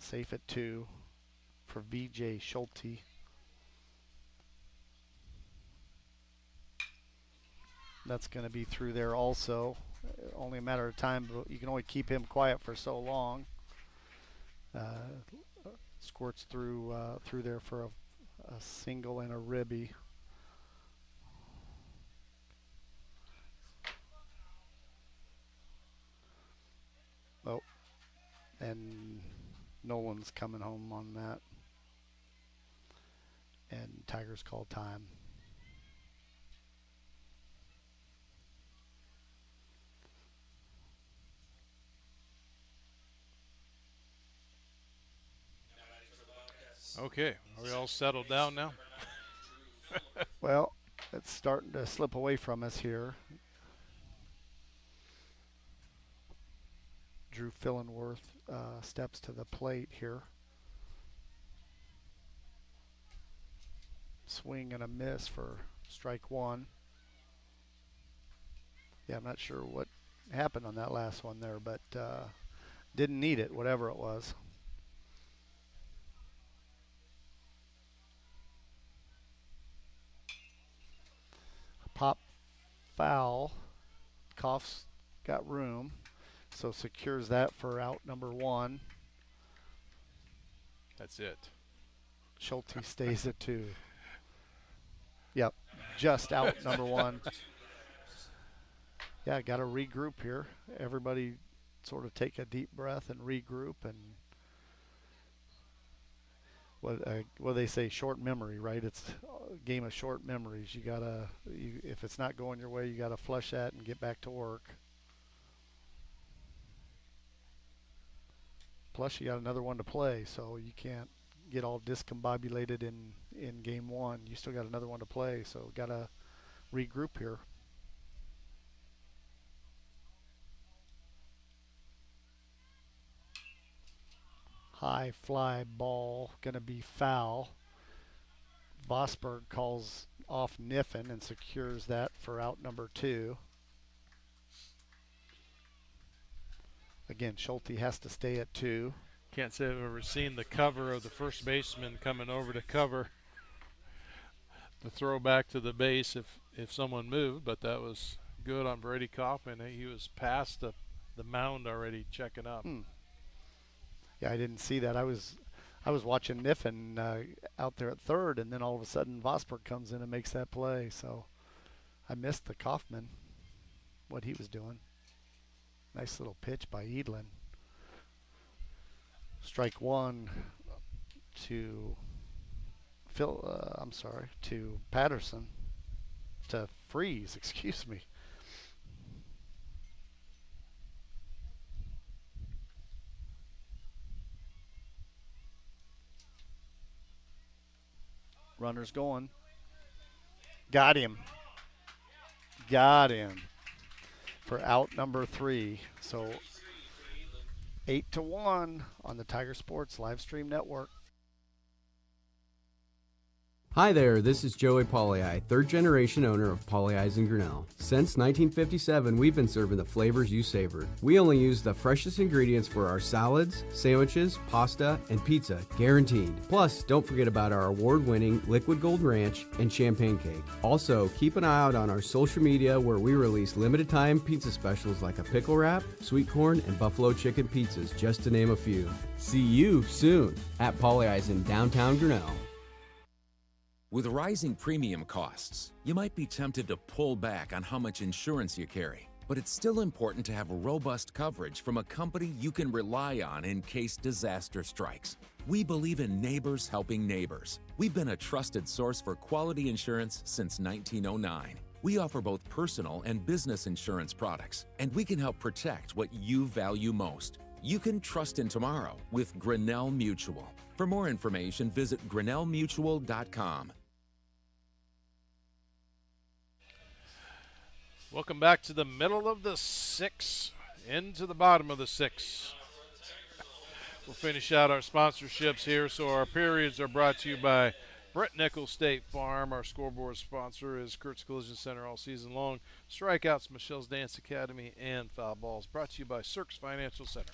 safe at 2 for VJ Schulte. That's going to be through there also. Only a matter of time, but you can only keep him quiet for so long. Squirts through there for a single and a ribby. Oh, and Nolan's coming home on that. And Tigers call time. Okay, are we all settled down now? Well, it's starting to slip away from us here. Drew Fillenworth steps to the plate here. Swing and a miss for strike 1. Yeah, I'm not sure what happened on that last one there, but didn't need it, whatever it was. Pop foul. Koff's got room, so secures that for out number 1. That's it. Schulte stays at 2. Yep, just out number 1. Yeah, got to regroup here. Everybody sort of take a deep breath and regroup, and what they say, short memory, right? It's a game of short memories. If it's not going your way, you gotta flush that and get back to work. Plus, you got another one to play, so you can't get all discombobulated in game one. You still got another one to play, so got to regroup here. High fly ball, going to be foul. Vosberg calls off Niffen and secures that for out number 2. Again, Schulte has to stay at 2. Can't say I've ever seen the cover of the first baseman coming over to cover the throw back to the base if someone moved, but that was good on Brady Kaufman. He was past the mound already checking up. Yeah, I didn't see that. I was watching Niffen out there at third, and then all of a sudden Vosberg comes in and makes that play. So I missed the Kaufman, what he was doing. Nice little pitch by Edlin. Strike 1 to to Patterson. To Freeze, excuse me. Runner's going. Got him. Got him for out number 3. So 8-1 on the Tiger Sports live stream network. Hi there, this is Joey Pauley, third generation owner of Pauley Eyes in Grinnell. Since 1957, we've been serving the flavors you savored. We only use the freshest ingredients for our salads, sandwiches, pasta, and pizza, guaranteed. Plus, don't forget about our award-winning Liquid Gold Ranch and Champagne Cake. Also, keep an eye out on our social media where we release limited-time pizza specials like a pickle wrap, sweet corn, and buffalo chicken pizzas, just to name a few. See you soon at Pauley Eyes in downtown Grinnell. With rising premium costs, you might be tempted to pull back on how much insurance you carry. But it's still important to have robust coverage from a company you can rely on in case disaster strikes. We believe in neighbors helping neighbors. We've been a trusted source for quality insurance since 1909. We offer both personal and business insurance products, and we can help protect what you value most. You can trust in tomorrow with Grinnell Mutual. For more information, visit grinnellmutual.com. Welcome back to the middle of the 6, into the bottom of the 6. We'll finish out our sponsorships here. So our periods are brought to you by Brett Nichols State Farm. Our scoreboard sponsor is Kurt's Collision Center all season long. Strikeouts, Michelle's Dance Academy, and Foul Balls. Brought to you by Cirques Financial Center.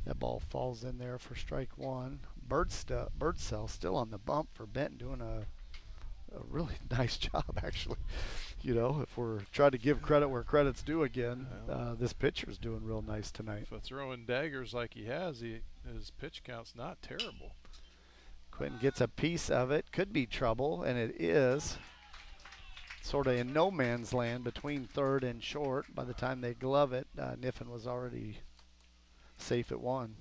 That ball falls in there for strike 1. Birdsell still on the bump for Benton, doing a really nice job, actually. You know, if we're trying to give credit where credit's due again, this pitcher's doing real nice tonight. For throwing daggers like he has, his pitch count's not terrible. Quentin gets a piece of it. Could be trouble, and it is. Sort of in no man's land between third and short. By the time they glove it, Niffen was already safe at 1.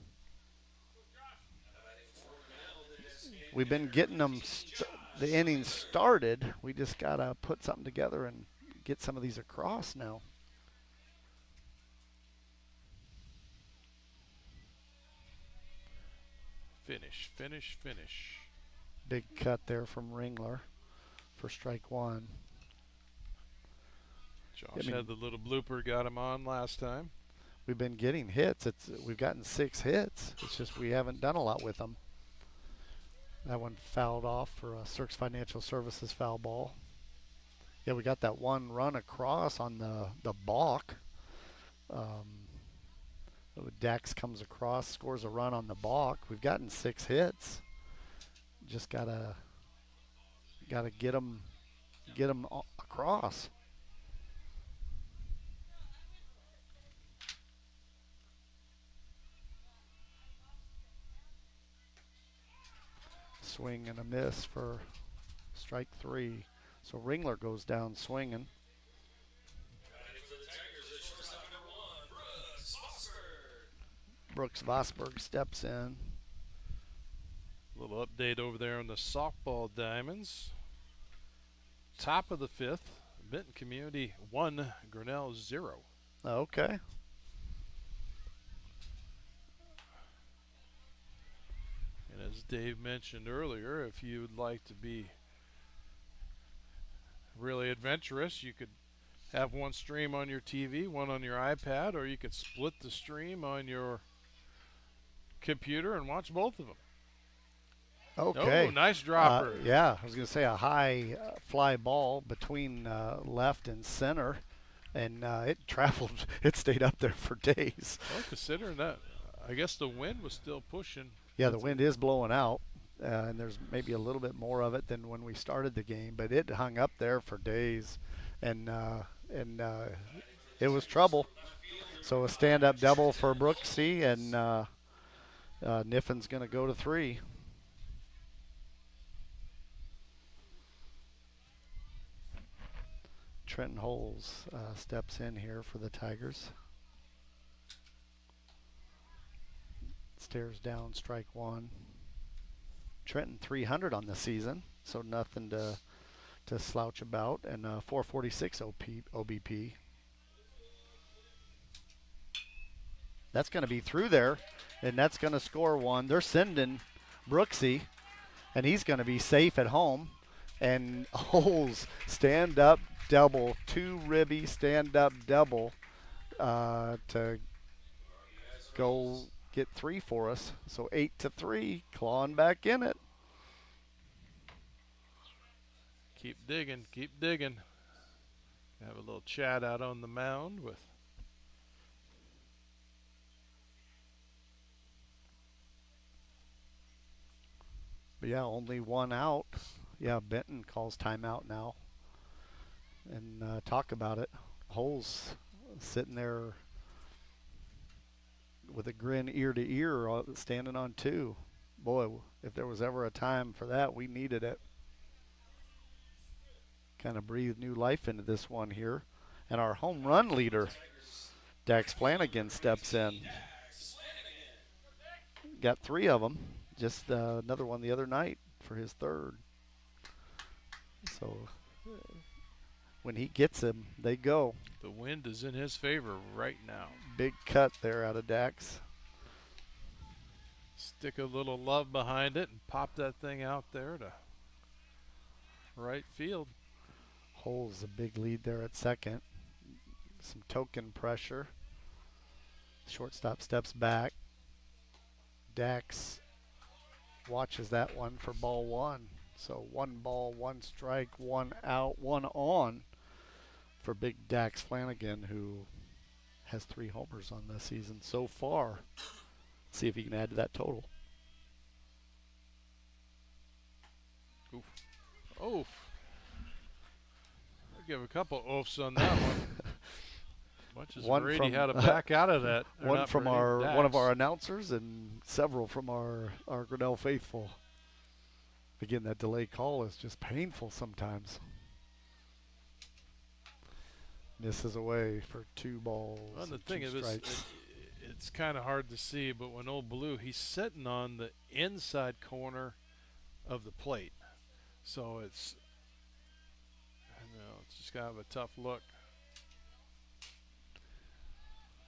We've been getting them the innings started. We just got to put something together and get some of these across now. Finish, finish, finish. Big cut there from Ringler for strike 1. Josh had the little blooper, got him on last time. We've been getting hits. We've gotten 6 hits. It's just we haven't done a lot with them. That one fouled off for a Cirques Financial Services foul ball. Yeah, we got that one run across on the balk. Dax comes across, scores a run on the balk. We've gotten 6 hits. Just gotta get them across. Swing and a miss for strike 3. So Ringler goes down swinging. Brooks Vosberg steps in. A little update over there on the softball diamonds. Top of the 5th, Benton Community 1, Grinnell 0. Okay. And as Dave mentioned earlier, if you'd like to be really adventurous, you could have one stream on your TV, one on your iPad, or you could split the stream on your computer and watch both of them. Okay. Oh, nice dropper. Yeah, I was going to say a high fly ball between left and center, and it traveled. It stayed up there for days. Well, considering that, I guess the wind was still pushing. Yeah, the wind is blowing out, and there's maybe a little bit more of it than when we started the game, but it hung up there for days, and it was trouble. So a stand-up double for Brooksy, and Niffin's going to go to 3. Trenton Holes steps in here for the Tigers. Stares down, strike 1. Trenton 300 on the season, so nothing to slouch about, and 446 OBP. That's going to be through there, and that's going to score 1. They're sending Brooksy, and he's going to be safe at home. And Holes stand up double, 2 ribby stand up double to go get 3 for us. So 8-3, clawing back in it. Keep digging, keep digging. Have a little chat out on the mound with But yeah, only 1 out. Yeah, Benton calls timeout now. And talk about it. Holes sitting there with a grin ear to ear, standing on 2. Boy, if there was ever a time for that, we needed it. Kind of breathe new life into this one here. And our home run leader, Dax Flanagan, steps in. Got 3 of them. Just another one the other night for his 3rd. So when he gets them, they go. the wind is in his favor right now. Big cut there out of Dax. Stick a little love behind it and pop that thing out there to right field. Holds a big lead there at second. Some token pressure. Shortstop steps back. Dax watches that one for ball 1. So 1 ball, 1 strike, 1 out, 1 on for big Dax Flanagan, who has 3 homers on the season so far. See if he can add to that total. Oof. Oof. I'll give a couple oofs on that one. Much as Brady had to back out of that. One from one of our announcers and several from our Grinnell faithful. Again, that delay call is just painful sometimes. Misses away for 2 balls. Well, the thing is, it's kind of hard to see, but when Old Blue, he's sitting on the inside corner of the plate. So it's, it's just kind of a tough look.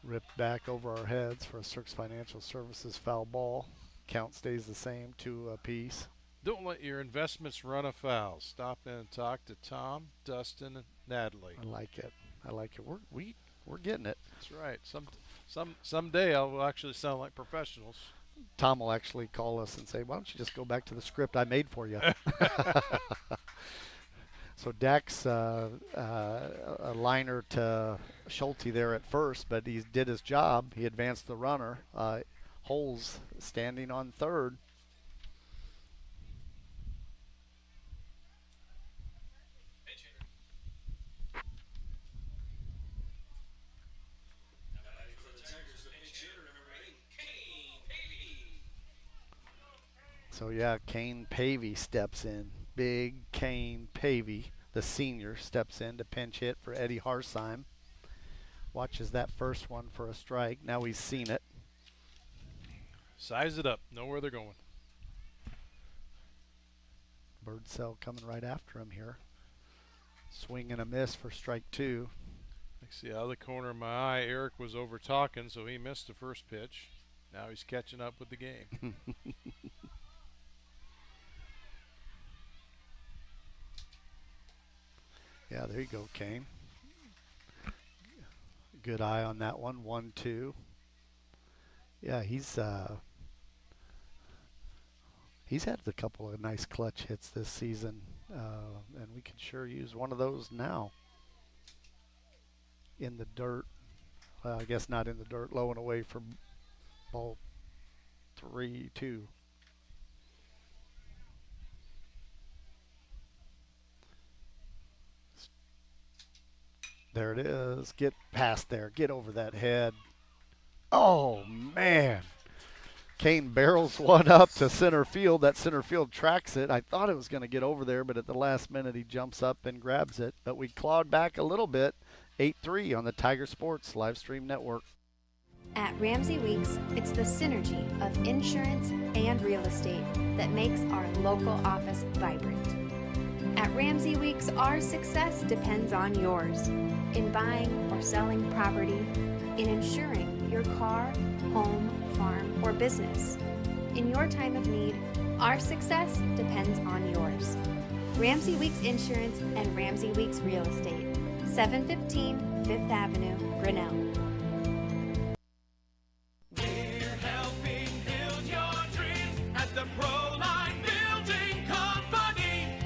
Ripped back over our heads for a Cirques Financial Services foul ball. Count stays the same, 2 apiece. Don't let your investments run afoul. Stop in and talk to Tom, Dustin, and Natalie. I like it. We're getting it. That's right. Someday I'll actually sound like professionals. Tom will actually call us and say, "Why don't you just go back to the script I made for you?" So Dax, a liner to Schulte there at first, but he did his job. He advanced the runner. Holes standing on third. So yeah, Kane Pavey steps in. Big Kane Pavey, the senior, steps in to pinch hit for Eddie Harsheim. Watches that first one for a strike. Now he's seen it. Size it up. Know where they're going. Birdsell coming right after him here. Swing and a miss for strike 2. I see out of the corner of my eye, Eric was over talking, so he missed the first pitch. Now he's catching up with the game. Yeah, there you go, Kane. Good eye on that one. 1-2. Yeah, he's had a couple of nice clutch hits this season, and we can sure use one of those now. In the dirt. Well, I guess not in the dirt. Low and away for ball 3-2. There it is. Get past there. Get over that head. Oh, man. Kane barrels one up to center field. That center field tracks it. I thought it was going to get over there, but at the last minute he jumps up and grabs it. But we clawed back a little bit. 8-3 on the Tiger Sports live stream network. At Ramsey Weeks, it's the synergy of insurance and real estate that makes our local office vibrant. At Ramsey Weeks, our success depends on yours in buying or selling property, in insuring your car, home, farm, or business. In your time of need, our success depends on yours. Ramsey Weeks Insurance and Ramsey Weeks Real Estate, 715 Fifth Avenue, Grinnell. We're helping build your dreams at the Proline Building Company.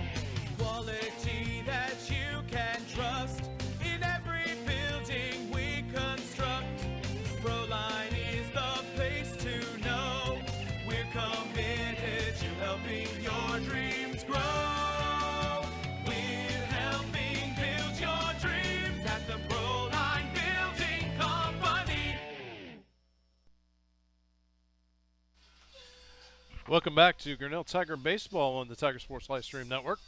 Quality that you can trust in every building we construct. Proline is the place to know. We're committed to helping your dreams grow. We're helping build your dreams at the Proline Building Company. Welcome back to Grinnell Tiger Baseball on the Tiger Sports Live Stream Network.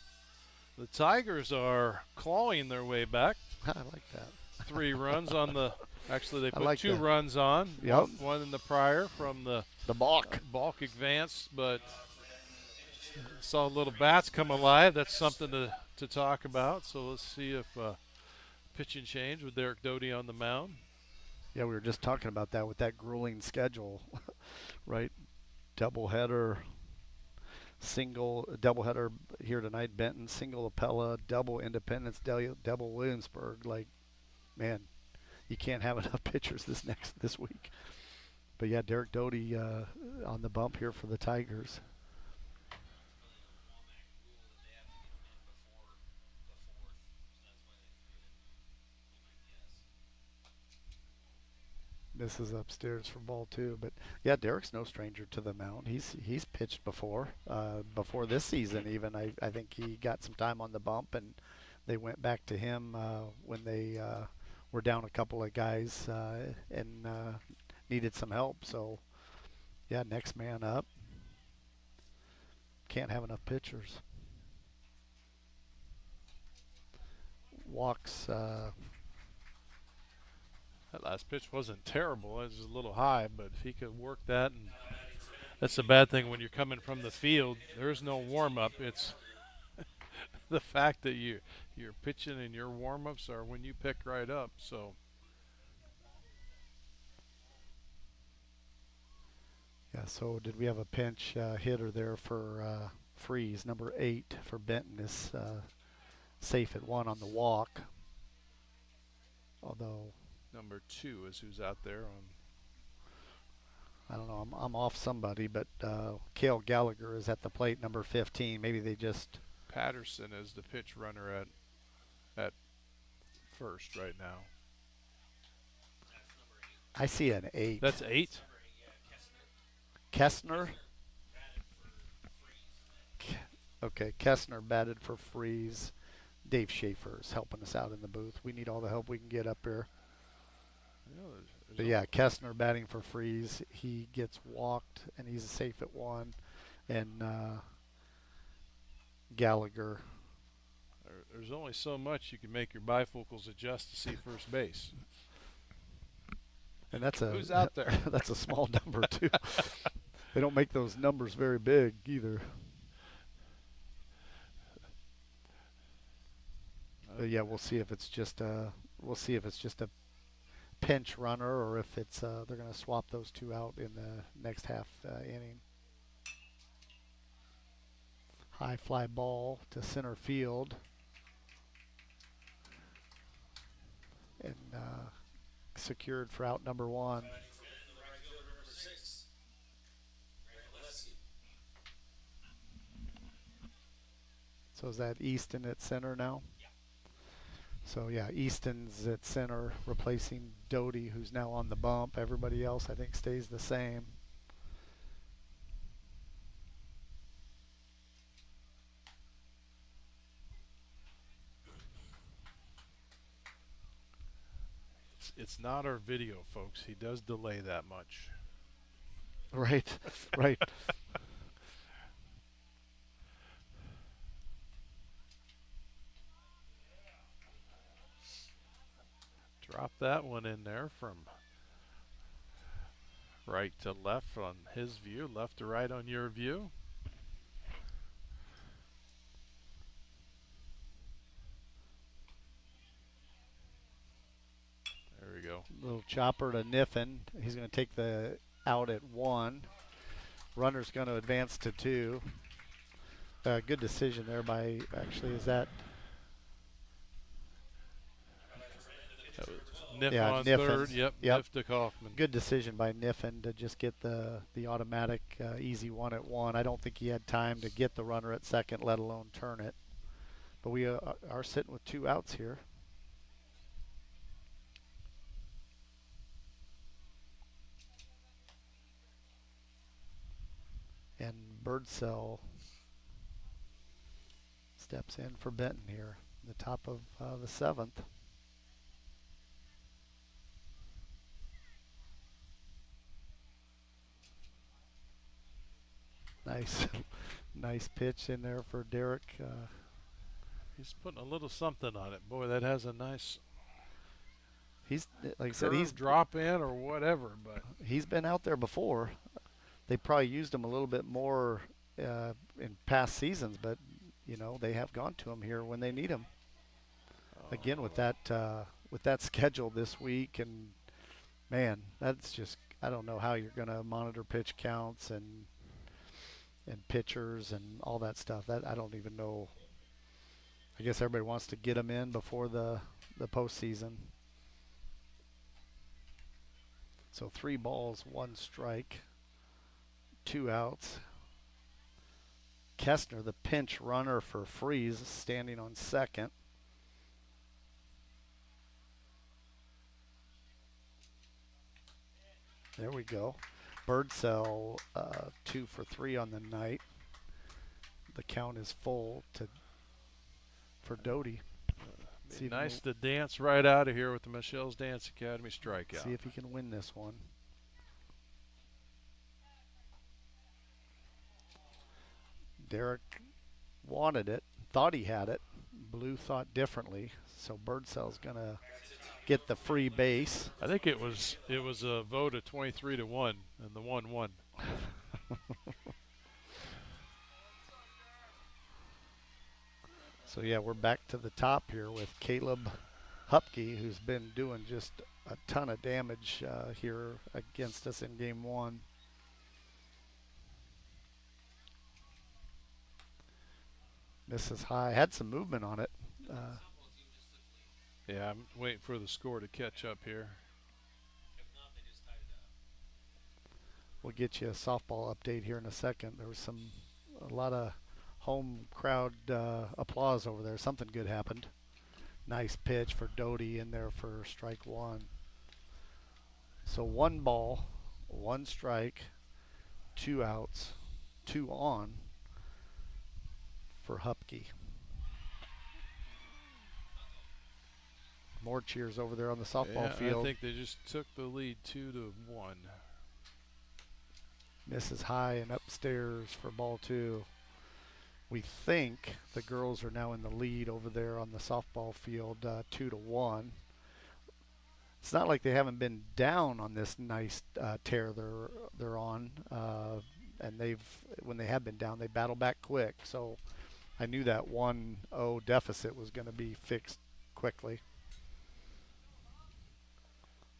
The Tigers are clawing their way back. I like that. 3 runs on the. Actually, they put like 2 that. runs on. Yep. One in the prior from the balk. Balk advanced, but saw little bats come alive. That's something to talk about. So let's see if pitching change with Derek Doty on the mound. Yeah, we were just talking about that with that grueling schedule, right? Doubleheader, doubleheader here tonight. Benton, single Appella, double Independence, double Williamsburg. Like, man, you can't have enough pitchers this week. But yeah, Derek Doty on the bump here for the Tigers. This is upstairs for ball 2, but yeah, Derek's no stranger to the mound. He's pitched before this season even. I think he got some time on the bump, and they went back to him when they were down a couple of guys and needed some help. So yeah, next man up. Can't have enough pitchers. Walks. That last pitch wasn't terrible. It was a little high, but if he could work that, and that's the bad thing when you're coming from the field. There's no warm-up. It's the fact that you're pitching and your warm-ups are when you pick right up. So yeah. So did we have a pinch hitter there for Freeze? Number 8 for Benton is safe at 1 on the walk. Although. Number 2 is who's out there on. I don't know. I'm off somebody, but Cale Gallagher is at the plate, number 15. Maybe they just. Patterson is the pitch runner at first right now. I see an 8. That's 8. Kessner. Okay, Kessner batted for Freeze. Dave Schaefer is helping us out in the booth. We need all the help we can get up here. But yeah, Kessner batting for Freeze. He gets walked, and he's safe at 1. And Gallagher. There's only so much you can make your bifocals adjust to see first base. And that's who's out there? That's a small number too. They don't make those numbers very big either. Yeah, we'll see if it's just we'll see if it's just a pinch runner or if it's they're going to swap those two out in the next half inning. High fly ball to center field. And secured for out number one. So is that Easton at center now? So yeah, Easton's at center, replacing Doty, who's now on the bump. Everybody else, I think, stays the same. It's not our video, folks. He does delay that much. Right, right. Drop that one in there from right to left on his view, left to right on your view. There we go. Little chopper to Niffen. He's going to take the out at 1. Runner's going to advance to 2. Good decision there by, actually, is that? That was Niff yeah, on Niffen. third. Yep, Niff to Kaufman. Good decision by Niffen to just get the automatic easy 1 at 1. I don't think he had time to get the runner at second, let alone turn it. But we are sitting with 2 outs here. And Birdsell steps in for Benton here, the top of the 7th. Nice pitch in there for Derek. He's putting a little something on it. Boy, that has a nice. He's like I said, he's drop in or whatever, but he's been out there before. They probably used him a little bit more in past seasons, but you know they have gone to him here when they need him. Again with that schedule this week, and man, that's just I don't know how you're going to monitor pitch counts and pitchers and all that stuff. That I don't even know. I guess everybody wants to get him in before the postseason. So 3 balls, 1 strike. 2 outs. Kestner, the pinch runner for Freeze, standing on second. There we go. Birdsell 2 for 3 on the night. The count is full for Doty. Nice to dance right out of here with the Michelle's Dance Academy strikeout. See if he can win this one. Derek wanted it, thought he had it. Blue thought differently, so Birdsell's gonna get the free base. I think it was a vote of 23-1, and the 1 won. So yeah, we're back to the top here with Caleb Hupke, who's been doing just a ton of damage here against us in game 1. Misses high, had some movement on it. Yeah, I'm waiting for the score to catch up here. We'll get you a softball update here in a second. There was a lot of home crowd applause over there. Something good happened. Nice pitch for Doty in there for strike 1. So 1 ball, 1 strike, 2 outs, 2 on for Hupke. More cheers over there on the softball field. I think they just took the lead 2-1. Misses high and upstairs for ball 2. We think the girls are now in the lead over there on the softball field, 2-1. It's not like they haven't been down on this nice tear they're on, and when they have been down, they battle back quick. So I knew that 1-0 deficit was going to be fixed quickly.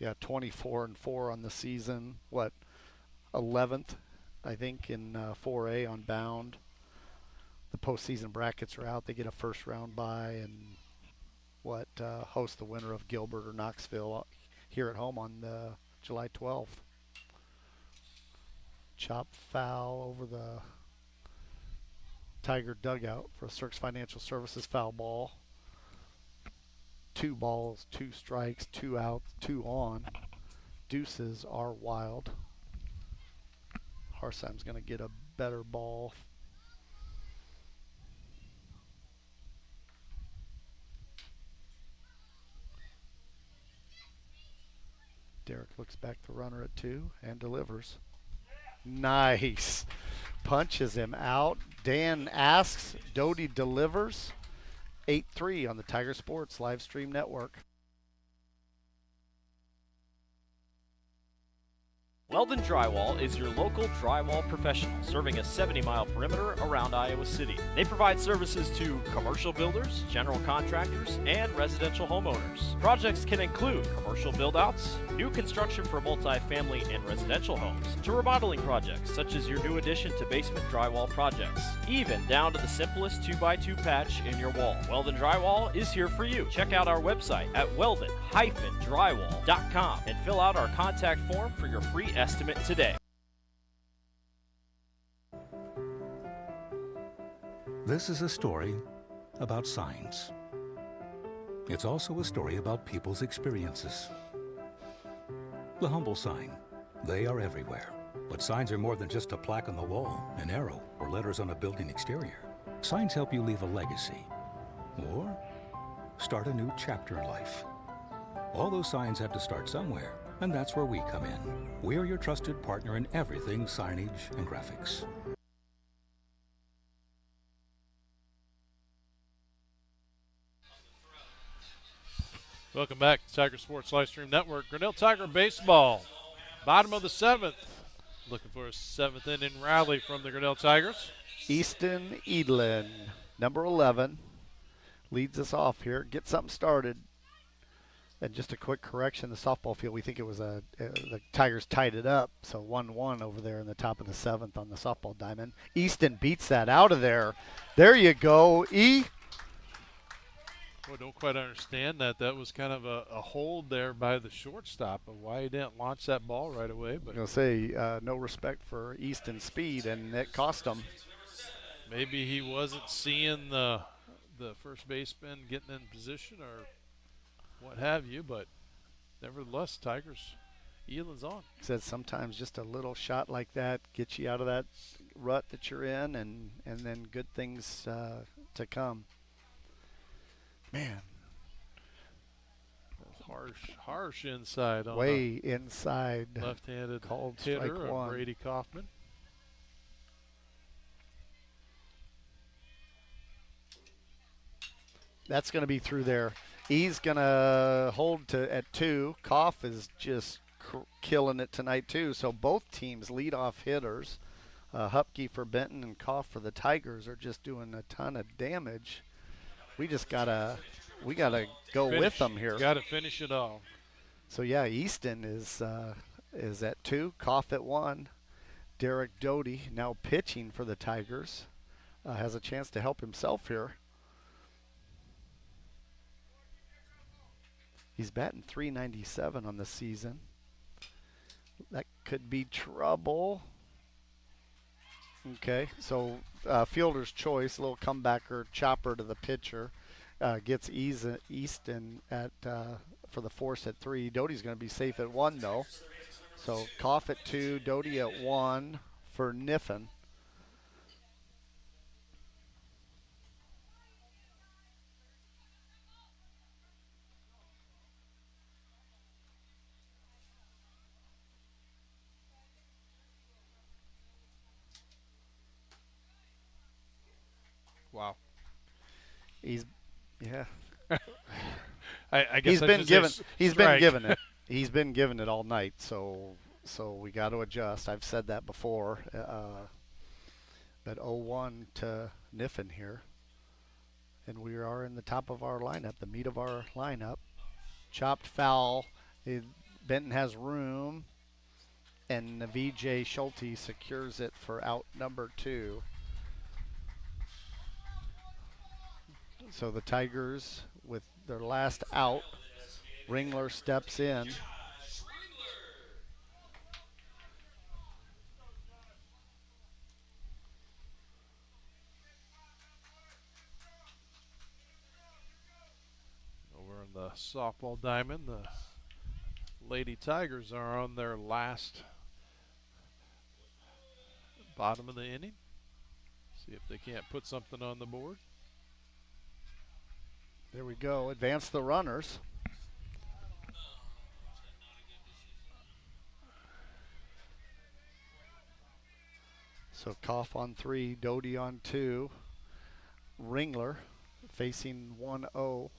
Yeah, 24-4 on the season. What, 11th, I think, in 4A on bound. The postseason brackets are out. They get a first round bye and host the winner of Gilbert or Knoxville here at home on July 12th. Chop foul over the Tiger dugout for a Cirques Financial Services foul ball. 2 balls, 2 strikes, 2 out, 2 on. Deuces are wild. Harsheim's going to get a better ball. Derek looks back the runner at 2 and delivers. Nice. Punches him out. Dan asks. Doty delivers. 8-3 on the Tiger Sports live stream network. Weldon Drywall is your local drywall professional, serving a 70-mile perimeter around Iowa City. They provide services to commercial builders, general contractors, and residential homeowners. Projects can include commercial build-outs, new construction for multi-family and residential homes, to remodeling projects such as your new addition to basement drywall projects, even down to the simplest 2x2 patch in your wall. Weldon Drywall is here for you. Check out our website at weldon-drywall.com and fill out our contact form for your free estimate today. This is a story about signs. It's also a story about people's experiences. The humble sign. They are everywhere. But signs are more than just a plaque on the wall, an arrow, or letters on a building exterior. Signs help you leave a legacy or start a new chapter in life. All those signs have to start somewhere, and that's where we come in. We're your trusted partner in everything signage and graphics. Welcome back to Tiger Sports Livestream Network. Grinnell Tiger baseball, bottom of the 7th. Looking for a 7th inning rally from the Grinnell Tigers. Easton Edlin, number 11, leads us off here. Get something started. And just a quick correction, the softball field, we think it was the Tigers tied it up, so 1-1 over there in the top of the 7th on the softball diamond. Easton beats that out of there. There you go, E. Well, don't quite understand that. That was kind of a hold there by the shortstop of why he didn't launch that ball right away. But I'm going to say no respect for Easton's speed, and it cost him. Maybe he wasn't seeing the first baseman getting in position or what have you, but nevertheless, Tigers, Elan's on. Said sometimes just a little shot like that gets you out of that rut that you're in, and then good things to come. Man. Harsh inside. On way inside. Left-handed called hitter strike one. Brady Kaufman. That's going to be through there. He's going to hold at 2. Koff is just killing it tonight, too. So both teams lead-off hitters. Hupke for Benton and Koff for the Tigers are just doing a ton of damage. We just gotta go with them here. Got to finish it all. So yeah, Easton is at 2, Koff at 1. Derek Doty now pitching for the Tigers has a chance to help himself here. He's batting .397 on the season. That could be trouble. Okay, so fielder's choice, a little comebacker chopper to the pitcher. Gets Easton at for the force at 3. Doty's going to be safe at 1, though. So Koff at 2, Doty at 1 for Niffen. Wow. He's I guess he's been given it. He's been given it all night, so we got to adjust. I've said that before. But 0-1 to Niffen here. And we are in the top of our lineup, the meat of our lineup. Chopped foul. Benton has room, and VJ Schulte secures it for out number 2. So the Tigers with their last out. Ringler steps in. Over in the softball diamond, the Lady Tigers are on their last bottom of the inning. See if they can't put something on the board. There we go. Advance the runners. So Koff on 3, Doty on 2. Ringler facing 1-0.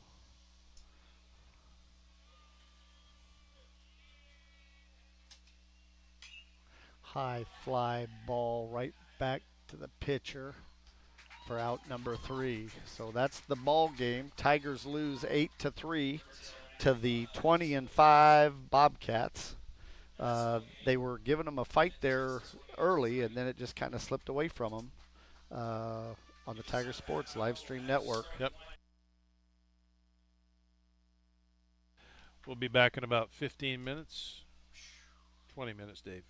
High fly ball right back to the pitcher for out number 3. So that's the ball game. Tigers lose 8-3 to the 20-5 Bobcats. They were giving them a fight there early, and then it just kind of slipped away from them on the Tiger Sports live stream network. Yep. We'll be back in about 15 minutes. 20 minutes, Dave.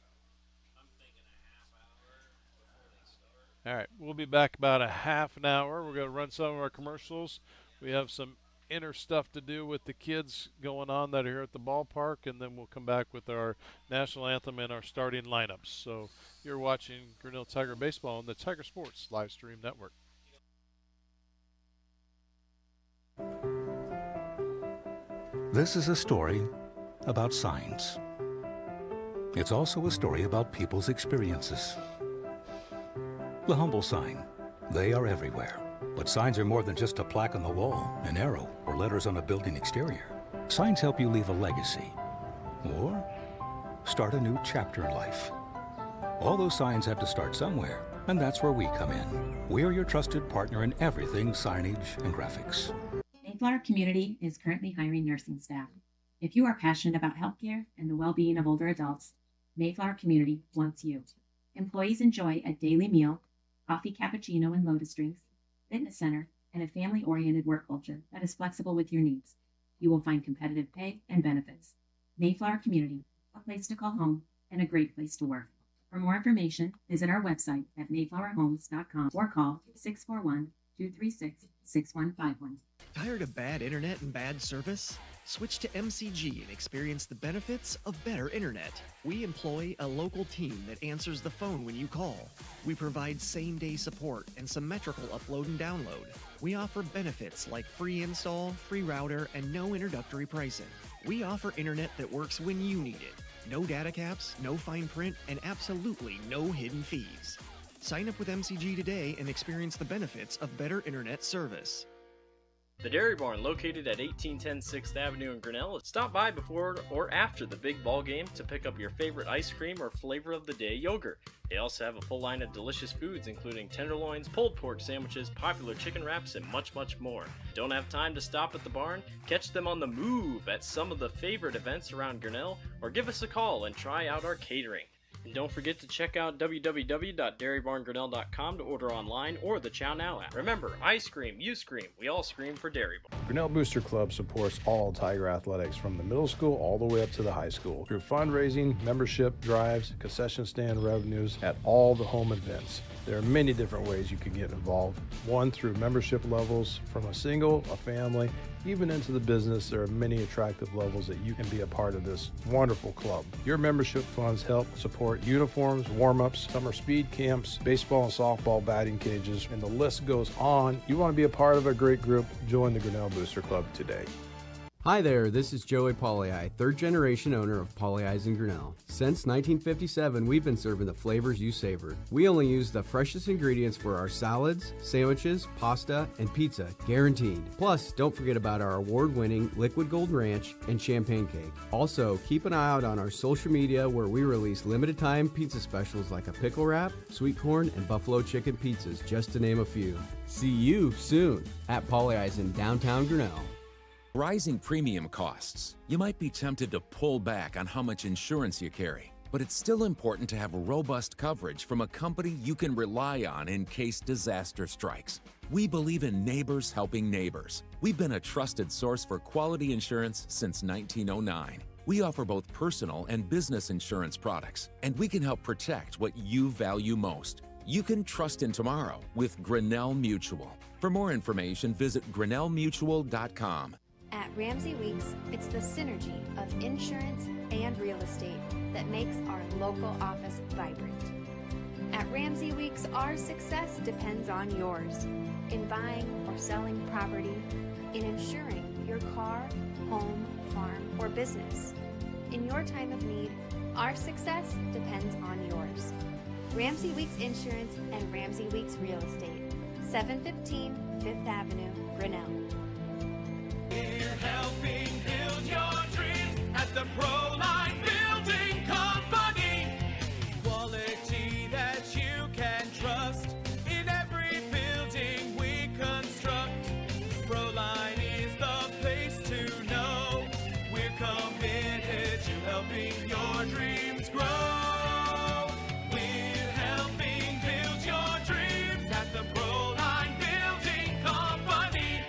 All right, we'll be back about a half an hour. We're going to run some of our commercials. We have some inner stuff to do with the kids going on that are here at the ballpark, and then we'll come back with our national anthem and our starting lineups. So you're watching Grinnell Tiger Baseball on the Tiger Sports live stream network. This is a story about signs. It's also a story about people's experiences. The humble sign. They are everywhere. But signs are more than just a plaque on the wall, an arrow, or letters on a building exterior. Signs help you leave a legacy or start a new chapter in life. All those signs have to start somewhere, and that's where we come in. We are your trusted partner in everything signage and graphics. Mayflower Community is currently hiring nursing staff. If you are passionate about healthcare and the well-being of older adults, Mayflower Community wants you. Employees enjoy a daily meal, coffee cappuccino and lotus drinks, fitness center, and a family-oriented work culture that is flexible with your needs. You will find competitive pay and benefits. Mayflower Community, a place to call home and a great place to work. For more information, visit our website at mayflowerhomes.com or call 641-236-6151. Tired of bad internet and bad service? Switch to MCG and experience the benefits of better internet. We employ a local team that answers the phone when you call. We provide same-day support and symmetrical upload and download. We offer benefits like free install, free router, and no introductory pricing. We offer internet that works when you need it. No data caps, no fine print, and absolutely no hidden fees. Sign up with MCG today and experience the benefits of better internet service. The Dairy Barn, located at 1810 6th Avenue in Grinnell. Stop by before or after the big ball game to pick up your favorite ice cream or flavor of the day yogurt. They also have a full line of delicious foods, including tenderloins, pulled pork sandwiches, popular chicken wraps, and much, much more. Don't have time to stop at the barn? Catch them on the move at some of the favorite events around Grinnell, or give us a call and try out our catering. And don't forget to check out www.dairybarngrinnell.com to order online or the Chow Now app. Remember, I scream, you scream, we all scream for Dairy Barn. Grinnell Booster Club supports all Tiger athletics from the middle school all the way up to the high school through fundraising, membership drives, concession stand revenues at all the home events. There are many different ways you can get involved. One, through membership levels from a single, a family, even into the business. There are many attractive levels that you can be a part of this wonderful club. Your membership funds help support uniforms, warm-ups, summer speed camps, baseball and softball batting cages, and the list goes on. You want to be a part of a great group? Join the Grinnell Booster Club today. Hi there, this is Joey Pauley, third generation owner of Pauley Eyes in Grinnell. Since 1957, we've been serving the flavors you savored. We only use the freshest ingredients for our salads, sandwiches, pasta, and pizza, guaranteed. Plus, don't forget about our award-winning Liquid Gold Ranch and Champagne Cake. Also, keep an eye out on our social media where we release limited-time pizza specials like a pickle wrap, sweet corn, and buffalo chicken pizzas, just to name a few. See you soon at Pauley Eyes in downtown Grinnell. Rising premium costs. You might be tempted to pull back on how much insurance you carry, but it's still important to have robust coverage from a company you can rely on in case disaster strikes. We believe in neighbors helping neighbors. We've been a trusted source for quality insurance since 1909. We offer both personal and business insurance products, and we can help protect what you value most. You can trust in tomorrow with Grinnell Mutual. For more information, visit grinnellmutual.com. At Ramsey Weeks, it's the synergy of insurance and real estate that makes our local office vibrant. At Ramsey Weeks, our success depends on yours in buying or selling property, in insuring your car, home, farm, or business. In your time of need, our success depends on yours. Ramsey Weeks Insurance and Ramsey Weeks Real Estate, 715 5th Avenue, Grinnell. We're helping build your dreams at the Proline Building Company. Quality that you can trust in every building we construct. Proline is the place to know. We're committed to helping your dreams grow. We're helping build your dreams at the Proline Building Company.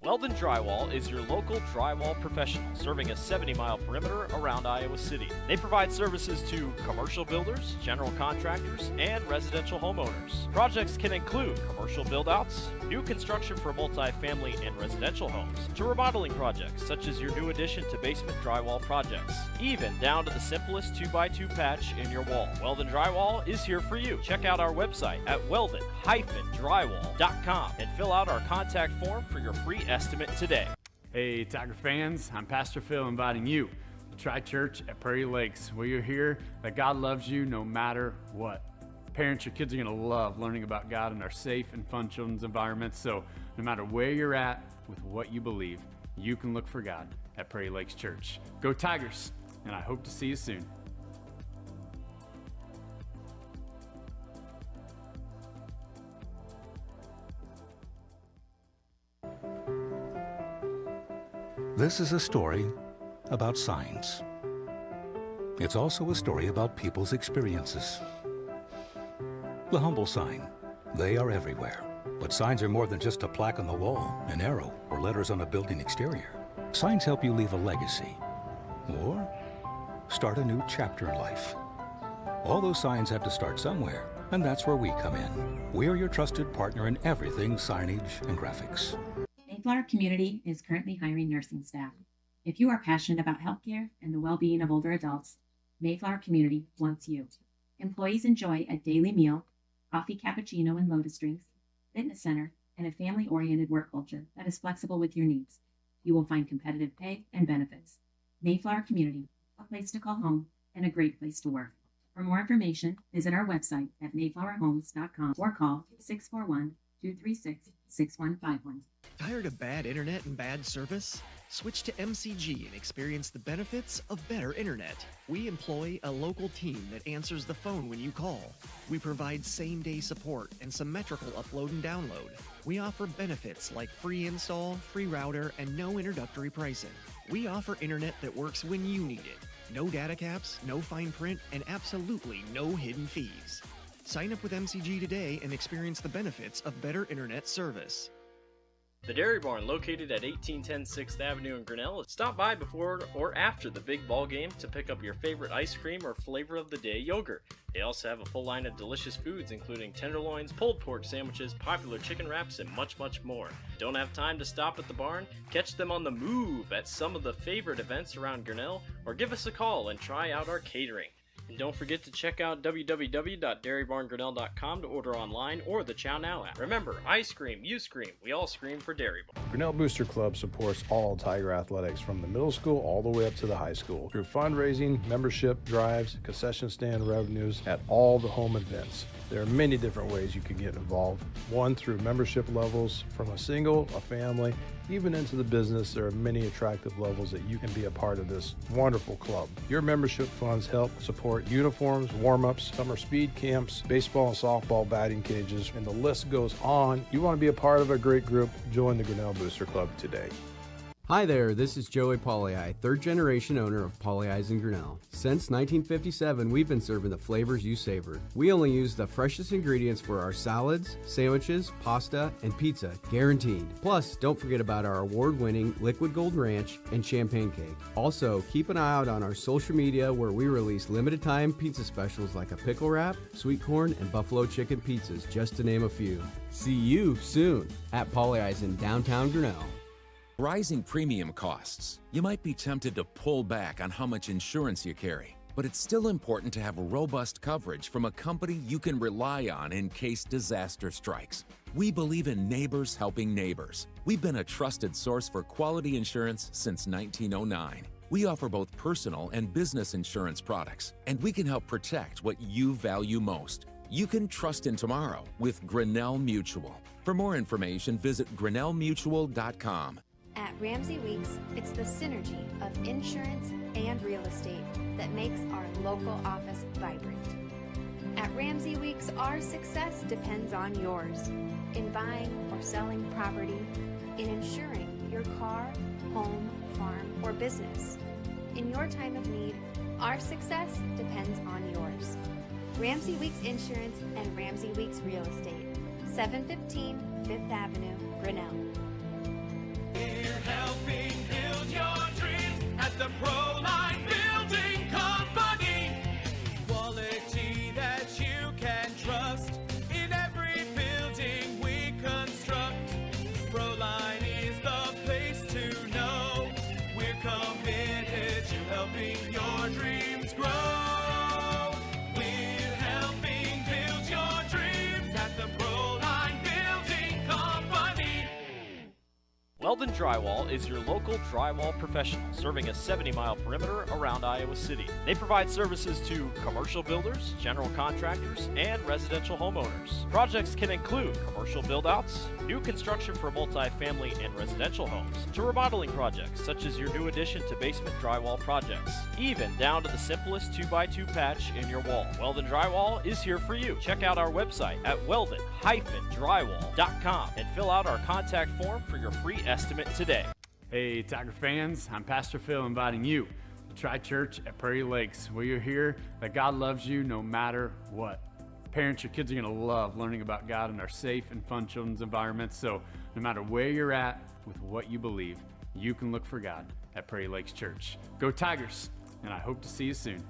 Weldon Drywall is your local drywall professional, serving a 70-mile perimeter around Iowa City. They provide services to commercial builders, general contractors, and residential homeowners. Projects can include commercial build-outs, new construction for multi-family and residential homes, to remodeling projects such as your new addition to basement drywall projects, even down to the simplest 2x2 patch in your wall. Weldon Drywall is here for you. Check out our website at weldon-drywall.com and fill out our contact form for your free estimate today. Hey, Tiger fans, I'm Pastor Phil inviting you to Tri Church at Prairie Lakes, where you'll hear that God loves you no matter what. Parents, your kids are going to love learning about God in our safe and fun children's environments, so no matter where you're at with what you believe, you can look for God at Prairie Lakes Church. Go Tigers, and I hope to see you soon. This is a story about signs. It's also a story about people's experiences. The humble sign. They are everywhere. But signs are more than just a plaque on the wall, an arrow, or letters on a building exterior. Signs help you leave a legacy or start a new chapter in life. All those signs have to start somewhere, and that's where we come in. We're your trusted partner in everything signage and graphics. Mayflower Community is currently hiring nursing staff. If you are passionate about healthcare and the well-being of older adults, Mayflower Community wants you. Employees enjoy a daily meal, coffee, cappuccino, and lotus drinks, fitness center, and a family-oriented work culture that is flexible with your needs. You will find competitive pay and benefits. Mayflower Community, a place to call home and a great place to work. For more information, visit our website at mayflowerhomes.com or call 641-236-6151. Tired of bad internet and bad service? Switch to MCG and experience the benefits of better internet. We employ a local team that answers the phone when you call. We provide same-day support and symmetrical upload and download. We offer benefits like free install, free router, and no introductory pricing. We offer internet that works when you need it. No data caps, no fine print, and absolutely no hidden fees. Sign up with MCG today and experience the benefits of better internet service. The Dairy Barn, located at 1810 6th Avenue in Grinnell. Stop by before or after the big ball game to pick up your favorite ice cream or flavor of the day yogurt. They also have a full line of delicious foods, including tenderloins, pulled pork sandwiches, popular chicken wraps, and much, much more. Don't have time to stop at the barn? Catch them on the move at some of the favorite events around Grinnell, or give us a call and try out our catering. And don't forget to check out www.dairybarngrinnell.com to order online or the Chow Now app. Remember, I scream, you scream, we all scream for Dairy Barn. Grinnell Booster Club supports all Tiger athletics from the middle school all the way up to the high school through fundraising, membership drives, concession stand revenues at all the home events. There are many different ways you can get involved. One, through membership levels from a single, a family, even into the business. There are many attractive levels that you can be a part of this wonderful club. Your membership funds help support uniforms, warm-ups, summer speed camps, baseball and softball batting cages, and the list goes on. You want to be a part of a great group? Join the Grinnell Booster Club today. Hi there, this is Joey Pauley, third generation owner of Pauley Eyes in Grinnell. Since 1957, we've been serving the flavors you savored. We only use the freshest ingredients for our salads, sandwiches, pasta, and pizza, guaranteed. Plus, don't forget about our award-winning Liquid Gold Ranch and Champagne Cake. Also, keep an eye out on our social media where we release limited time pizza specials like a pickle wrap, sweet corn, and buffalo chicken pizzas, just to name a few. See you soon at Pauley Eyes in downtown Grinnell. Rising premium costs. You might be tempted to pull back on how much insurance you carry, but it's still important to have robust coverage from a company you can rely on in case disaster strikes. We believe in neighbors helping neighbors. We've been a trusted source for quality insurance since 1909. We offer both personal and business insurance products, and we can help protect what you value most. You can trust in tomorrow with Grinnell Mutual. For more information, visit grinnellmutual.com. At Ramsey Weeks, it's the synergy of insurance and real estate that makes our local office vibrant. At Ramsey Weeks, our success depends on yours in buying or selling property, in insuring your car, home, farm, or business. In your time of need, our success depends on yours. Ramsey Weeks Insurance and Ramsey Weeks Real Estate, 715 Fifth Avenue, Grinnell. We're helping build your dreams at the Proline Building Company. Quality that you can trust in every building we construct. Proline is the place to know. We're committed to helping your dreams grow. We're helping build your dreams at the Proline Building Company. Weldon Drywall is your local drywall professional, serving a 70-mile perimeter around Iowa City. They provide services to commercial builders, general contractors, and residential homeowners. Projects can include commercial build-outs, new construction for multi-family and residential homes, to remodeling projects such as your new addition to basement drywall projects, even down to the simplest 2x2 patch in your wall. Weldon Drywall is here for you. Check out our website at weldon-drywall.com and fill out our contact form for your free estimate today. Hey, Tiger fans, I'm Pastor Phil inviting you to try church at Prairie Lakes, where you'll hear that God loves you no matter what. Parents, your kids are going to love learning about God in our safe and fun children's environments, so no matter where you're at with what you believe, you can look for God at Prairie Lakes Church. Go Tigers, and I hope to see you soon.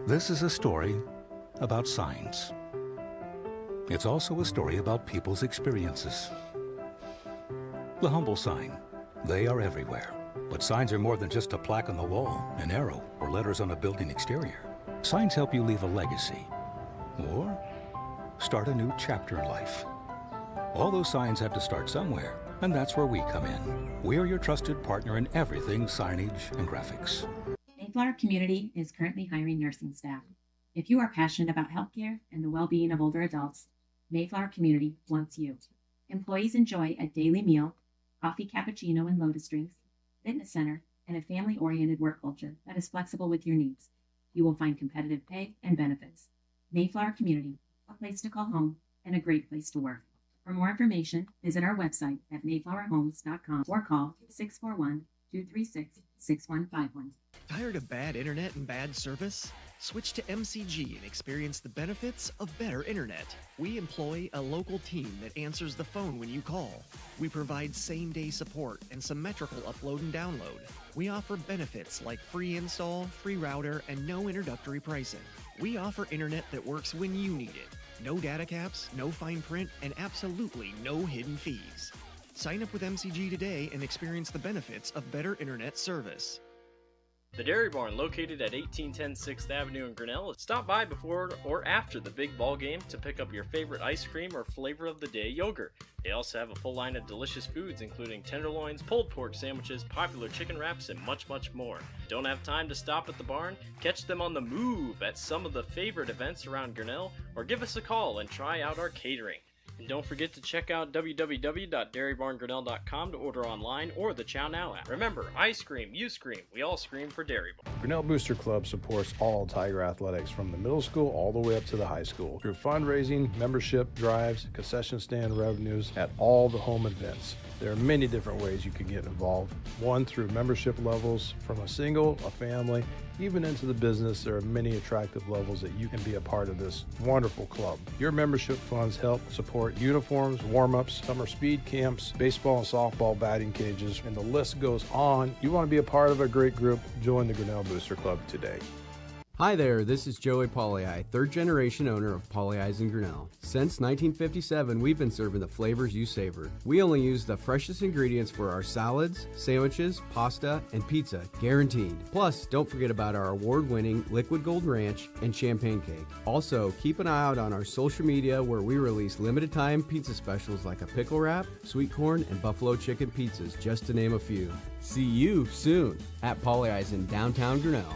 This is a story about signs. It's also a story about people's experiences. The humble sign. They are everywhere. But signs are more than just a plaque on the wall, an arrow, or letters on a building exterior. Signs help you leave a legacy or start a new chapter in life. All those signs have to start somewhere, and that's where we come in. We're your trusted partner in everything signage and graphics. Mayflower Community is currently hiring nursing staff. If you are passionate about healthcare and the well-being of older adults, Mayflower Community wants you. Employees enjoy a daily meal, coffee cappuccino and lotus drinks, fitness center, and a family-oriented work culture that is flexible with your needs. You will find competitive pay and benefits. Mayflower Community, a place to call home and a great place to work. For more information, visit our website at mayflowerhomes.com or call 641-236-6151. Tired of bad internet and bad service? Switch to MCG and experience the benefits of better internet. We employ a local team that answers the phone when you call. We provide same-day support and symmetrical upload and download. We offer benefits like free install, free router, and no introductory pricing. We offer internet that works when you need it. No data caps, no fine print, and absolutely no hidden fees. Sign up with MCG today and experience the benefits of better internet service. The Dairy Barn, located at 1810 6th Avenue in Grinnell. Stop by before or after the big ball game to pick up your favorite ice cream or flavor of the day yogurt. They also have a full line of delicious foods, including tenderloins, pulled pork sandwiches, popular chicken wraps, and much, much more. Don't have time to stop at the barn? Catch them on the move at some of the favorite events around Grinnell, or give us a call and try out our catering. And don't forget to check out www.dairybarngrinnell.com to order online or the Chow Now app. Remember, I scream, you scream, we all scream for Dairy Barn. Grinnell Booster Club supports all Tiger athletics from the middle school all the way up to the high school through fundraising, membership drives, concession stand revenues at all the home events. There are many different ways you can get involved. One, through membership levels from a single, a family, even into the business. There are many attractive levels that you can be a part of this wonderful club. Your membership funds help support uniforms, warm-ups, summer speed camps, baseball and softball batting cages, and the list goes on. You want to be a part of a great group? Join the Grinnell Booster Club today. Hi there, this is Joey Pauley, third generation owner of Pauley in Grinnell. Since 1957, we've been serving the flavors you savor. We only use the freshest ingredients for our salads, sandwiches, pasta, and pizza, guaranteed. Plus, don't forget about our award-winning Liquid Gold Ranch and Champagne Cake. Also, keep an eye out on our social media where we release limited time pizza specials like a pickle wrap, sweet corn, and buffalo chicken pizzas, just to name a few. See you soon at Pauley in downtown Grinnell.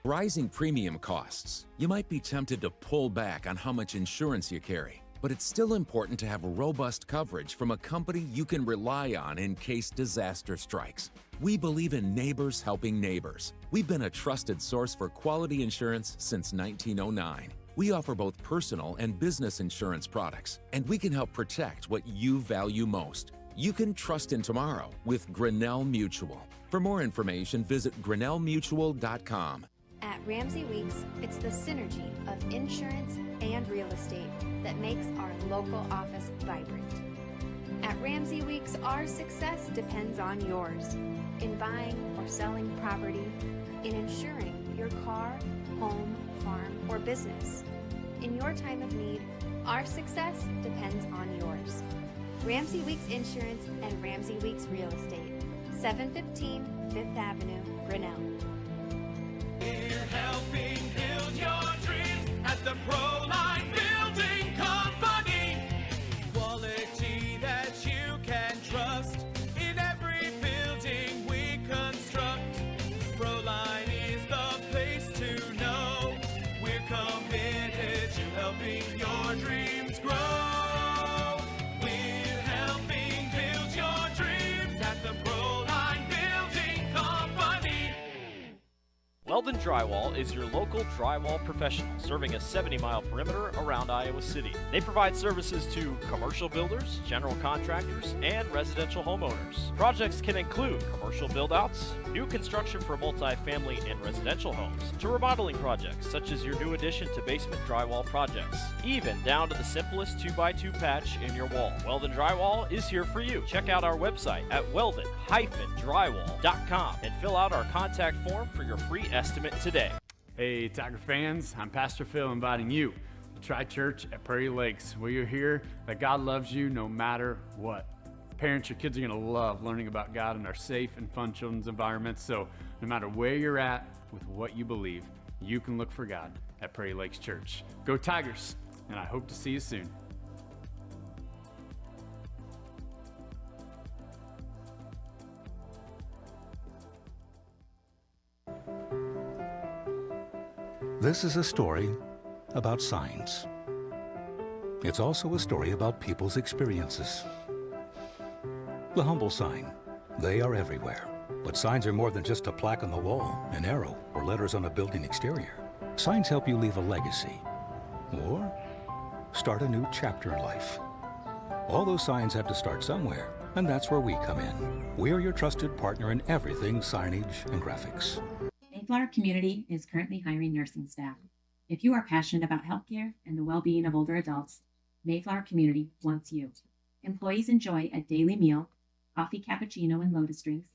Rising premium costs. You might be tempted to pull back on how much insurance you carry, but it's still important to have robust coverage from a company you can rely on in case disaster strikes. We believe in neighbors helping neighbors. We've been a trusted source for quality insurance since 1909. We offer both personal and business insurance products, and we can help protect what you value most. You can trust in tomorrow with Grinnell Mutual. For more information, visit grinnellmutual.com. At Ramsey Weeks, it's the synergy of insurance and real estate that makes our local office vibrant. At Ramsey Weeks, our success depends on yours in buying or selling property, in insuring your car, home, farm, or business. In your time of need, our success depends on yours. Ramsey Weeks Insurance and Ramsey Weeks Real Estate, 715 5th Avenue, Grinnell. We're helping build your dreams at the Proline Building Company. Quality that you can trust in every building we construct. Proline is the place to know. We're committed to helping your dreams grow. We're helping build your dreams at the Proline Building Company. Weldon Drywall is your local drywall professional, serving a 70-mile perimeter around Iowa City. They provide services to commercial builders, general contractors, and residential homeowners. Projects can include commercial build-outs, new construction for multi-family and residential homes, to remodeling projects such as your new addition to basement drywall projects, even down to the simplest 2x2 patch in your wall. Weldon Drywall is here for you. Check out our website at weldon-drywall.com and fill out our contact form for your free estimate today. Hey, Tiger fans, I'm Pastor Phil inviting you to try church at Prairie Lakes, where you'll hear that God loves you no matter what. Parents, your kids are going to love learning about God in our safe and fun children's environments, so no matter where you're at with what you believe, you can look for God at Prairie Lakes Church. Go Tigers, and I hope to see you soon. This is a story about signs. It's also a story about people's experiences. The humble sign. They are everywhere. But signs are more than just a plaque on the wall, an arrow, or letters on a building exterior. Signs help you leave a legacy or start a new chapter in life. All those signs have to start somewhere, and that's where we come in. We're your trusted partner in everything signage and graphics. Mayflower Community is currently hiring nursing staff. If you are passionate about healthcare and the well-being of older adults, Mayflower Community wants you. Employees enjoy a daily meal, coffee cappuccino and lotus drinks,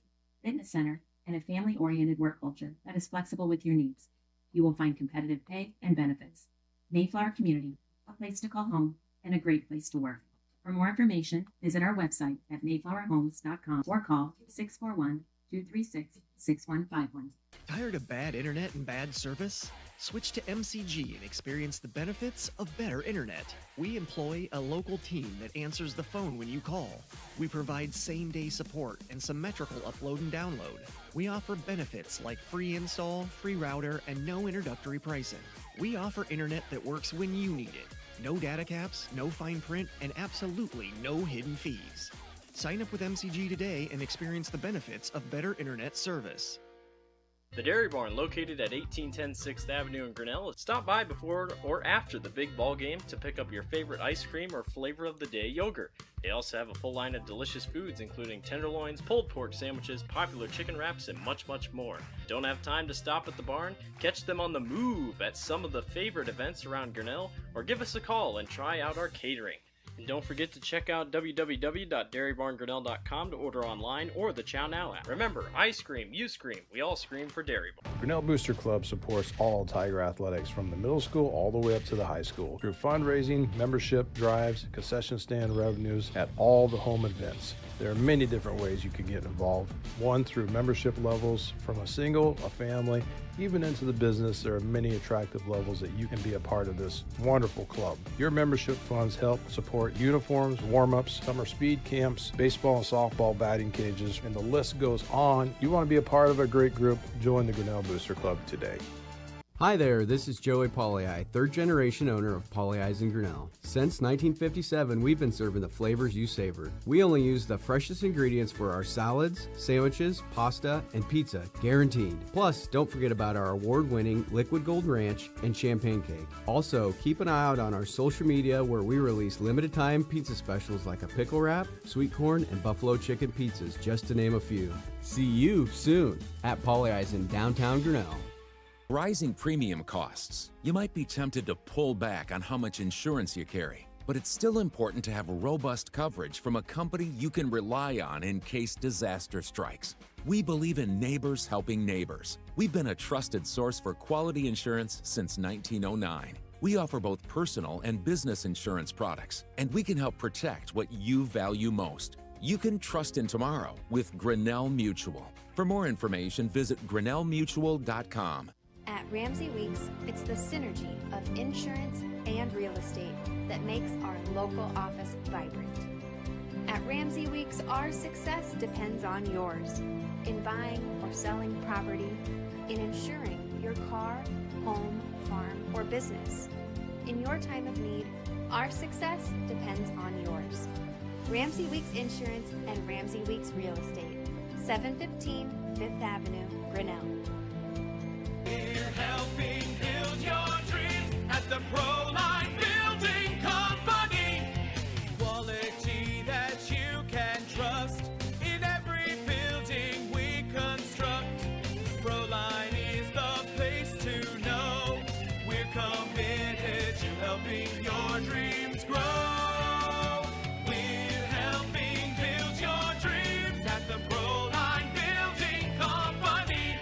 fitness center, and a family-oriented work culture that is flexible with your needs. You will find competitive pay and benefits. Mayflower Community, a place to call home and a great place to work. For more information, visit our website at mayflowerhomes.com or call 641-236-6151. Tired of bad internet and bad service? Switch to MCG and experience the benefits of better internet. We employ a local team that answers the phone when you call. We provide same-day support and symmetrical upload and download. We offer benefits like free install, free router, and no introductory pricing. We offer internet that works when you need it. No data caps, no fine print, and absolutely no hidden fees. Sign up with MCG today and experience the benefits of better internet service. The Dairy Barn, located at 1810 6th Avenue in Grinnell. Stop by before or after the big ball game to pick up your favorite ice cream or flavor of the day yogurt. They also have a full line of delicious foods, including tenderloins, pulled pork sandwiches, popular chicken wraps, and much, much more. Don't have time to stop at the barn? Catch them on the move at some of the favorite events around Grinnell, or give us a call and try out our catering. And don't forget to check out www.dairybarngrinnell.com to order online or the Chow Now app. Remember, I scream, you scream, we all scream for Dairy Barn. Grinnell Booster Club supports all Tiger athletics from the middle school all the way up to the high school through fundraising, membership drives, concession stand revenues at all the home events. There are many different ways you can get involved. One, through membership levels from a single, a family, even into the business. There are many attractive levels that you can be a part of this wonderful club. Your membership funds help support uniforms, warm-ups, summer speed camps, baseball and softball batting cages, and the list goes on. You want to be a part of a great group? Join the Grinnell Booster Club today. Hi there, this is Joey Pauley, third generation owner of Pauley in Grinnell. Since 1957, we've been serving the flavors you savored. We only use the freshest ingredients for our salads, sandwiches, pasta, and pizza, guaranteed. Plus, don't forget about our award-winning Liquid Gold Ranch and Champagne Cake. Also, keep an eye out on our social media where we release limited time pizza specials like a pickle wrap, sweet corn, and buffalo chicken pizzas, just to name a few. See you soon at Pauley in downtown Grinnell. Rising premium costs. You might be tempted to pull back on how much insurance you carry, but it's still important to have robust coverage from a company you can rely on in case disaster strikes. We believe in neighbors helping neighbors. We've been a trusted source for quality insurance since 1909. We offer both personal and business insurance products, and we can help protect what you value most. You can trust in tomorrow with Grinnell Mutual. For more information, visit grinnellmutual.com. At Ramsey Weeks, it's the synergy of insurance and real estate that makes our local office vibrant. At Ramsey Weeks, our success depends on yours in buying or selling property, in insuring your car, home, farm, or business. In your time of need, our success depends on yours. Ramsey Weeks Insurance and Ramsey Weeks Real Estate, 715 5th Avenue, Grinnell. We're helping build your dreams at the Proline Building Company. Quality that you can trust in every building we construct. Proline is the place to know. We're committed to helping your dreams grow. We're helping build your dreams at the Proline Building Company.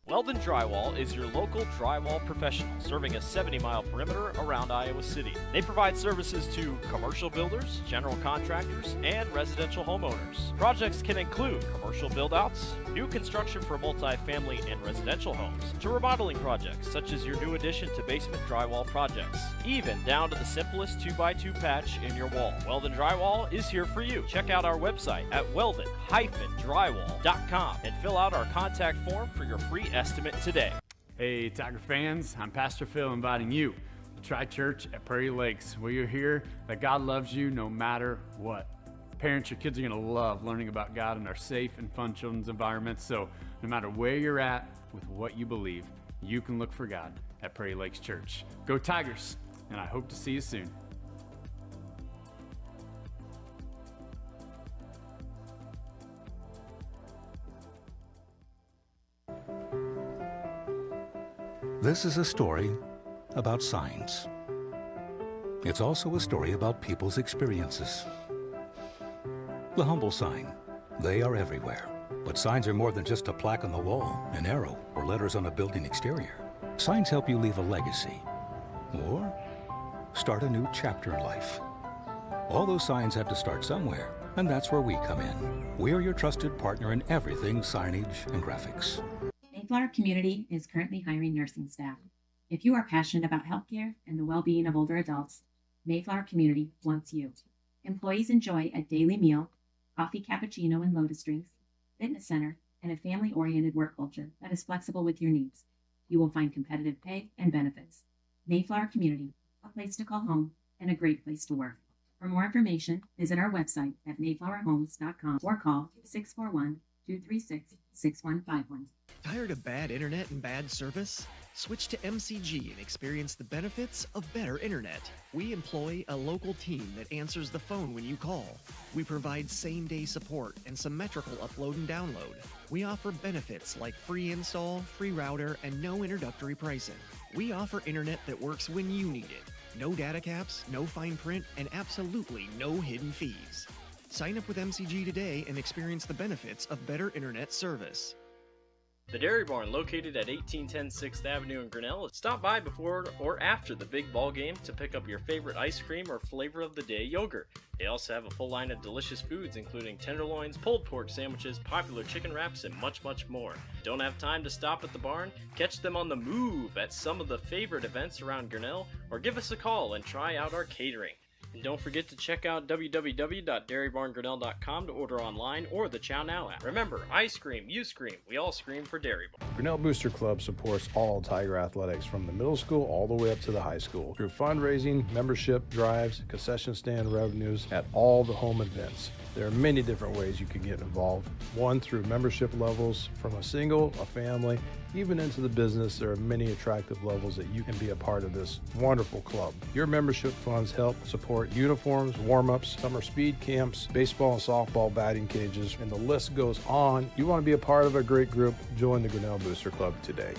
Weldon Drywall is your local drywall professional, serving a 70-mile perimeter around Iowa City. They provide services to commercial builders, general contractors, and residential homeowners. Projects can include commercial build-outs, new construction for multi-family and residential homes, to remodeling projects such as your new addition to basement drywall projects, even down to the simplest 2x2 patch in your wall. Weldon Drywall is here for you. Check out our website at weldon-drywall.com and fill out our contact form for your free estimate today. Hey, Tiger fans, I'm Pastor Phil inviting you to try church at Prairie Lakes, where you'll hear that God loves you no matter what. Parents, your kids are going to love learning about God in our safe and fun children's environments, so no matter where you're at with what you believe, you can look for God at Prairie Lakes Church. Go Tigers, and I hope to see you soon. This is a story about signs. It's also a story about people's experiences. The humble sign. They are everywhere. But signs are more than just a plaque on the wall, an arrow, or letters on a building exterior. Signs help you leave a legacy or start a new chapter in life. All those signs have to start somewhere, and that's where we come in. We're your trusted partner in everything signage and graphics. Mayflower Community is currently hiring nursing staff. If you are passionate about healthcare and the well-being of older adults, Mayflower Community wants you. Employees enjoy a daily meal, coffee cappuccino and lotus drinks, fitness center, and a family-oriented work culture that is flexible with your needs. You will find competitive pay and benefits. Mayflower Community, a place to call home, and a great place to work. For more information, visit our website at mayflowerhomes.com or call 641-236-6151. Tired of bad internet and bad service? Switch to MCG and experience the benefits of better internet. We employ a local team that answers the phone when you call. We provide same-day support and symmetrical upload and download. We offer benefits like free install, free router, and no introductory pricing. We offer internet that works when you need it. No data caps, no fine print, and absolutely no hidden fees. Sign up with MCG today and experience the benefits of better internet service. The Dairy Barn, located at 1810 6th Avenue in Grinnell. Stop by before or after the big ball game to pick up your favorite ice cream or flavor of the day yogurt. They also have a full line of delicious foods, including tenderloins, pulled pork sandwiches, popular chicken wraps, and much, much more. Don't have time to stop at the barn? Catch them on the move at some of the favorite events around Grinnell, or give us a call and try out our catering. And don't forget to check out www.dairybarngrinnell.com to order online or the Chow Now app. Remember, I scream, you scream, we all scream for Dairy Barn. Grinnell Booster Club supports all Tiger athletics from the middle school all the way up to the high school through fundraising, membership drives, concession stand revenues at all the home events. There are many different ways you can get involved. One, through membership levels from a single, a family, even into the business. There are many attractive levels that you can be a part of this wonderful club. Your membership funds help support uniforms, warm-ups, summer speed camps, baseball and softball batting cages, and the list goes on. You want to be a part of a great group? Join the Grinnell Booster Club today.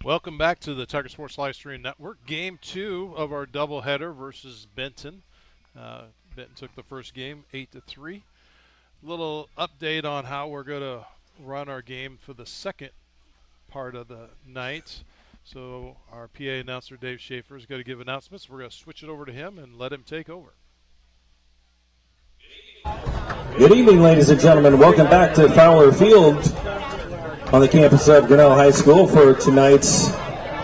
Welcome back to the Tiger Sports Live Stream Network. Game 2 of our doubleheader versus Benton. Benton took the first game 8-3. Little update on how we're going to run our game for the second part of the night. So our PA announcer Dave Schaefer is going to give announcements. We're going to switch it over to him and let him take over. Good evening, ladies and gentlemen. Welcome back to Fowler Field on the campus of Grinnell High School for tonight's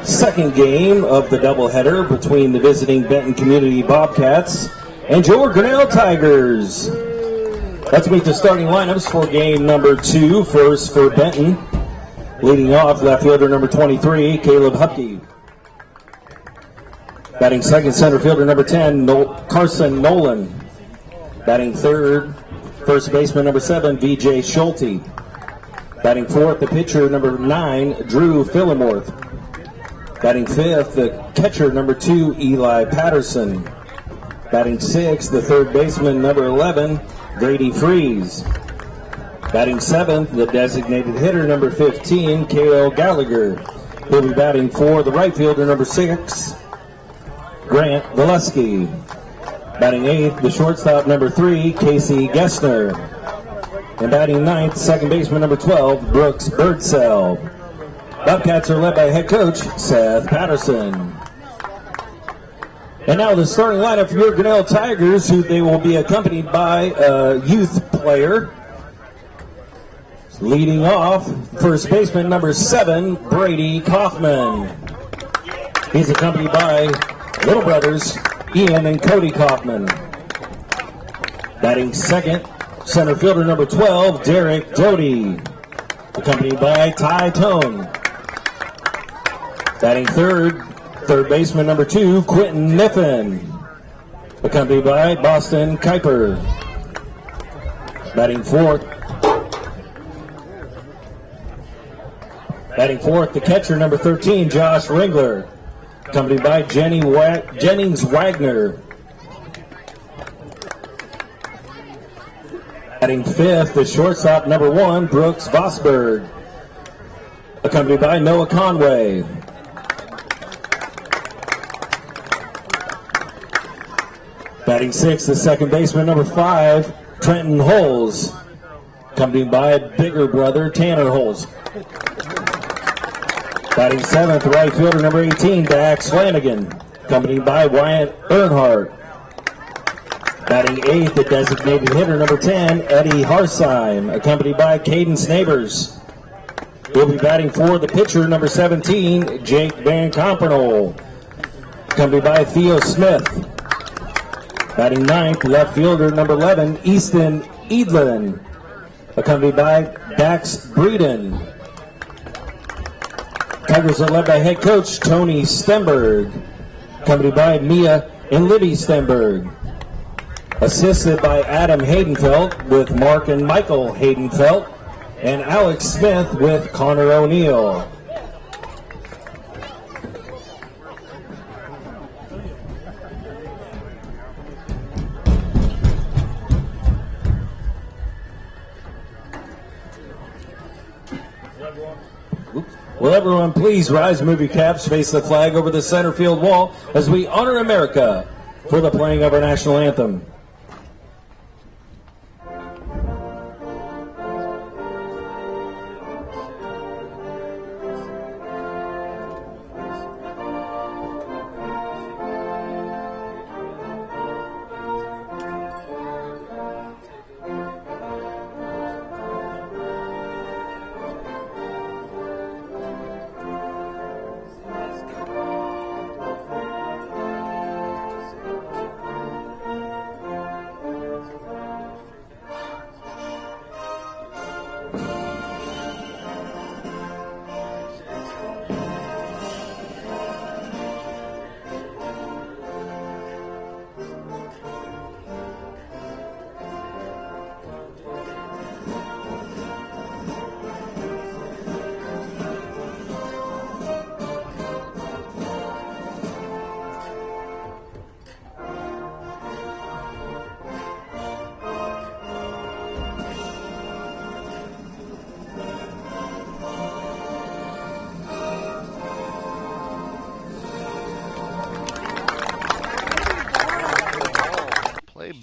second game of the doubleheader between the visiting Benton Community Bobcats and your Grinnell Tigers. Let's meet the starting lineups for game number 2. First for Benton, leading off left fielder number 23, Caleb Hupke. Batting second, center fielder number 10, Carson Nolan. Batting third, first baseman number 7, VJ Schulte. Batting fourth, the pitcher, number 9, Drew Phillimorth. Batting fifth, the catcher, number 2, Eli Patterson. Batting sixth, the third baseman, number 11, Grady Freeze. Batting seventh, the designated hitter, number 15, K.O. Gallagher. He'll be batting for the right fielder, number 6, Grant Valesky. Batting eighth, the shortstop, number 3, Casey Gessner. And batting ninth, second baseman number 12, Brooks Birdsell. Bobcats are led by head coach Seth Patterson. And now the starting lineup for your Grinnell Tigers, who they will be accompanied by a youth player. Leading off, first baseman number 7, Brady Kaufman. He's accompanied by little brothers Ian and Cody Kaufman. Batting second, center fielder number 12, Derek Doty, accompanied by Ty Tone. Batting third, third baseman number 2, Quentin Niffen, accompanied by Boston Kuiper. Batting fourth, the catcher number 13, Josh Ringler, accompanied by Jennings Wagner. Batting fifth, the shortstop number 1, Brooks Vosberg, accompanied by Noah Conway. Batting sixth, the second baseman number 5, Trenton Holes, accompanied by bigger brother Tanner Holes. Batting seventh, right fielder number 18, Dax Flanagan, accompanied by Wyatt Earnhardt. Batting eighth, the designated hitter number 10, Eddie Harsheim, accompanied by Cadence Neighbors. He'll be batting for the pitcher number 17, Jake Van Compernol, accompanied by Theo Smith. Batting ninth, left fielder number 11, Easton Edlin, accompanied by Dax Breeden. Tigers are led by head coach Tony Stenberg, accompanied by Mia and Libby Stenberg. Assisted by Adam Haydenfeld with Mark and Michael Haydenfeld, and Alex Smith with Connor O'Neill. Will everyone please rise, move your caps, face the flag over the center field wall as we honor America for the playing of our national anthem.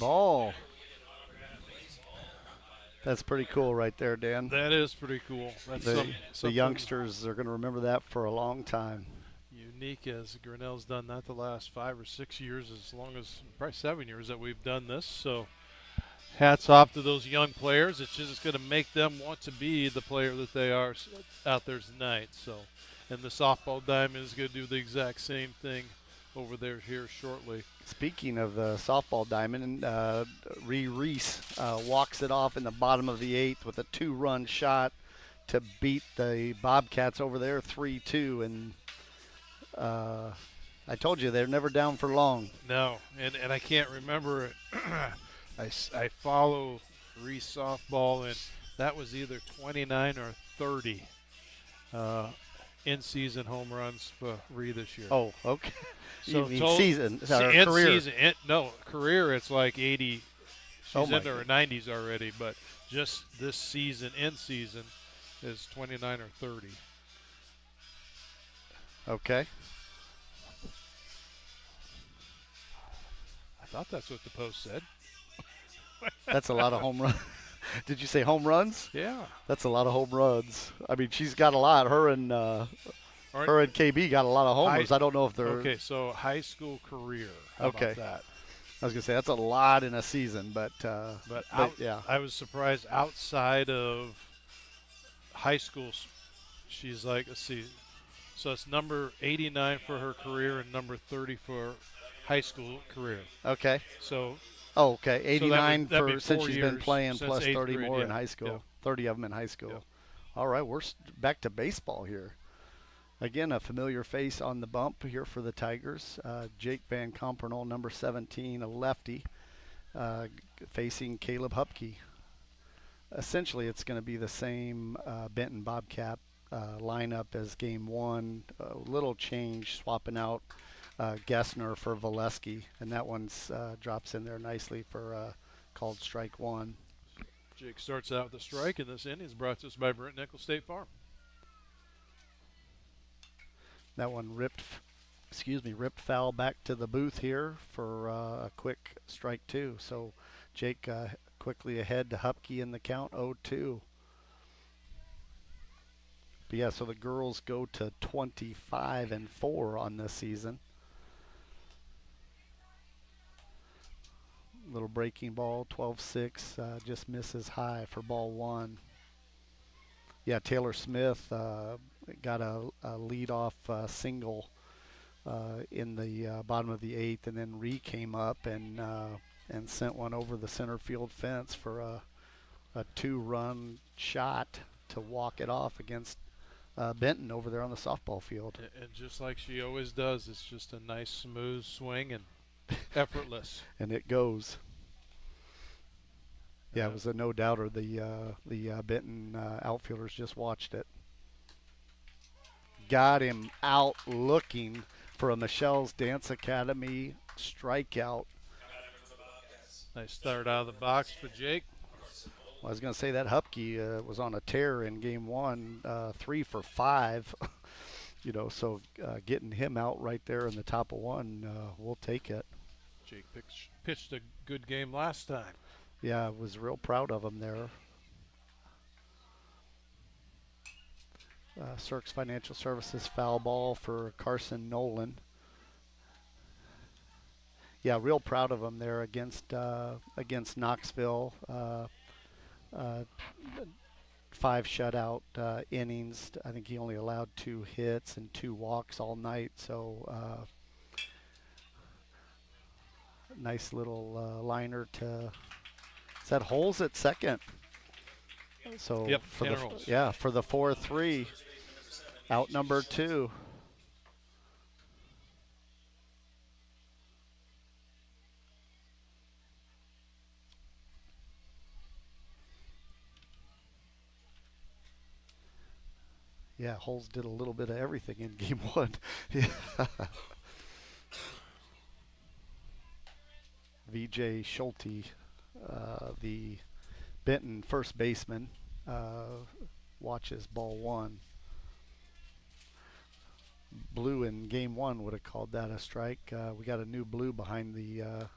Ball. That's pretty cool right there, Dan. That is pretty cool. That's the youngsters are going to remember that for a long time. Unique, as Grinnell's done that the last 5 or 6 years, as long as probably 7 years that we've done this. So hats off to those young players. It's just going to make them want to be the player that they are out there tonight. So, and the softball diamond is going to do the exact same thing over there here shortly. Speaking of the softball diamond, Reese walks it off in the bottom of the 8th with a 2-run shot to beat the Bobcats over there 3-2. And I told you they're never down for long. No, and I can't remember it. I follow Reese softball, and that was either 29 or 30 in-season home runs for Ree this year. Oh, okay. So you mean season, career? Career, it's like 80. She's into her God. 90s already, but just this season, in season, is 29 or 30. Okay. I thought that's what the post said. That's a lot of home runs. Did you say home runs? Yeah. That's a lot of home runs. I mean, she's got a lot. Her and KB got a lot of homers. I don't know if they're okay. So high school career. How okay. about that? I was gonna say that's a lot in a season, but yeah. I was surprised outside of high school. She's like, let's see. So it's number 89 for her career and number 30 for high school career. Okay. So. Oh, okay. 89 that'd for since she's been playing, plus 30 grade, more yeah. in high school. Yeah. 30 of them in high school. Yeah. All right, we're back to baseball here. Again, a familiar face on the bump here for the Tigers. Jake Van Compernol, number 17, a lefty, facing Caleb Hupke. Essentially, it's going to be the same Benton Bobcat lineup as Game 1. A little change, swapping out Gessner for Valesky, and that one's drops in there nicely for called strike 1. Jake starts out with a strike, and this inning is brought to us by Brent Nickel State Farm. That one ripped foul back to the booth here for a quick strike 2. So Jake quickly ahead to Hupke in the count, 0-2. But yeah, so the girls go to 25-4 on this season. Little breaking ball, 12-6, just misses high for ball 1. Yeah, Taylor Smith got a lead-off single in the bottom of the 8th, and then Ree came up and sent one over the center field fence for a 2-run shot to walk it off against Benton over there on the softball field. And just like she always does, it's just a nice smooth swing and effortless. And it goes. Yeah, it was a no-doubter. The Benton outfielders just watched it. Got him out looking for a Michelle's Dance Academy strikeout. Nice start out of the box for Jake. Well, I was going to say that Hupke was on a tear in game 1, 3 for 5. So getting him out right there in the top of 1, we'll take it. Jake pitched a good game last time. Yeah, I was real proud of him there. Cirques Financial Services foul ball for Carson Nolan. Yeah, real proud of him there against Knoxville. 5 shutout innings. I think he only allowed 2 hits and 2 walks all night. So nice little liner to. Is that Holes at second? So yep, for the 4-3, out number 2. Yeah, Holes did a little bit of everything in game 1. Yeah. VJ Schulte, the Benton first baseman, watches ball 1. Blue in game 1 would have called that a strike. We got a new blue behind the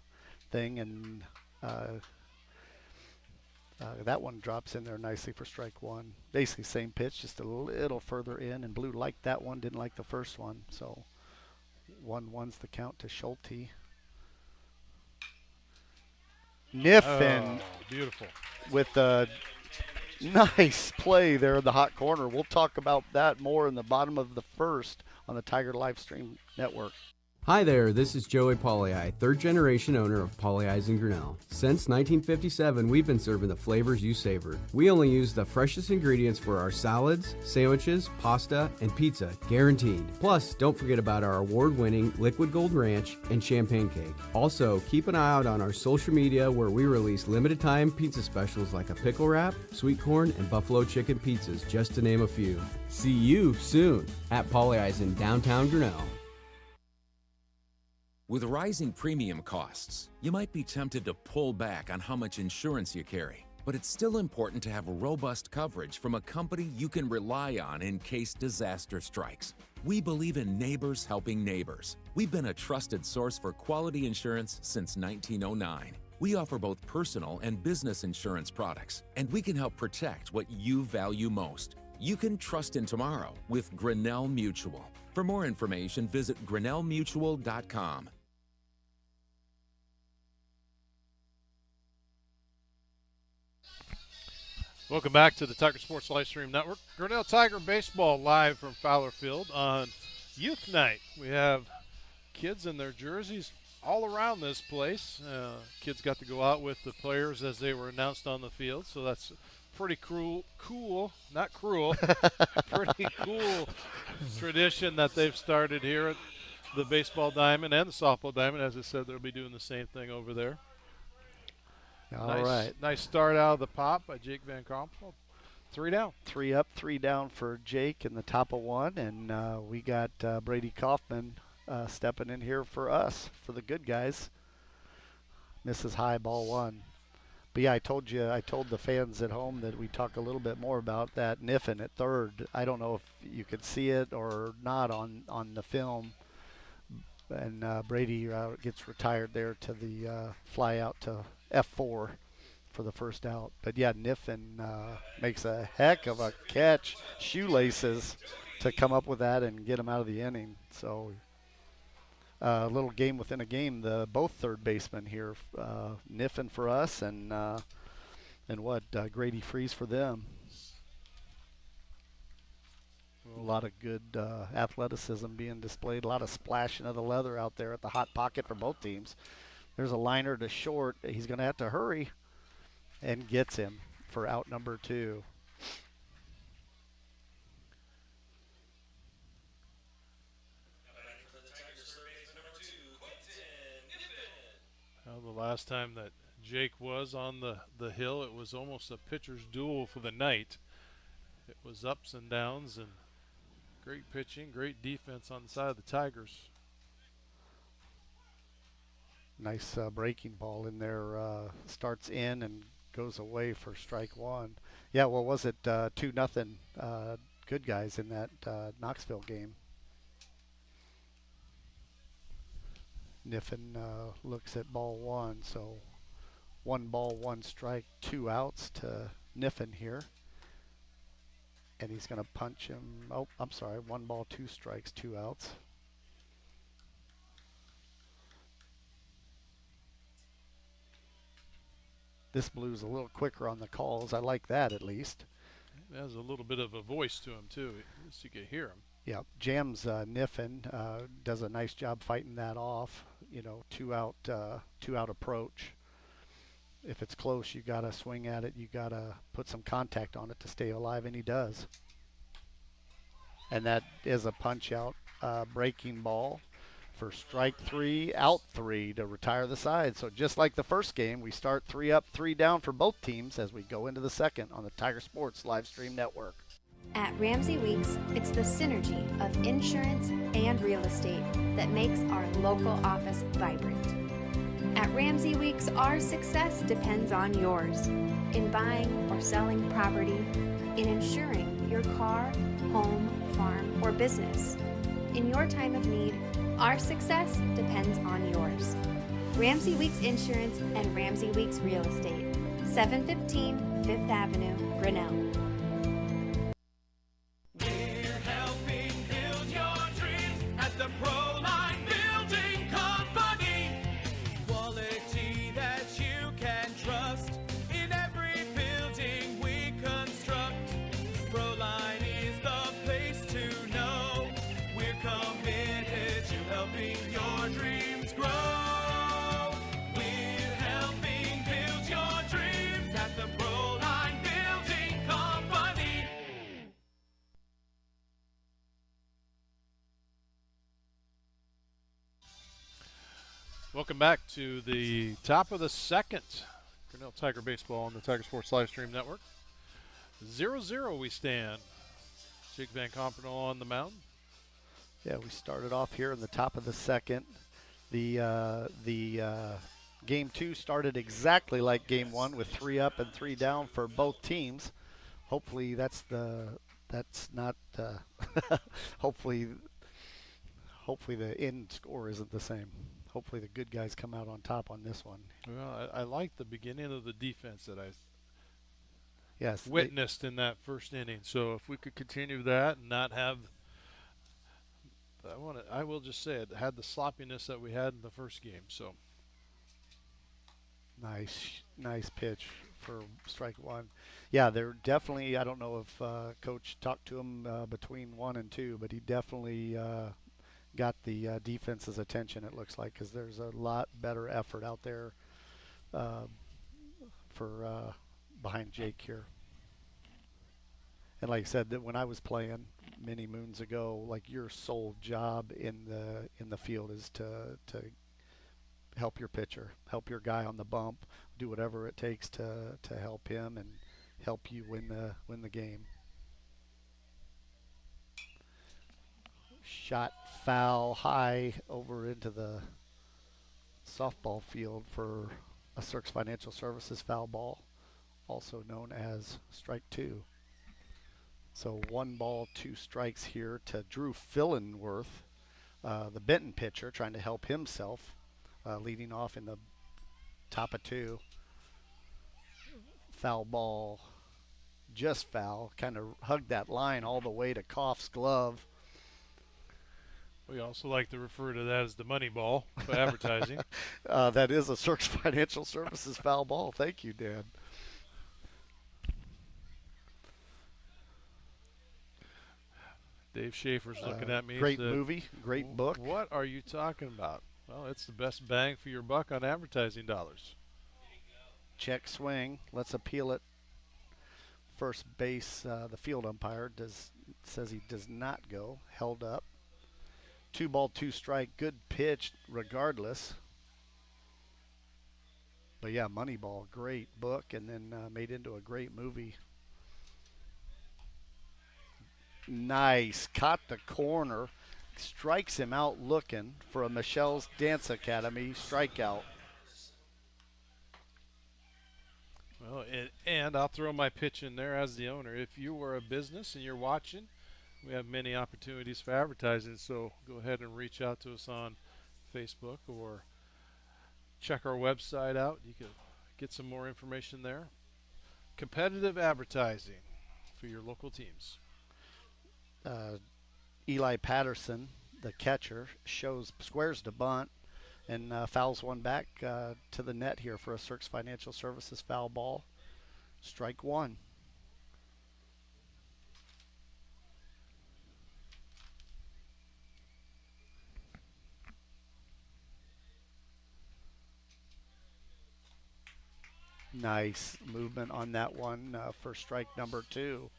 thing, and that one drops in there nicely for strike 1. Basically same pitch, just a little further in, and Blue liked that one, didn't like the first one. So 1-1's the count to Schulte. Niffen, beautiful, with a nice play there in the hot corner. We'll talk about that more in the bottom of the 1st on the Tiger Livestream Network. Hi there, this is Joey Pollei, third generation owner of Polley's in Grinnell. Since 1957, we've been serving the flavors you savored. We only use the freshest ingredients for our salads, sandwiches, pasta, and pizza, guaranteed. Plus, don't forget about our award-winning Liquid Gold Ranch and Champagne Cake. Also, keep an eye out on our social media where we release limited time pizza specials like a pickle wrap, sweet corn, and buffalo chicken pizzas, just to name a few. See you soon at Polley's in downtown Grinnell. With rising premium costs, you might be tempted to pull back on how much insurance you carry. But it's still important to have robust coverage from a company you can rely on in case disaster strikes. We believe in neighbors helping neighbors. We've been a trusted source for quality insurance since 1909. We offer both personal and business insurance products, and we can help protect what you value most. You can trust in tomorrow with Grinnell Mutual. For more information, visit grinnellmutual.com. Welcome back to the Tiger Sports Livestream Network. Grinnell Tiger Baseball live from Fowler Field on Youth Night. We have kids in their jerseys all around this place. Kids got to go out with the players as they were announced on the field, so that's pretty cool, not cruel, pretty cool tradition that they've started here at the baseball diamond and the softball diamond. As I said, they'll be doing the same thing over there. All right. Nice start out of the pop by Jake Van Krompel. 3 down. 3 up, 3 down for Jake in the top of 1, and we got Brady Kaufman stepping in here for us, for the good guys. Misses high, ball 1. But yeah, I told the fans at home that we talk a little bit more about that Niffen at third. I don't know if you could see it or not on the film. And Brady gets retired there to the fly out to F4 for the first out. But yeah, Niffen makes a heck of a catch, shoelaces, to come up with that and get him out of the inning. So a little game within a game. Both third basemen here, Niffen for us and Grady Freeze for them. A lot of good athleticism being displayed, a lot of splashing of the leather out there at the hot pocket for both teams. There's a liner to short. He's going to have to hurry, and gets him for out number 2. Well, the last time that Jake was on the hill, it was almost a pitcher's duel for the night. It was ups and downs and great pitching, great defense on the side of the Tigers. Nice breaking ball in there. Starts in and goes away for strike 1. Yeah, well, was it 2-0 good guys in that Knoxville game? Niffen looks at ball 1, so 1 ball, 1 strike, 2 outs to Niffen here. And he's going to punch him. Oh, I'm sorry, 1 ball, 2 strikes, 2 outs. This blue's a little quicker on the calls. I like that at least. He has a little bit of a voice to him too. At least you can hear him. Yeah, jams Niffen, does a nice job fighting that off. You know, 2 out approach. If it's close, you gotta swing at it. You gotta put some contact on it to stay alive, and he does. And that is a punch out breaking ball for strike 3, out 3 to retire the side. So just like the first game, we start 3 up, 3 down for both teams as we go into the second on the Tiger Sports live stream network. At Ramsey Weeks, it's the synergy of insurance and real estate that makes our local office vibrant. At Ramsey Weeks, our success depends on yours in buying or selling property, in insuring your car, home, farm, or business. In your time of need, our success depends on yours. Ramsey Weeks Insurance and Ramsey Weeks Real Estate, 715 Fifth Avenue, Grinnell. We're helping build your dreams at the Proline Building Company. Quality that you can trust in every building we construct. Proline is the place to know. We're committed to helping your dreams grow. We're helping build your dreams at the Proline Building Company. Welcome back to the top of the second. Grinnell Tiger Baseball on the Tiger Sports live stream network. 0-0 we stand. Jake Van Compernel on the mound. Yeah, we started off here in the top of the second. The game 2 started exactly like game 1 with 3 up and 3 down for both teams. Hopefully that's not hopefully the end score isn't the same. Hopefully the good guys come out on top on this one. Well, I like the beginning of the defense that I Yes, witnessed in that first inning. So if we could continue that and not have, I will just say it, had the sloppiness that we had in the first game. So nice pitch for strike 1. Yeah, they're definitely, I don't know if Coach talked to him between 1 and 2, but he definitely got the defense's attention, it looks like, because there's a lot better effort out there for behind Jake here. And like I said, that when I was playing many moons ago, like your sole job in the field is to help your pitcher, help your guy on the bump, do whatever it takes to help him and help you win the game. Shot foul high over into the softball field for a Cirques Financial Services foul ball, also known as strike 2. So 1 ball, 2 strikes here to Drew Fillenworth, the Benton pitcher, trying to help himself, leading off in the top of 2. Foul ball, just foul, kind of hugged that line all the way to Koff's glove. we also like to refer to that as the money ball for advertising. That is a Cirques Financial Services foul ball. Thank you, Dan. Dave Schaefer's looking at me. Great Said, movie, great book. What are you talking about? Well, it's the best bang for your buck on advertising dollars. Check swing. Let's appeal it. First base, the field umpire says he does not go. Held up. 2 ball, 2 strike. Good pitch regardless. But yeah, Moneyball, great book, and then made into a great movie. Nice. Caught the corner. Strikes him out looking for a Michelle's Dance Academy strikeout. Well, and I'll throw my pitch in there as the owner. If you were a business and you're watching, we have many opportunities for advertising, so go ahead and reach out to us on Facebook or check our website out. You can get some more information there. Competitive advertising for your local teams. Eli Patterson, the catcher, squares to bunt and fouls one back to the net here for a Cirques Financial Services foul ball. Strike one. Nice movement on that one for strike number 2.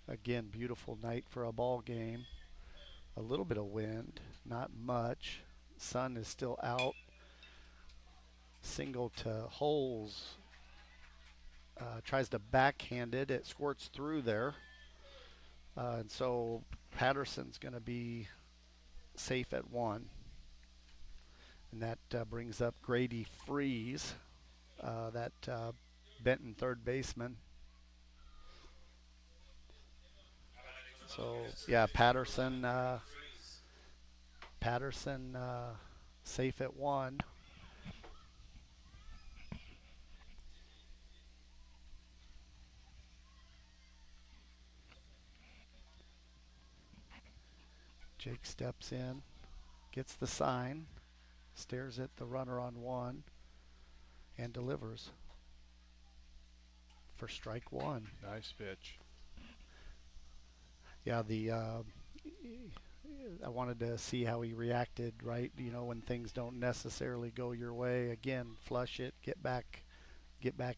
Again, beautiful night for a ball game. A little bit of wind, not much. Sun is still out. Single to Holes. Tries to backhand it. It squirts through there. And so Patterson's going to be safe at 1. And that brings up Grady Freeze, that Benton third baseman. So, yeah, Patterson safe at 1. Jake steps in, gets the sign, stares at the runner on 1, and delivers for strike 1. Nice pitch. Yeah, I wanted to see how he reacted, right? You know, when things don't necessarily go your way. Again, flush it, get back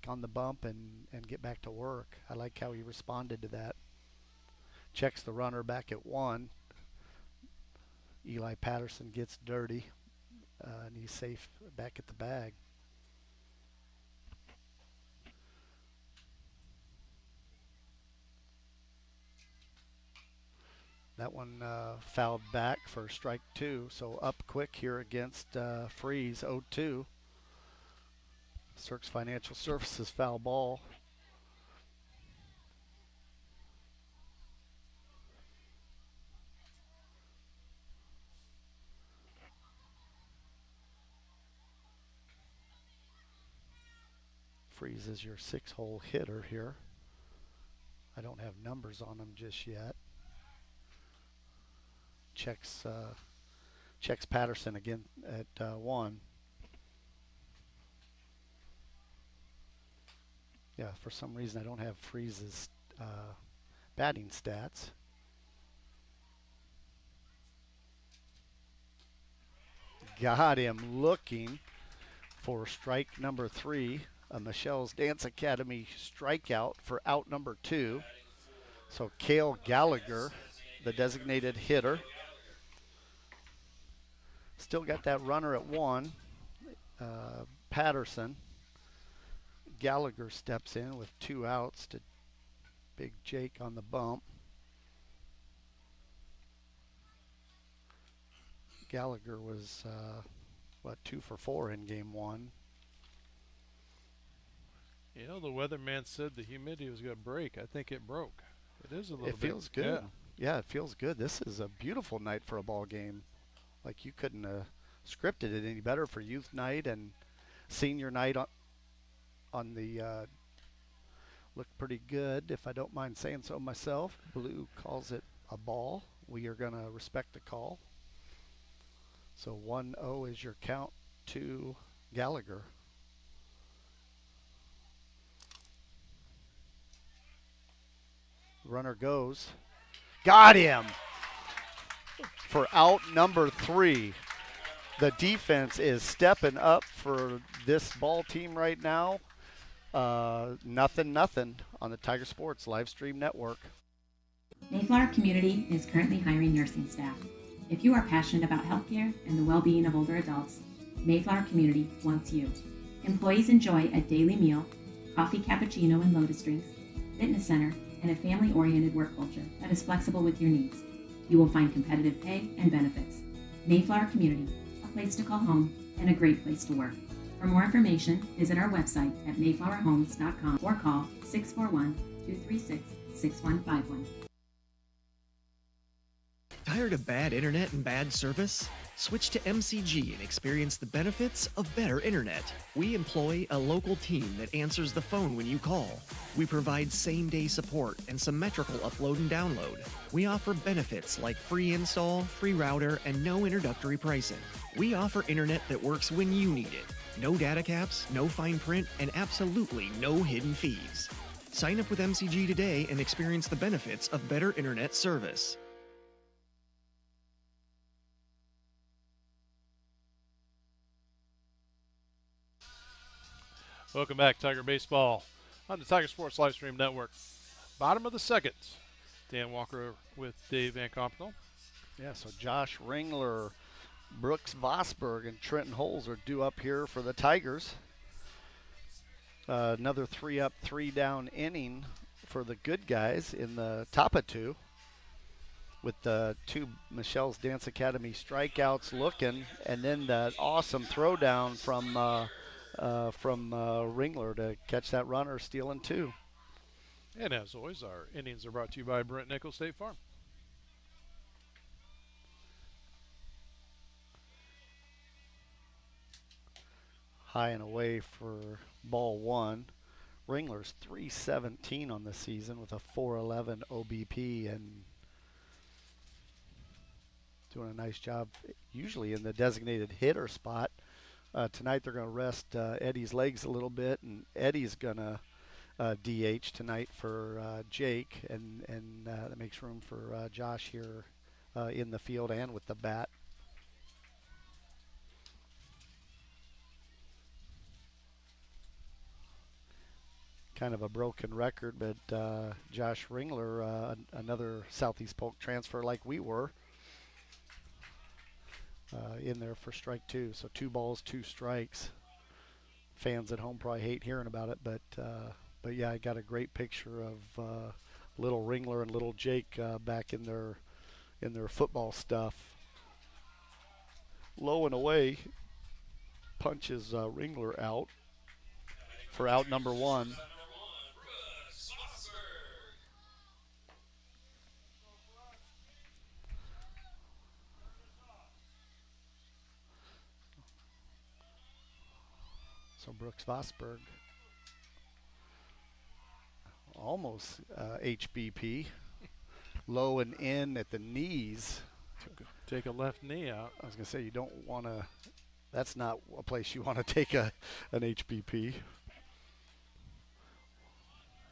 on the bump and get back to work. I like how he responded to that. Checks the runner back at 1. Eli Patterson gets dirty, and he's safe back at the bag. That one fouled back for strike 2, so up quick here against Freeze, 0-2. Cirques Financial Services foul ball. Freeze is your 6-hole hitter here. I don't have numbers on him just yet. Checks Patterson again at 1. Yeah, for some reason I don't have Freeze's batting stats. Got him looking for strike number 3, a Michelle's Dance Academy strikeout for out number 2. So Cale Gallagher, the designated hitter. Still got that runner at 1. Patterson. Gallagher steps in with 2 outs to Big Jake on the bump. Gallagher was, 2 for 4 in game 1. You know, the weatherman said the humidity was going to break. I think it broke. It is a little bit. It feels good. Yeah, it feels good. This is a beautiful night for a ball game. Like, you couldn't have scripted it any better for youth night and senior night on the looked pretty good, if I don't mind saying so myself. Blue calls it a ball. We are going to respect the call. So 1-0 is your count to Gallagher. Runner goes. Got him for out number 3. The defense is stepping up for this ball team right now. Nothing on the Tiger Sports live stream network. Mayflower Community is currently hiring nursing staff. If you are passionate about healthcare and the well-being of older adults, Mayflower Community wants you. Employees enjoy a daily meal, coffee cappuccino and lotus drinks, fitness center, and a family-oriented work culture that is flexible with your needs. You will find competitive pay and benefits. Mayflower Community, a place to call home and a great place to work. For more information, visit our website at mayflowerhomes.com or call 641-236-6151. Tired of bad internet and bad service? Switch to MCG and experience the benefits of better internet. We employ a local team that answers the phone when you call. We provide same-day support and symmetrical upload and download. We offer benefits like free install, free router, and no introductory pricing. We offer internet that works when you need it. No data caps, no fine print, and absolutely no hidden fees. Sign up with MCG today and experience the benefits of better internet service. Welcome back, Tiger Baseball on the Tiger Sports Livestream Network. Bottom of the second. Dan Walker with Dave Van Compel. Yeah, so Josh Ringler, Brooks Vosberg, and Trenton Holes are due up here for the Tigers. Another 3-up, 3-down inning for the good guys in the top of 2, with the 2 Michelle's Dance Academy strikeouts looking, and then that awesome throwdown from Ringler to catch that runner, stealing 2. And as always, our innings are brought to you by Brent Nichols State Farm. High and away for ball 1. Ringler's 317 on the season with a 411 OBP and doing a nice job usually in the designated hitter spot. Tonight they're going to rest Eddie's legs a little bit, and Eddie's going to DH tonight for Jake, and that makes room for Josh here in the field and with the bat. Kind of a broken record, but Josh Ringler, another Southeast Polk transfer like we were, in there for strike 2. So 2 balls, 2 strikes. Fans at home probably hate hearing about it, but yeah, I got a great picture of little Ringler and little Jake back in their football stuff. Low and away, punches Ringler out for out number 1. So Brooks Vosberg, almost HBP, low and in at the knees. Take a left knee out. I was going to say, you don't want to, that's not a place you want to take an HBP.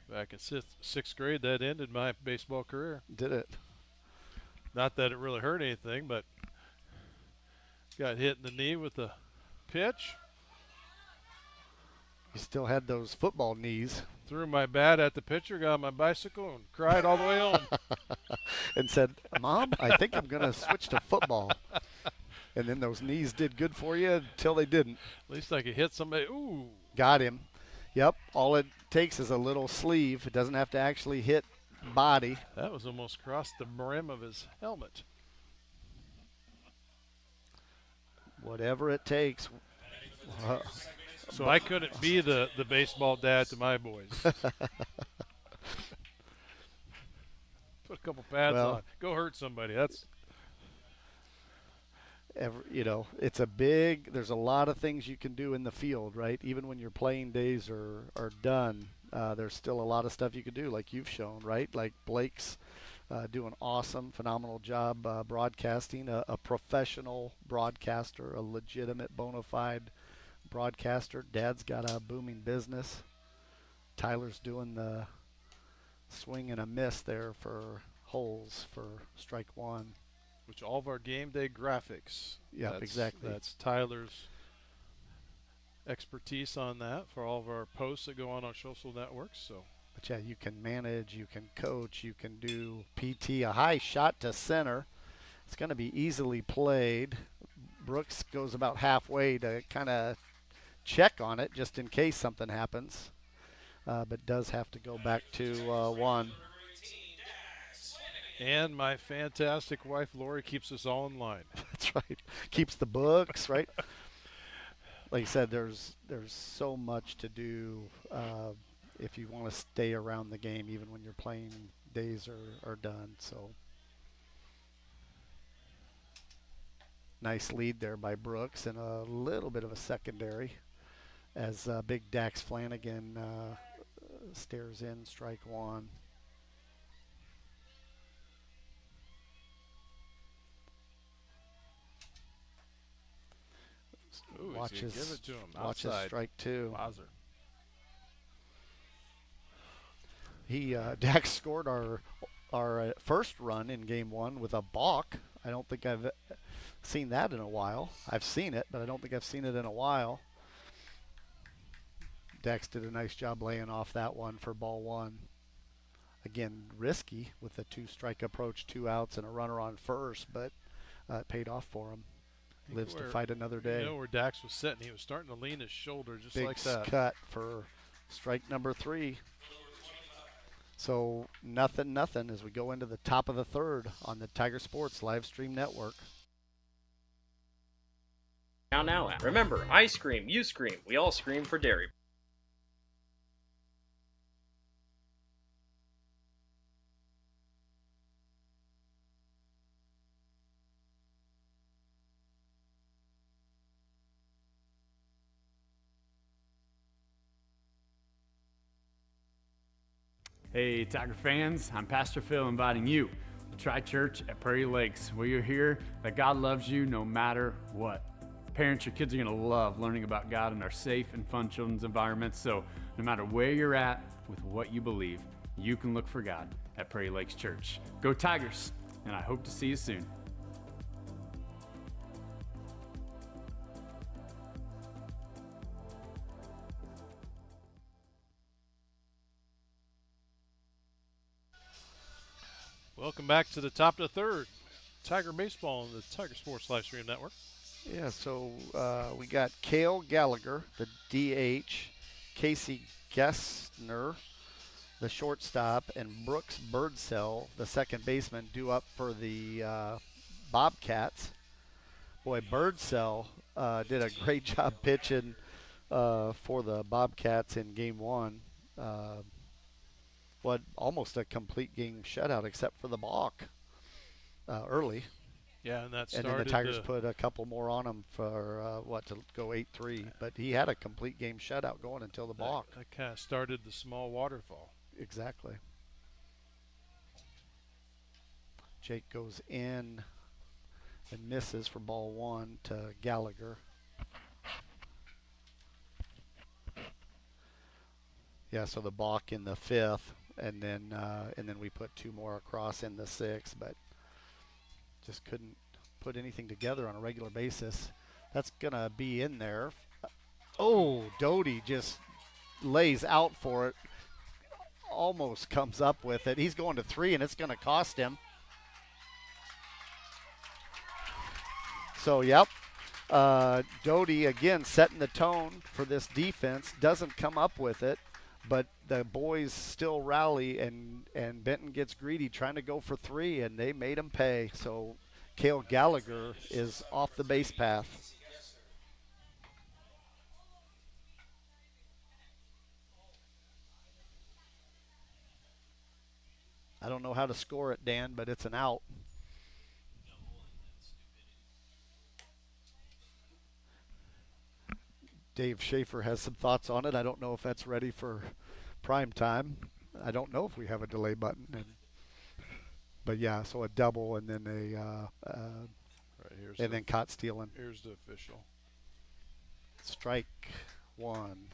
Back in sixth grade, that ended my baseball career. Did it? Not that it really hurt anything, but got hit in the knee with the pitch. You still had those football knees. Threw my bat at the pitcher, got on my bicycle, and cried all the way home. And said, Mom, I think I'm going to switch to football. And then those knees did good for you until they didn't. At least I could hit somebody. Ooh. Got him. Yep. All it takes is a little sleeve. It doesn't have to actually hit body. That was almost across the brim of his helmet. Whatever it takes. So I couldn't be the baseball dad to my boys. Put a couple pads on. Go hurt somebody. That's it's a big, there's a lot of things you can do in the field, right? Even when your playing days are done, there's still a lot of stuff you can do, like you've shown, right? Like Blake's doing awesome, phenomenal job broadcasting, a professional broadcaster, a legitimate, bona fide broadcaster. Dad's got a booming business. Tyler's doing the swing and a miss there for holes for strike one. Which all of our game day graphics. Yeah, exactly. That's Tyler's expertise on that for all of our posts that go on our social networks. So, but yeah, you can manage, you can coach, you can do PT. A high shot to center. It's going to be easily played. Brooks goes about halfway to kind of check on it just in case something happens, but does have to go back to one. And my fantastic wife, Lori, keeps us all in line. That's right. Keeps the books, right? Like I said, there's so much to do if you want to stay around the game, even when your playing days are done. So nice lead there by Brooks and a little bit of a secondary as big Dax Flanagan stares in strike one. Ooh, Watches, give it to him. watches Outside. strike two. Bowser. Dax scored our first run in game one with a balk. I don't think I've seen that in a while. I've seen it, but I don't think I've seen it in a while. Dax did a nice job laying off that one for ball one. Again, risky with the two-strike approach, 2 outs and a runner on first, but it paid off for him. Lives to fight another day. You know where Dax was sitting, he was starting to lean his shoulder just Big like that. cut for strike number 3. So nothing as we go into the top of the third on the Tiger Sports live stream network. Now app. Remember, I scream, you scream, we all scream for dairy. Hey, Tiger fans, I'm Pastor Phil inviting you to Tri Church at Prairie Lakes, where you'll hear that God loves you no matter what. Parents, your kids are going to love learning about God in our safe and fun children's environments, so no matter where you're at with what you believe, you can look for God at Prairie Lakes Church. Go Tigers, and I hope to see you soon. Welcome back to the top of the third. Tiger Baseball on the Tiger Sports Live Stream Network. Yeah, so we got Cale Gallagher, the DH, Casey Gessner, the shortstop, and Brooks Birdsell, the second baseman, due up for the Bobcats. Boy, Birdsell did a great job pitching for the Bobcats in game one. Almost a complete game shutout except for the balk early. Yeah, and that started. And then the Tigers put a couple more on him for to go 8-3. But he had a complete game shutout going until the balk. That kind of started the small waterfall. Exactly. Jake goes in and misses for ball one to Gallagher. Yeah, so the balk in the fifth, and then we put 2 more across in the sixth, but just couldn't put anything together on a regular basis. That's gonna be in there. Oh, Doty just lays out for it. Almost comes up with it. He's going to 3, and it's gonna cost him. So, yep. Doty again setting the tone for this defense. Doesn't come up with it. But the boys still rally, and Benton gets greedy trying to go for 3, and they made him pay. So Cale Gallagher is off the base path. I don't know how to score it, Dan, but it's an out. Dave Schaefer has some thoughts on it. I don't know if that's ready for prime time. I don't know if we have a delay button. But yeah, so a double and then then caught stealing. Here's the official. strike one.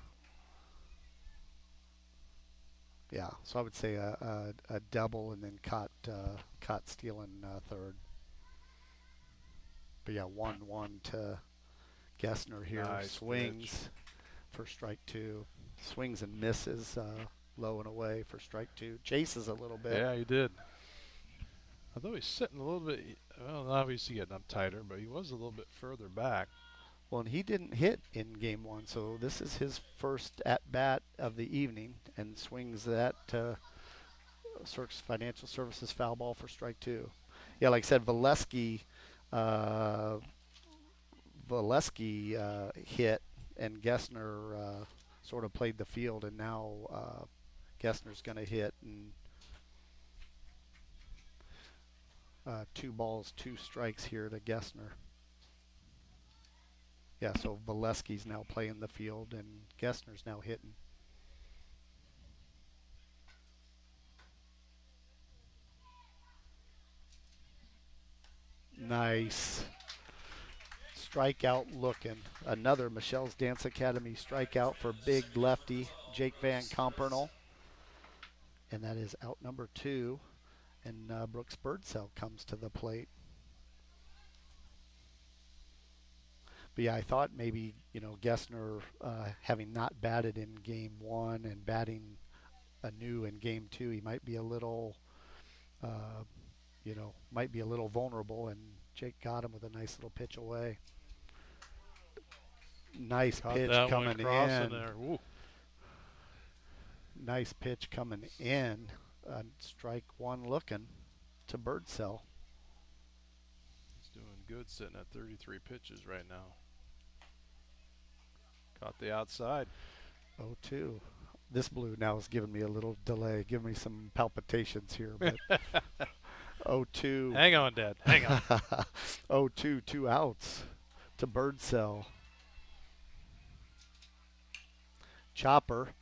Yeah, so I would say a double and then caught stealing third. But yeah, 1-1 to Gessner here. Nice Swings pitch. for strike two. Swings and misses low and away for strike two. Chases a little bit. Yeah, he did. Although he's sitting a little bit, well, obviously getting up tighter, but he was a little bit further back. Well, and he didn't hit in game one, so this is his first at-bat of the evening, and swings that Financial Services foul ball for strike two. Yeah, like I said, Valesky hit, and Gessner sort of played the field, and now Gessner's going to hit, and 2 balls, 2 strikes here to Gessner. Yeah, so Valesky's now playing the field, and Gessner's now hitting. Nice. Strikeout looking. Another Michelle's Dance Academy strikeout for big lefty Jake Van Compernel. And that is out number 2. And Brooks Birdsell comes to the plate. But yeah, I thought maybe, Gessner, having not batted in game 1 and batting anew in game 2, he might be a little, vulnerable. And Jake got him with a nice little pitch away. Nice pitch coming in. There. Ooh. Nice pitch coming in. Strike one looking to Birdsell. He's doing good sitting at 33 pitches right now. Caught the outside. 0-2. This blue now is giving me a little delay, giving me some palpitations here. But 0-2. Hang on, Dad. Hang on. 0-2, 2 outs to Birdsell. Chopper,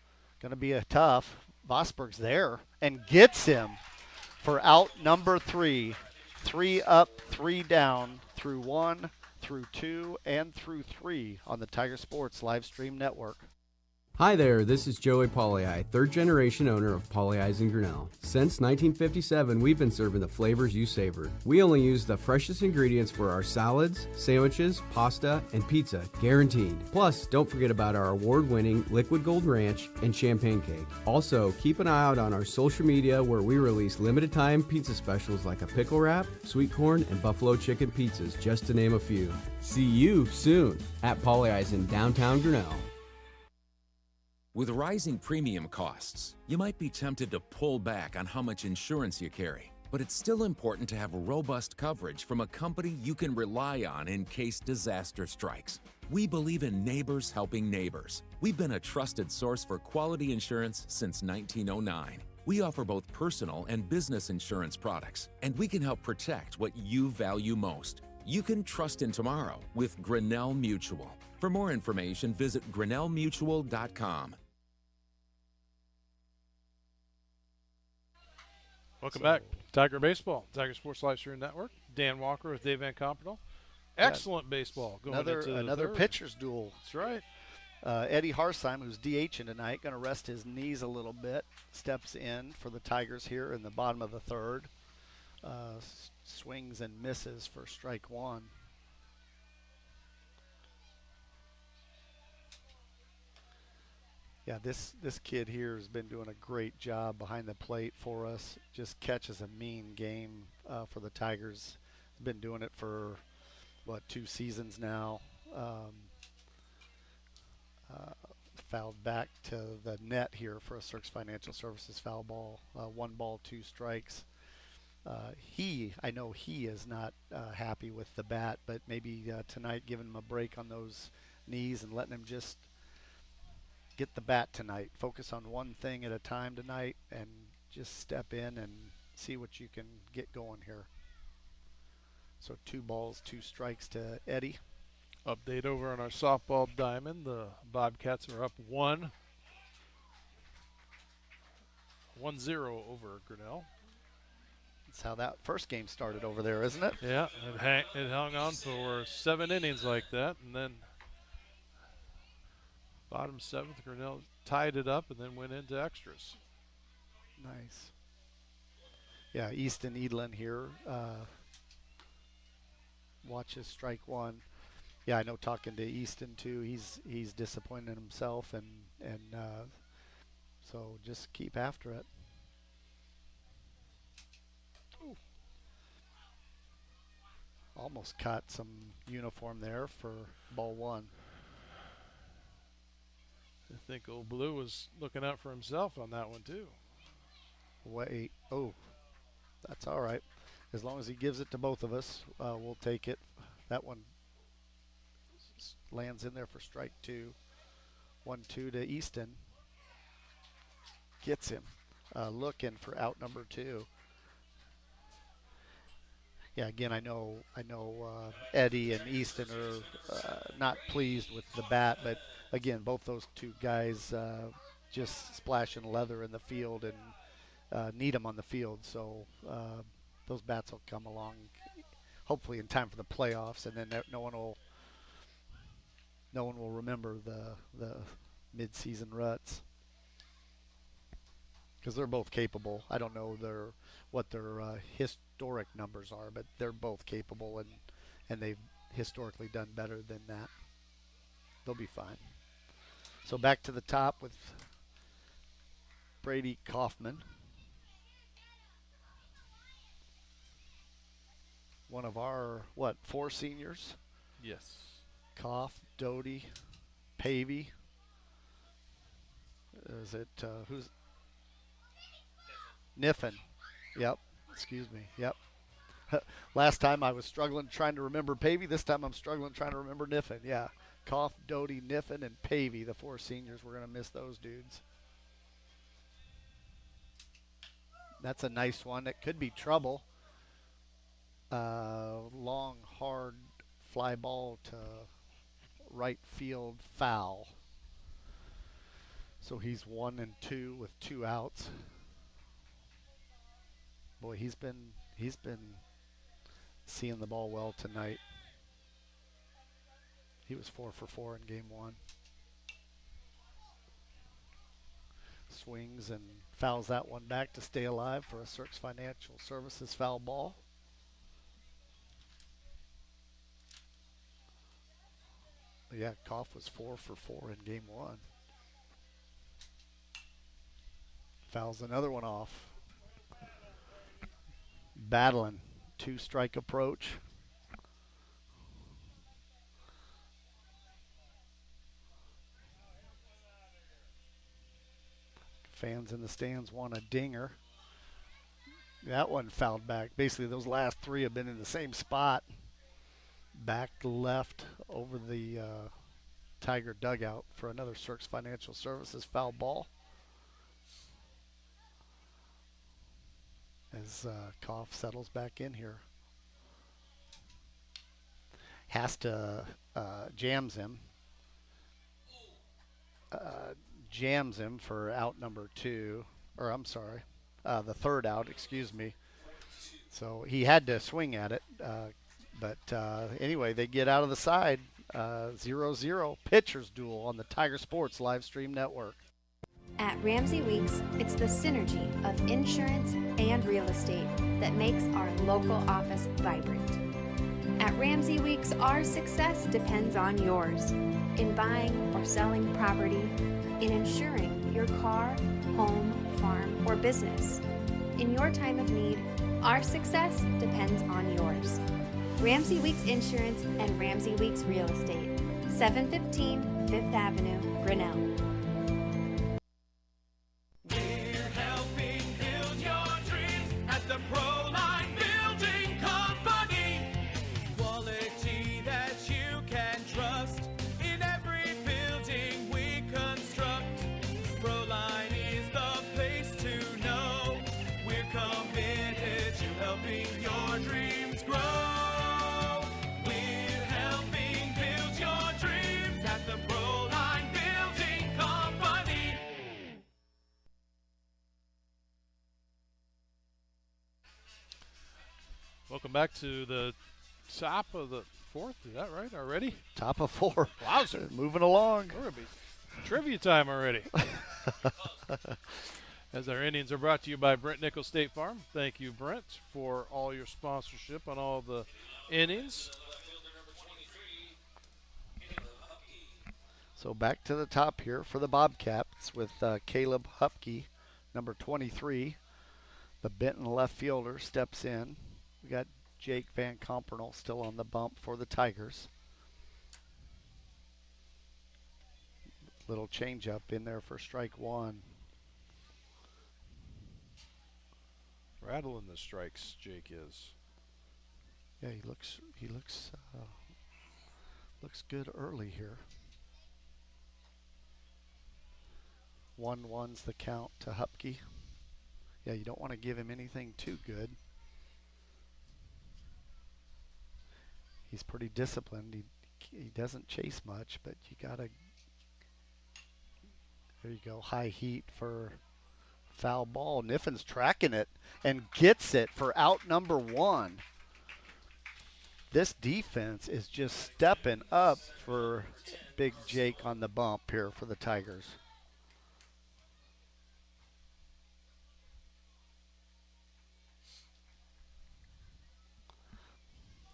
going to be a tough. Vosberg's there and gets him for out number 3. 3 up, 3 down, through 1, through 2, and through 3 on the Tiger Sports live stream network. Hi there, this is Joey Pollei, third generation owner of Polley's in Grinnell. Since 1957, we've been serving the flavors you savored. We only use the freshest ingredients for our salads, sandwiches, pasta, and pizza, guaranteed. Plus, don't forget about our award-winning Liquid Gold Ranch and Champagne Cake. Also, keep an eye out on our social media where we release limited-time pizza specials like a pickle wrap, sweet corn, and buffalo chicken pizzas, just to name a few. See you soon at Polley's in downtown Grinnell. With rising premium costs, you might be tempted to pull back on how much insurance you carry. But it's still important to have robust coverage from a company you can rely on in case disaster strikes. We believe in neighbors helping neighbors. We've been a trusted source for quality insurance since 1909. We offer both personal and business insurance products, and we can help protect what you value most. You can trust in tomorrow with Grinnell Mutual. For more information, visit grinnellmutual.com. Welcome back. Tiger Baseball, Tiger Sports Live Stream Network. Dan Walker with Dave Van Compernel. Excellent baseball going into another third. pitcher's duel. That's right. Eddie Harsheim, who's DHing tonight, going to rest his knees a little bit. Steps in for the Tigers here in the bottom of the third. Swings and misses for strike one. Yeah, this kid here has been doing a great job behind the plate for us. Just catches a mean game for the Tigers. Been doing it for, 2 seasons now. Fouled back to the net here for a Cirques Financial Services foul ball. 1 ball, 2 strikes. I know he is not happy with the bat, but maybe tonight giving him a break on those knees and letting him just get the bat tonight. Focus on one thing at a time tonight and just step in and see what you can get going here. So 2 balls, 2 strikes to Eddie. Update over on our softball diamond. The Bobcats are up 1-0 over Grinnell. That's how that first game started over there, isn't it? Yeah, it hung on for 7 innings like that, and then Bottom 7th, Grinnell tied it up and then went into extras. Nice. Yeah, Easton Edlin here. Watches strike one. Yeah, I know. Talking to Easton too, he's disappointed in himself, and so just keep after it. Ooh. Almost caught some uniform there for ball one. I think old Blue was looking out for himself on that one too. Wait. Oh, that's all right. As long as he gives it to both of us, we'll take it. That one lands in there for strike two. 1-2 to Easton. Gets him. Looking for out number two. Yeah, again, I know Eddie and Easton are not pleased with the bat, but again, both those two guys just splashing leather in the field and need them on the field. So those bats will come along, hopefully in time for the playoffs, and then no one will remember the mid-season ruts, because they're both capable. I don't know what their historic numbers are, but they're both capable, and they've historically done better than that. They'll be fine. So back to the top with Brady Kaufman, one of our 4 seniors. Yes. Koff, Doty, Pavey. Is it who's Niffen? Yep. Excuse me. Yep. Last time I was struggling trying to remember Pavey. This time I'm struggling trying to remember Niffen. Yeah. Koff, Doty, Niffen, and Pavey, the 4 seniors. We're going to miss those dudes. That's a nice one. It could be trouble. Long, hard fly ball to right field, foul. So he's 1-2 with 2 outs. Boy, he's been seeing the ball well tonight. He was 4 for 4 in game 1. Swings and fouls that one back to stay alive for a Cirques Financial Services foul ball. Yeah, Koff was 4 for 4 in game 1. Fouls another one off. Battling. 2-strike approach. Fans in the stands want a dinger. That one fouled back. Basically, those last 3 have been in the same spot. Back left over the Tiger dugout for another Cirques Financial Services foul ball. As Koff settles back in here. Has to jams him. Jams him for out number 2. Or I'm sorry, the third out, excuse me. So he had to swing at it. But anyway, they get out of the side. 0-0 pitcher's duel on the Tiger Sports live stream network. At Ramsey Weeks, it's the synergy of insurance and real estate that makes our local office vibrant. At Ramsey Weeks, our success depends on yours in buying or selling property, in insuring your car, home, farm, or business. In your time of need, our success depends on yours. Ramsey Weeks Insurance and Ramsey Weeks Real Estate, 715 Fifth Avenue, Grinnell. We're helping build your dreams at the Proline Building Company. Quality that you can trust in every building we construct. Proline is the place to know. We're committed to helping your dreams grow. We're helping build your dreams at the Proline Building Company. Welcome back to the top of the 4th. Is that right already? Top of 4. Wowzer. Moving along. We're going to be Trivia time already. As our innings are brought to you by Brent Nichols State Farm. Thank you, Brent, for all your sponsorship on all the innings. So back to the top here for the Bobcats with Caleb Hupke, number 23. The Benton left fielder steps in. We got Jake Van Compernel still on the bump for the Tigers. Little changeup in there for strike one. Rattling the strikes, Jake is. Yeah, he looks good early here. 1-1's the count to Hupke. Yeah, you don't want to give him anything too good. He's pretty disciplined. He doesn't chase much, but you gotta. There you go, high heat for foul ball. Niffin's tracking it and gets it for out number one. This defense is just stepping up for Big Jake on the bump here for the Tigers.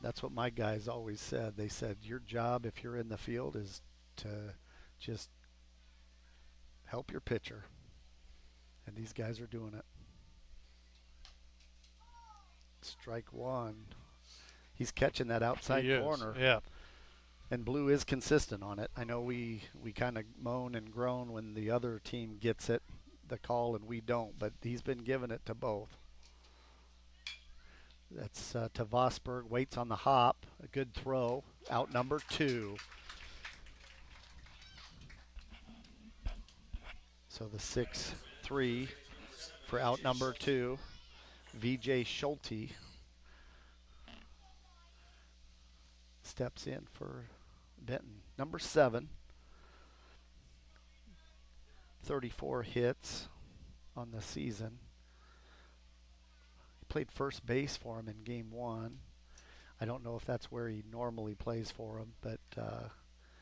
That's what my guys always said. They said your job if you're in the field is to just help your pitcher. And these guys are doing it. Strike one. He's catching that outside corner. Yeah. And Blue is consistent on it. I know we kind of moan and groan when the other team gets it, the call, and we don't, but he's been giving it to both. That's to Vosberg, waits on the hop, a good throw, out number two. So the 6-3 for out number two, VJ Schulte steps in for Benton. Number 7, 34 hits on the season. Played first base for him in game 1. I don't know if that's where he normally plays for him, but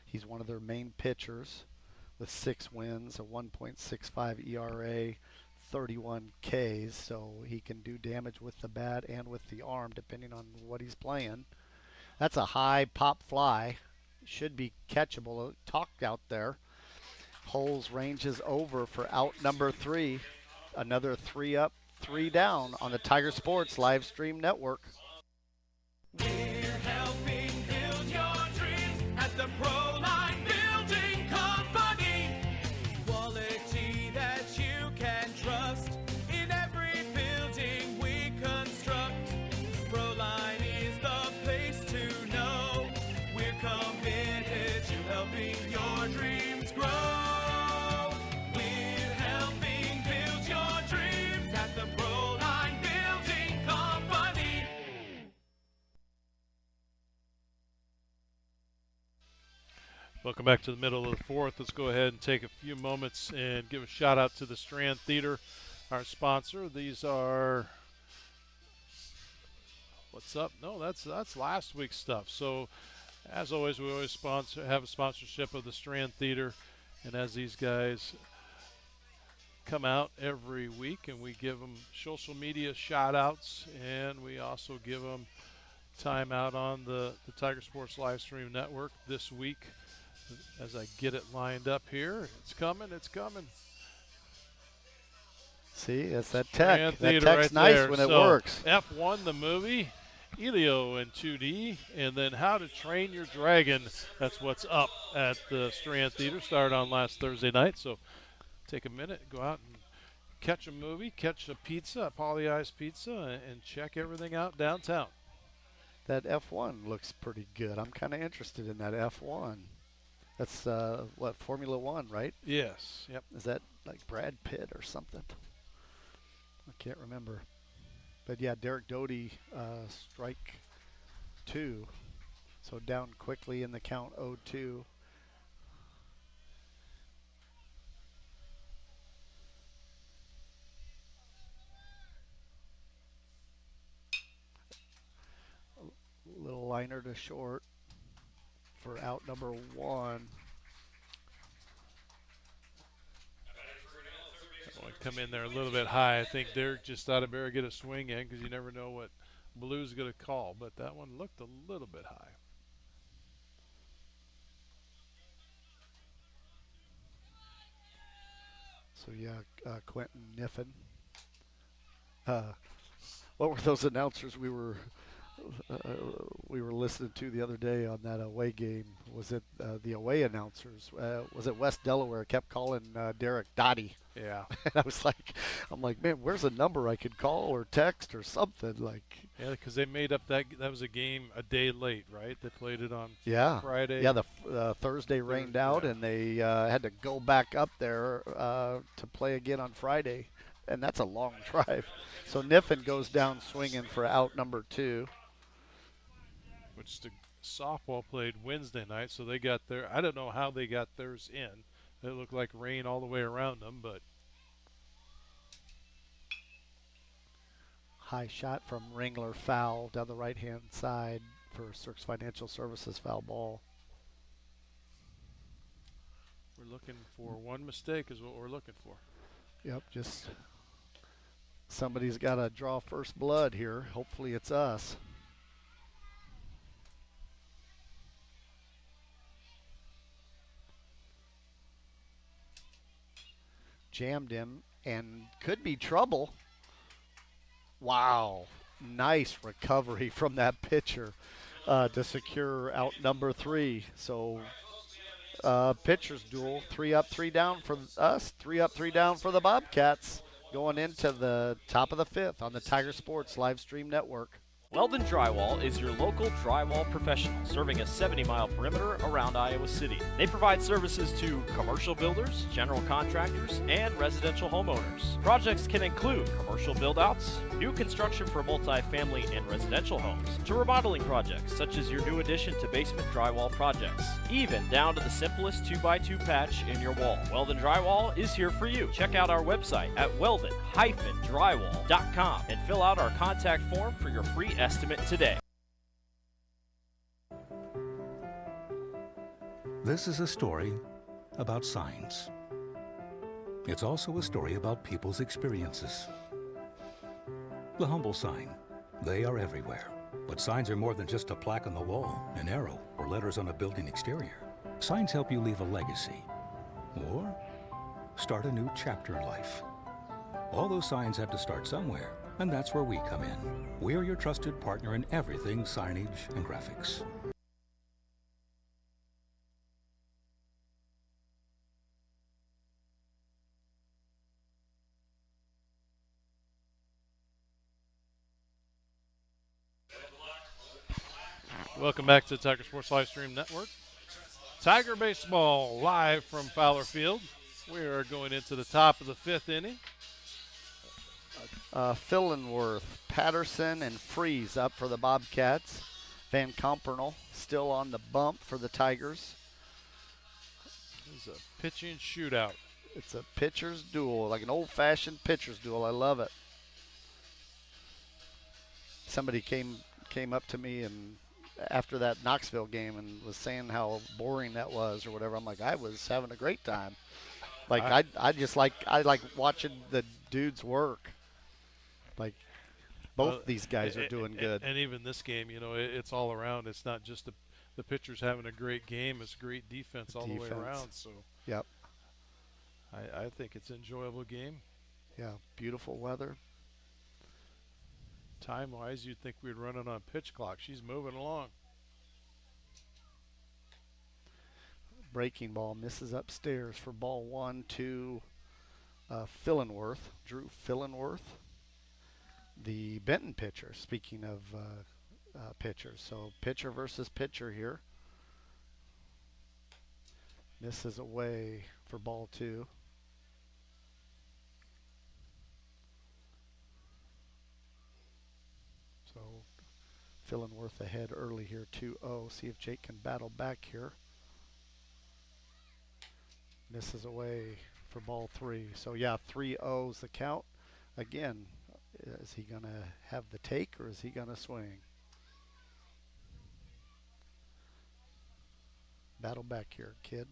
he's one of their main pitchers with 6 wins, a 1.65 ERA, 31 Ks, so he can do damage with the bat and with the arm depending on what he's playing. That's a high pop fly. Should be catchable. Talked out there. Holes ranges over for out number 3. Another 3 up, 3 down on the Tiger Sports live stream network. We're helping build your dreams at the Proline Building Company. Quality that you can trust in every building we construct. Proline is the place to know. We're committed to helping your dreams grow. We're helping build your dreams at the Proline Building Company. Welcome back to the middle of the 4th. Let's go ahead and take a few moments and give a shout out to the Strand Theater, our sponsor. These are, what's up? No, that's last week's stuff. So as always, we always have a sponsorship of the Strand Theater, and as these guys come out every week, and we give them social media shout outs, and we also give them time out on the Tiger Sports live stream network this week. As I get it lined up here, it's coming. See, it's that tech. Strand That Theater tech's right nice there. when it So, works. F1, the movie, Elio in 2D, and then How to Train Your Dragon. That's what's up at the Strand Theater. Started on last Thursday night, so take a minute, go out and catch a movie, catch a pizza, a Polly Ice pizza, and check everything out downtown. That F1 looks pretty good. I'm kind of interested in that F1. That's, Formula One, right? Yes. Yep. Is that like Brad Pitt or something? I can't remember. But yeah, Derek Doty, strike 2. So down quickly in the count, 0-2. Little liner to short for out number 1. come in there a little bit high. I think Derek just thought it better get a swing in because you never know what Blue's going to call. But that one looked a little bit high. So, yeah, Quentin Niffen. What were those announcers we were listening to the other day on that away game? Was it the away announcers? Was it West Delaware kept calling Derek Dottie? Yeah. And I'm like, man, where's a number I could call or text or something like? Yeah, because they made up that was a game a day late, right? They played it on Friday. Yeah, the Thursday rained out, and they had to go back up there to play again on Friday, and that's a long drive. So Niffen goes down swinging for out number 2. Which the softball played Wednesday night, so they got their. I don't know how they got theirs in. It looked like rain all the way around them, but high shot from Ringler, foul down the right-hand side for Cirques Financial Services, foul ball. we're looking for one mistake is what we're looking for. Yep, just somebody's got to draw first blood here. Hopefully it's us. Jammed him and could be trouble. Wow, nice recovery from that pitcher to secure out number 3. So pitcher's duel, 3 up, 3 down for us, 3 up, 3 down for the Bobcats, going into the top of the 5th on the Tiger Sports live stream network. Weldon Drywall is your local drywall professional, serving a 70-mile perimeter around Iowa City. They provide services to commercial builders, general contractors, and residential homeowners. Projects can include commercial build-outs, new construction for multi-family and residential homes, to remodeling projects such as your new addition to basement drywall projects, even down to the simplest 2x2 patch in your wall. Weldon Drywall is here for you. Check out our website at weldon-drywall.com and fill out our contact form for your free estimate today. This is a story about signs. It's also a story about people's experiences. The humble sign. They are everywhere. But signs are more than just a plaque on the wall, an arrow, or letters on a building exterior. Signs help you leave a legacy or start a new chapter in life. All those signs have to start somewhere, and that's where we come in. We're your trusted partner in everything signage and graphics. Welcome back to the Tiger Sports Live Stream Network. Tiger Baseball live from Fowler Field. We are going into the top of the 5th inning. Fillenworth, Patterson, and Freeze up for the Bobcats. Van Compernel still on the bump for the Tigers. This is a pitching shootout. It's a pitcher's duel, like an old-fashioned pitcher's duel. I love it. Somebody came up to me and after that Knoxville game and was saying how boring that was or whatever. I'm like, I was having a great time. Like I like watching the dudes work. Like both these guys are doing good. And even this game, you know, it's all around. It's not just the pitchers having a great game. It's great defense all the way around. So yep. I think it's an enjoyable game. Yeah, beautiful weather. Time-wise, you'd think we'd run it on pitch clock. She's moving along. Breaking ball misses upstairs for ball 1 to Fillenworth, Drew Fillenworth, the Benton pitcher. Speaking of pitchers, so pitcher versus pitcher here. Misses away for ball 2. So Fillenworth ahead early here, 2-0. See if Jake can battle back here. Misses away for ball 3. So yeah, 3-0's the count. Again, is he going to have the take or is he going to swing? Battle back here, kid.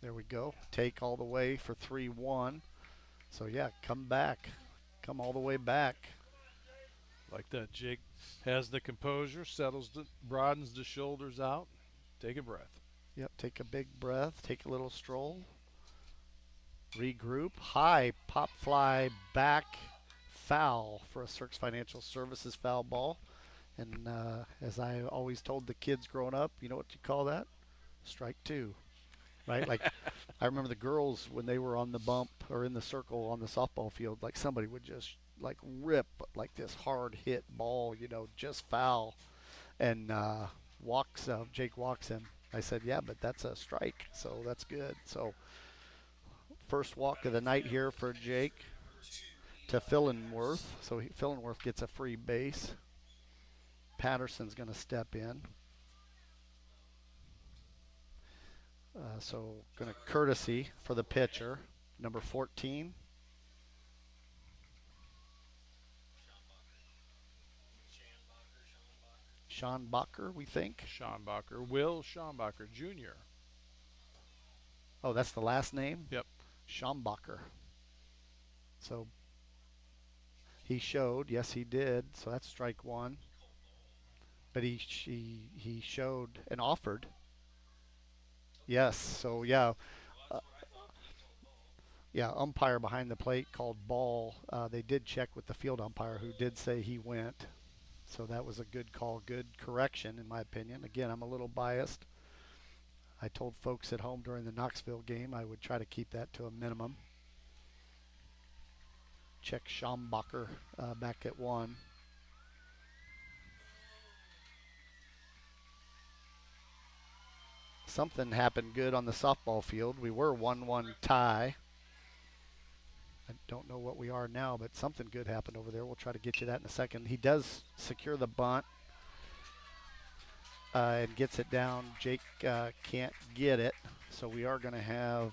There we go. Take all the way for 3-1. So, yeah, come back. Come all the way back. Like that, Jake has the composure, broadens the shoulders out. Take a breath. Yep, take a big breath. Take a little stroll. Regroup. High pop fly back foul for a Cirques Financial Services foul ball. And as I always told the kids growing up, you know what you call that? Strike two. Right? Like, I remember the girls when they were on the bump or in the circle on the softball field, like somebody would just like rip like this hard hit ball, you know, just foul. And Jake walks him. I said, yeah, but that's a strike, so that's good. So first walk of the night here for Jake to Fillenworth. So Fillenworth gets a free base. Patterson's going to step in. So going to courtesy for the pitcher, number 14. Sean Bacher, we think. Schonbacher, Will Schonbacher Jr. Oh, that's the last name? Yep. Schombacher. So he showed, yes he did, so that's strike one. But he showed and offered. Yes, so yeah. Umpire behind the plate called ball. They did check with the field umpire who did say he went. So that was a good call, good correction in my opinion. Again, I'm a little biased. I told folks at home during the Knoxville game I would try to keep that to a minimum. Check Schombacher back at one. Something happened good on the softball field. We were 1-1 tie. I don't know what we are now, but something good happened over there. We'll try to get you that in a second. He does secure the bunt and gets it down. Jake can't get it, so we are going to have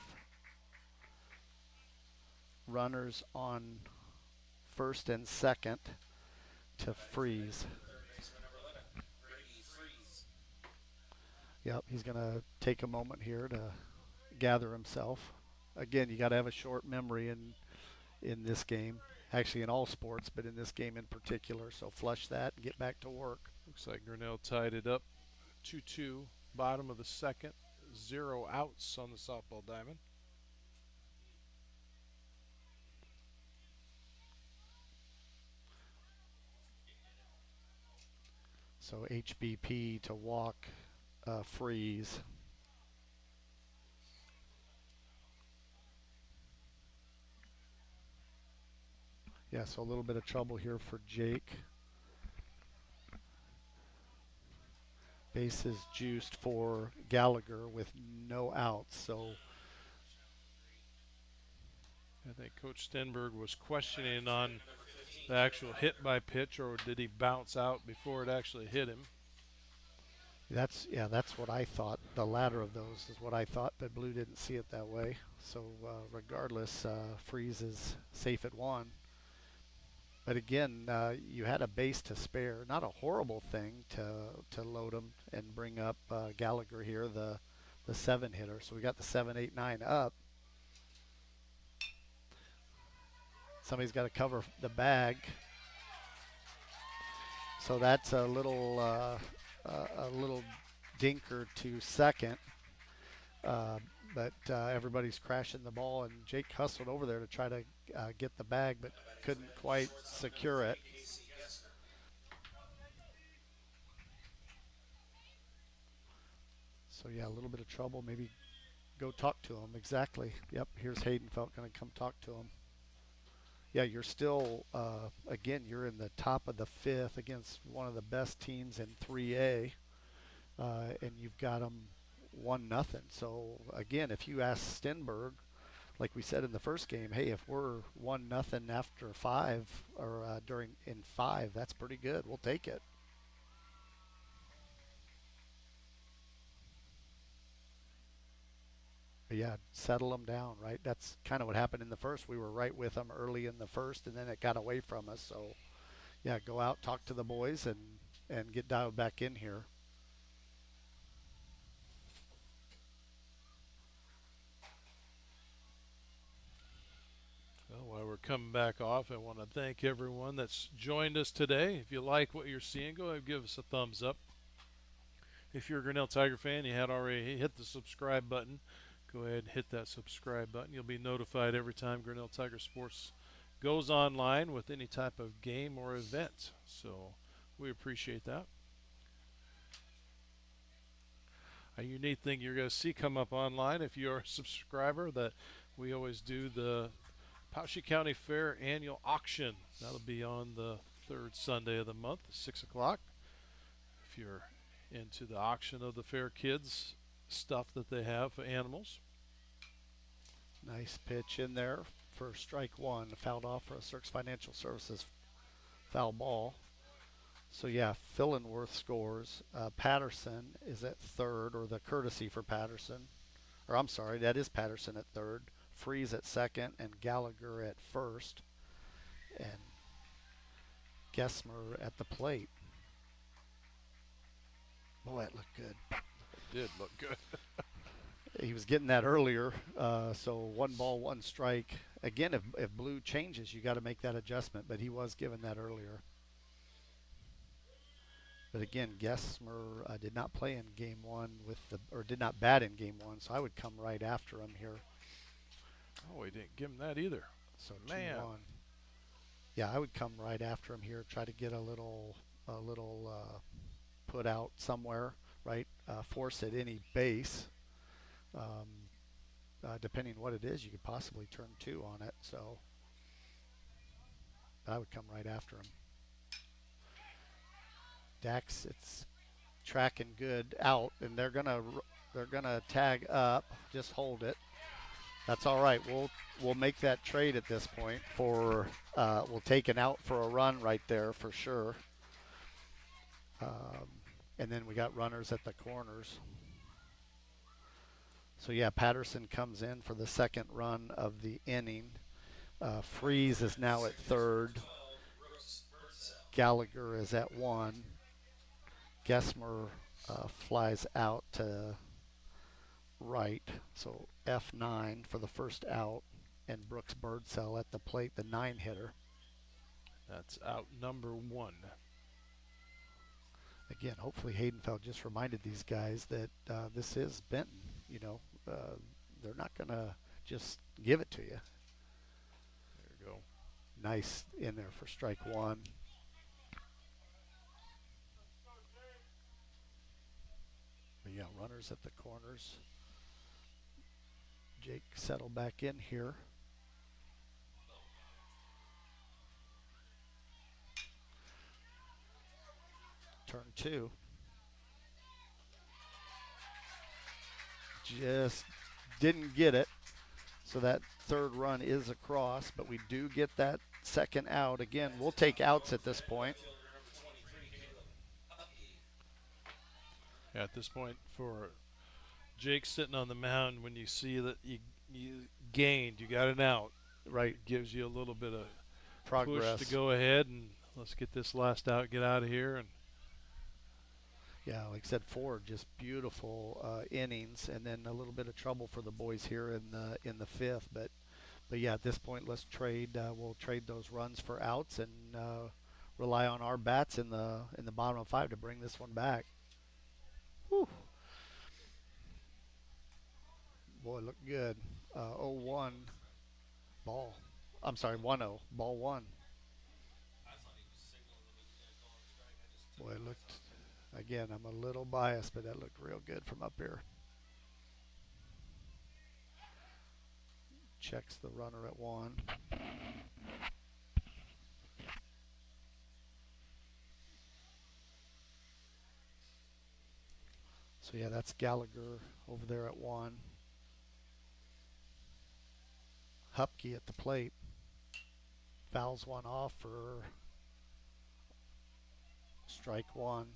runners on first and second to Freeze. Yep, he's going to take a moment here to gather himself. Again, you got to have a short memory in this game. Actually, in all sports, but in this game in particular. So flush that and get back to work. Looks like Grinnell tied it up 2-2. Bottom of the second. 0 outs on the softball diamond. So HBP to walk Freeze. Yeah, so a little bit of trouble here for Jake. Bases juiced for Gallagher with no outs. So I think Coach Stenberg was questioning on the actual hit by pitch, or did he bounce out before it actually hit him? that's what I thought. The latter of those is what I thought, but Blue didn't see it that way. So regardless, Freeze is safe at one. But again, you had a base to spare. Not a horrible thing to load him and bring up Gallagher here, the 7 hitter. So we got the 7, 8, 9 up. Somebody's got to cover the bag. So that's a little dinker to second. But everybody's crashing the ball, and Jake hustled over there to try to get the bag, but couldn't quite secure it. So yeah, a little bit of trouble. Maybe go talk to him. Exactly. Yep, here's Haydenfeld going to come talk to him. Yeah, you're still, again, you're in the top of the 5th against one of the best teams in 3A, and you've got them 1-0. So again, if you ask Stenberg, like we said in the first game, hey, if we're 1-0 after 5 or in 5, that's pretty good. We'll take it. But yeah, settle them down, right? That's kind of what happened in the first. We were right with them early in the first, and then it got away from us. So yeah, go out, talk to the boys, and get dialed back in here. coming back off. I want to thank everyone that's joined us today. If you like what you're seeing, go ahead and give us a thumbs up. If you're a Grinnell Tiger fan, you had already hit the subscribe button. Go ahead and hit that subscribe button. You'll be notified every time Grinnell Tiger Sports goes online with any type of game or event. So we appreciate that. A unique thing you're going to see come up online if you're a subscriber, that we always do the Powashik County Fair annual auction. That'll be on the third Sunday of the month, 6 o'clock. If you're into the auction of the fair kids stuff that they have for animals. Nice pitch in there for strike one. Fouled off for a Cirques Financial Services foul ball. So yeah, Fillenworth scores. Patterson is at third, or the courtesy for Patterson. Or I'm sorry, that is Patterson at third. Freeze at second, and Gallagher at first. And Gessmer at the plate. Boy, it looked good. It did look good. He was getting that earlier, so 1 ball, 1 strike. Again, if blue changes, you got to make that adjustment, but he was given that earlier. But again, Gessmer did not play in game one or did not bat in game one, so I would come right after him here. Oh, he didn't give him that either. So man, 2-1. Yeah, I would come right after him here, try to get a little put out somewhere, right? Force at any base. Depending what it is, you could possibly turn 2 on it. So I would come right after him. Dax, it's tracking good out, and they're gonna tag up. Just hold it. That's all right. We'll make that trade at this point for we'll take an out for a run right there for sure. And then we got runners at the corners. So yeah, Patterson comes in for the second run of the inning. Freeze is now at third. Gallagher is at 1. Gessmer flies out to right, so F9 for the first out, and Brooks Birdsell at the plate, the 9-hitter. That's out number 1. Again, hopefully Haydenfeld just reminded these guys that this is Benton. You know, they're not going to just give it to you. There you go. Nice in there for strike 1. But yeah, runners at the corners. Jake settle back in here. Turn 2. Just didn't get it. So that third run is across, but we do get that second out. Again, we'll take outs at this point. Yeah, at this point, for Jake sitting on the mound, when you see that you gained, you got an out, right? It gives you a little bit of progress push to go ahead and let's get this last out, get out of here. And yeah, like I said, 4 just beautiful innings, and then a little bit of trouble for the boys here in the 5th. But yeah, at this point, let's trade. We'll trade those runs for outs and rely on our bats in the bottom of 5 to bring this one back. Whew. Boy, look good. 0-1 ball. I'm sorry, 1-0 ball 1. Boy, it looked. Again, I'm a little biased, but that looked real good from up here. Checks the runner at 1. So yeah, that's Gallagher over there at 1. Hupke at the plate. Fouls one off for strike 1.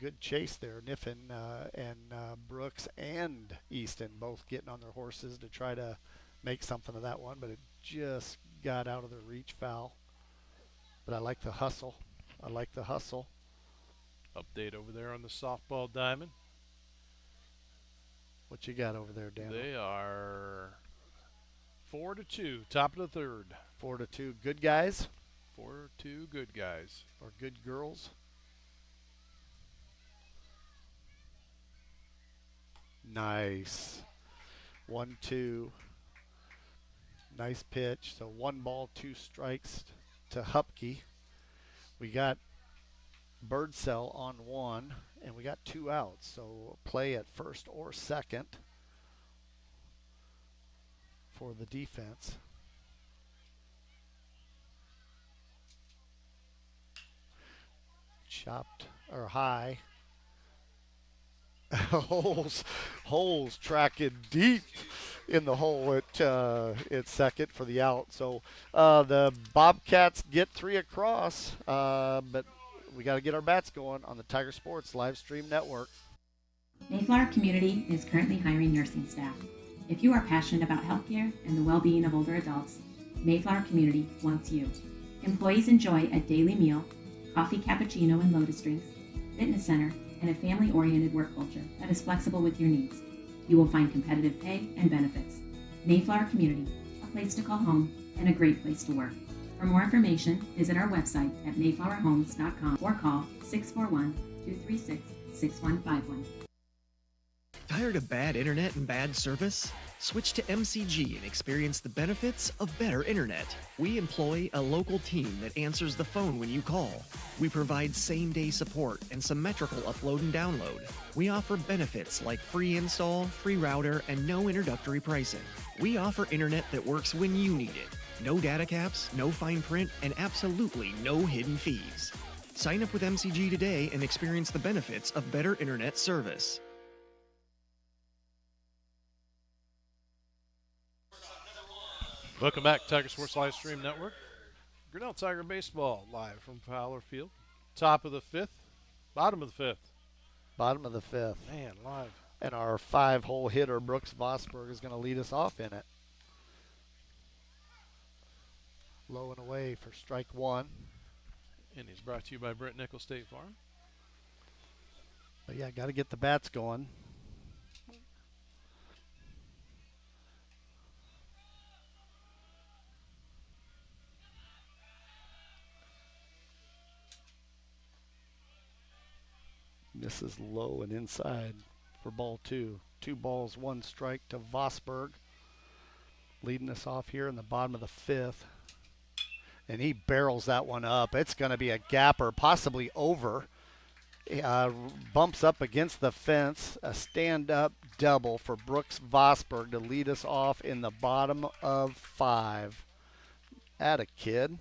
Good chase there. Niffen and Brooks and Easton both getting on their horses to try to make something of that one, but it just got out of their reach, foul. But I like the hustle. update over there on the softball diamond. What you got over there, Dan? They are 4-2, top of the third. 4-2, good guys. 4-2, good guys. Or good girls. Nice. 1-2. Nice pitch. So 1 ball, 2 strikes to Hupke. We got Birdsell on 1, and we got 2 outs. So play at first or second for the defense. Chopped or high. Holes tracking deep in the hole at second for the out. So the Bobcats get 3 across, but we got to get our bats going on the Tiger Sports live stream network. Mayflower Community is currently hiring nursing staff. If you are passionate about healthcare and the well-being of older adults, Mayflower Community wants you. Employees enjoy a daily meal, coffee cappuccino and lotus drinks, fitness center, and a family-oriented work culture that is flexible with your needs. You will find competitive pay and benefits. Mayflower Community, a place to call home and a great place to work. For more information, visit our website at mayflowerhomes.com or call 641-236-6151. Tired of bad internet and bad service? Switch to MCG and experience the benefits of better internet. We employ a local team that answers the phone when you call. We provide same-day support and symmetrical upload and download. We offer benefits like free install, free router, and no introductory pricing. We offer internet that works when you need it. No data caps, no fine print, and absolutely no hidden fees. Sign up with MCG today and experience the benefits of better internet service. Welcome back to Tiger Sports Live Stream Network. Grinnell Tiger Baseball live from Fowler Field. Top of the 5th, bottom of the 5th. Bottom of the 5th. Man, live. And our 5-hole hitter, Brooks Vosberg, is going to lead us off in it. Low and away for strike 1. And he's brought to you by Brent Nickel State Farm. But yeah, got to get the bats going. Misses low and inside for ball 2. 2 balls, 1 strike to Vosberg. Leading us off here in the bottom of the 5th. And he barrels that one up. It's going to be a gapper, possibly over. Bumps up against the fence. A stand-up double for Brooks Vosberg to lead us off in the bottom of 5. Atta kid.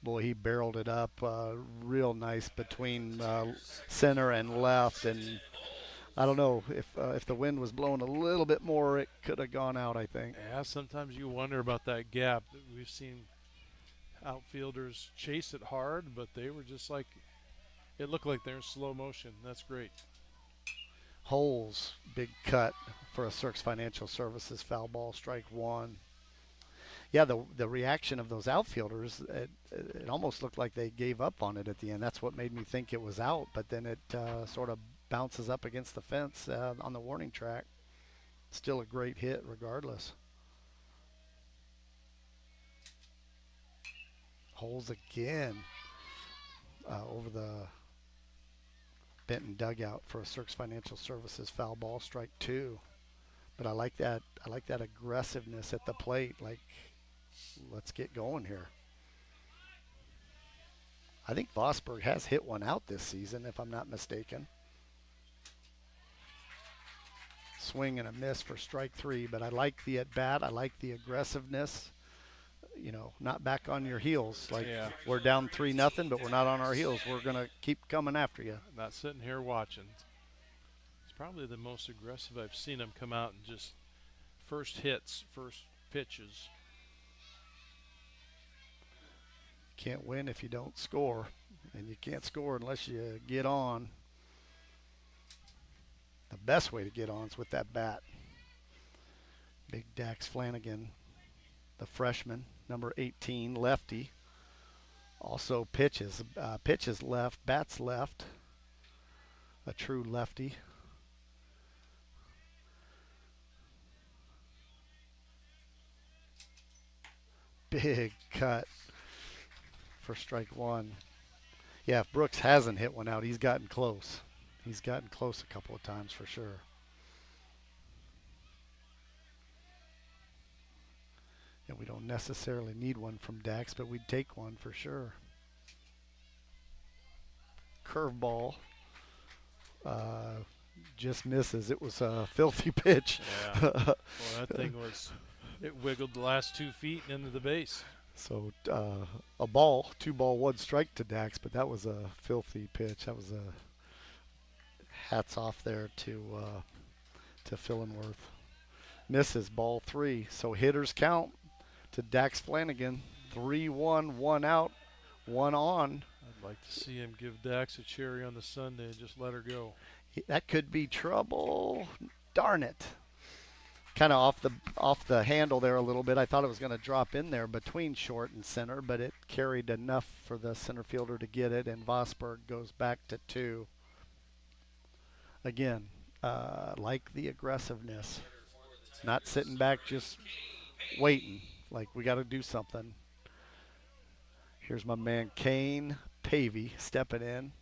Boy, he barreled it up real nice between center and left, and I don't know if the wind was blowing a little bit more, it could have gone out, I think. Yeah, sometimes you wonder about that gap. We've seen outfielders chase it hard, but they were just like, it looked like they're in slow motion. That's great. Holes, big cut for a Cirques Financial Services foul ball, strike 1. Yeah, the reaction of those outfielders, it almost looked like they gave up on it at the end. That's what made me think it was out, but then it sort of bounces up against the fence on the warning track. Still a great hit regardless. Holes again over the Benton dugout for a Cirques Financial Services foul ball, strike 2. But I like that aggressiveness at the plate, like, let's get going here. I think Vosberg has hit one out this season, if I'm not mistaken. Swing and a miss for strike 3, but I like the at-bat. I like the aggressiveness. You know, not back on your heels. Like, we're down 3-0, but we're not on our heels. We're going to keep coming after you. Not sitting here watching. It's probably the most aggressive I've seen him come out and just first hits, first pitches. Can't win if you don't score, and you can't score unless you get on. The best way to get on is with that bat. Big Dax Flanagan, the freshman, number 18, lefty. Also pitches left, bats left. A true lefty. Big cut for strike one. Yeah, if Brooks hasn't hit one out, he's gotten close. He's gotten close a couple of times for sure. And we don't necessarily need one from Dax, but we'd take one for sure. Curveball. Just misses. It was a filthy pitch. Yeah. Well, that thing was, it wiggled the last 2 feet and into the base. So a ball, 2-ball, 1 strike to Dax, but that was a filthy pitch. That was a hats off there to Fillenworth. Misses ball 3. So hitters count to Dax Flanagan. 3-1, 1 out, 1 on. I'd like to see him give Dax a cherry on the Sunday and just let her go. That could be trouble. Darn it. Kind of off the handle there a little bit. I thought it was going to drop in there between short and center, but it carried enough for the center fielder to get it, and Vosberg goes back to 2. Again, like the aggressiveness. Not sitting back just waiting, like we got to do something. Here's my man Kane Pavey stepping in.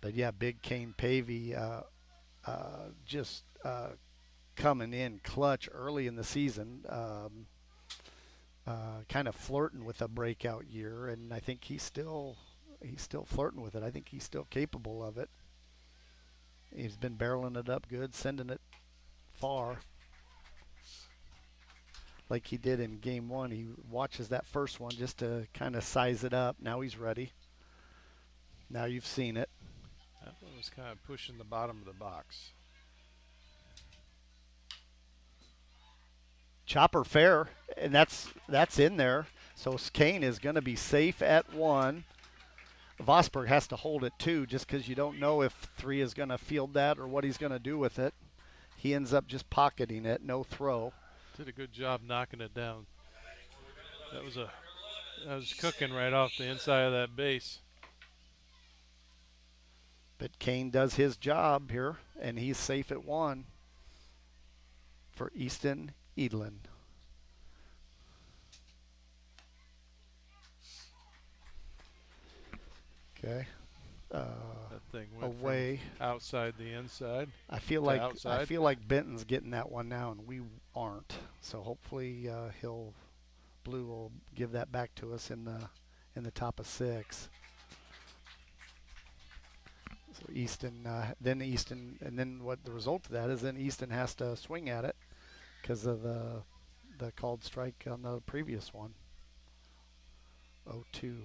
But yeah, big Kane Pavey just coming in clutch early in the season, kind of flirting with a breakout year, and I think he's still flirting with it. I think he's still capable of it. He's been barreling it up good, sending it far. Like he did in game 1. He watches that first one just to kind of size it up. Now he's ready. Now you've seen it. That one was kind of pushing the bottom of the box. Chopper fair, and that's in there. So Kane is going to be safe at 1. Vosberg has to hold it 2 just because you don't know if 3 is going to field that or what he's going to do with it. He ends up just pocketing it, no throw. Did a good job knocking it down. That was cooking right off the inside of that base. But Kane does his job here, and he's safe at 1 for Easton Edlin. Okay. That thing went away from outside the inside. I feel like Benton's getting that one now, and we aren't. So hopefully Blue will give that back to us in the top of 6. So Easton, and then what the result of that is then Easton has to swing at it because of the called strike on the previous one. 0-2.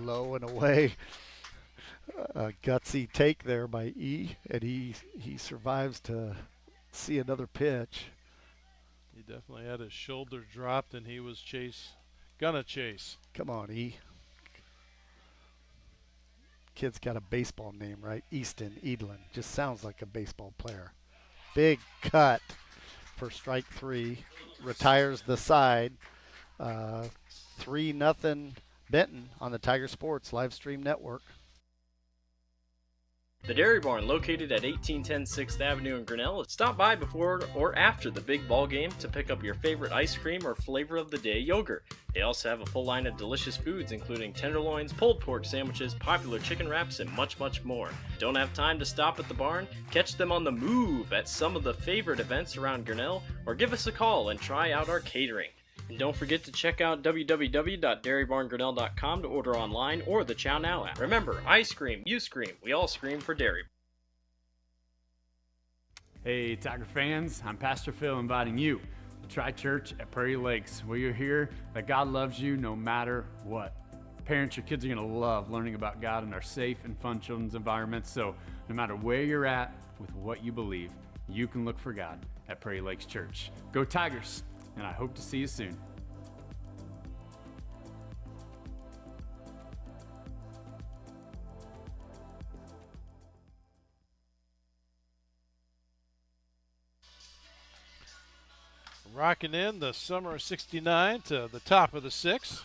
Low and away. A gutsy take there by E, and he survives to see another pitch. He definitely had his shoulder dropped, and he was gonna chase. Come on, E. Kid's got a baseball name, right? Easton Edlin. Just sounds like a baseball player. Big cut for strike 3. Retires the side. 3-0 Benton on the Tiger Sports live stream network. The Dairy Barn, located at 1810 6th Avenue in Grinnell, stop by before or after the big ball game to pick up your favorite ice cream or flavor of the day yogurt. They also have a full line of delicious foods, including tenderloins, pulled pork sandwiches, popular chicken wraps, and much, much more. Don't have time to stop at the barn? Catch them on the move at some of the favorite events around Grinnell, or give us a call and try out our catering. And don't forget to check out www.dairybarngrinnell.com to order online or the Chow Now app. Remember, I scream, you scream, we all scream for Dairy. Hey, Tiger fans, I'm Pastor Phil inviting you to try church at Prairie Lakes, where you'll hear that God loves you no matter what. Parents, your kids are going to love learning about God in our safe and fun children's environments, so no matter where you're at with what you believe, you can look for God at Prairie Lakes Church. Go Tigers! And I hope to see you soon. Rocking in the summer of '69 to the top of the six.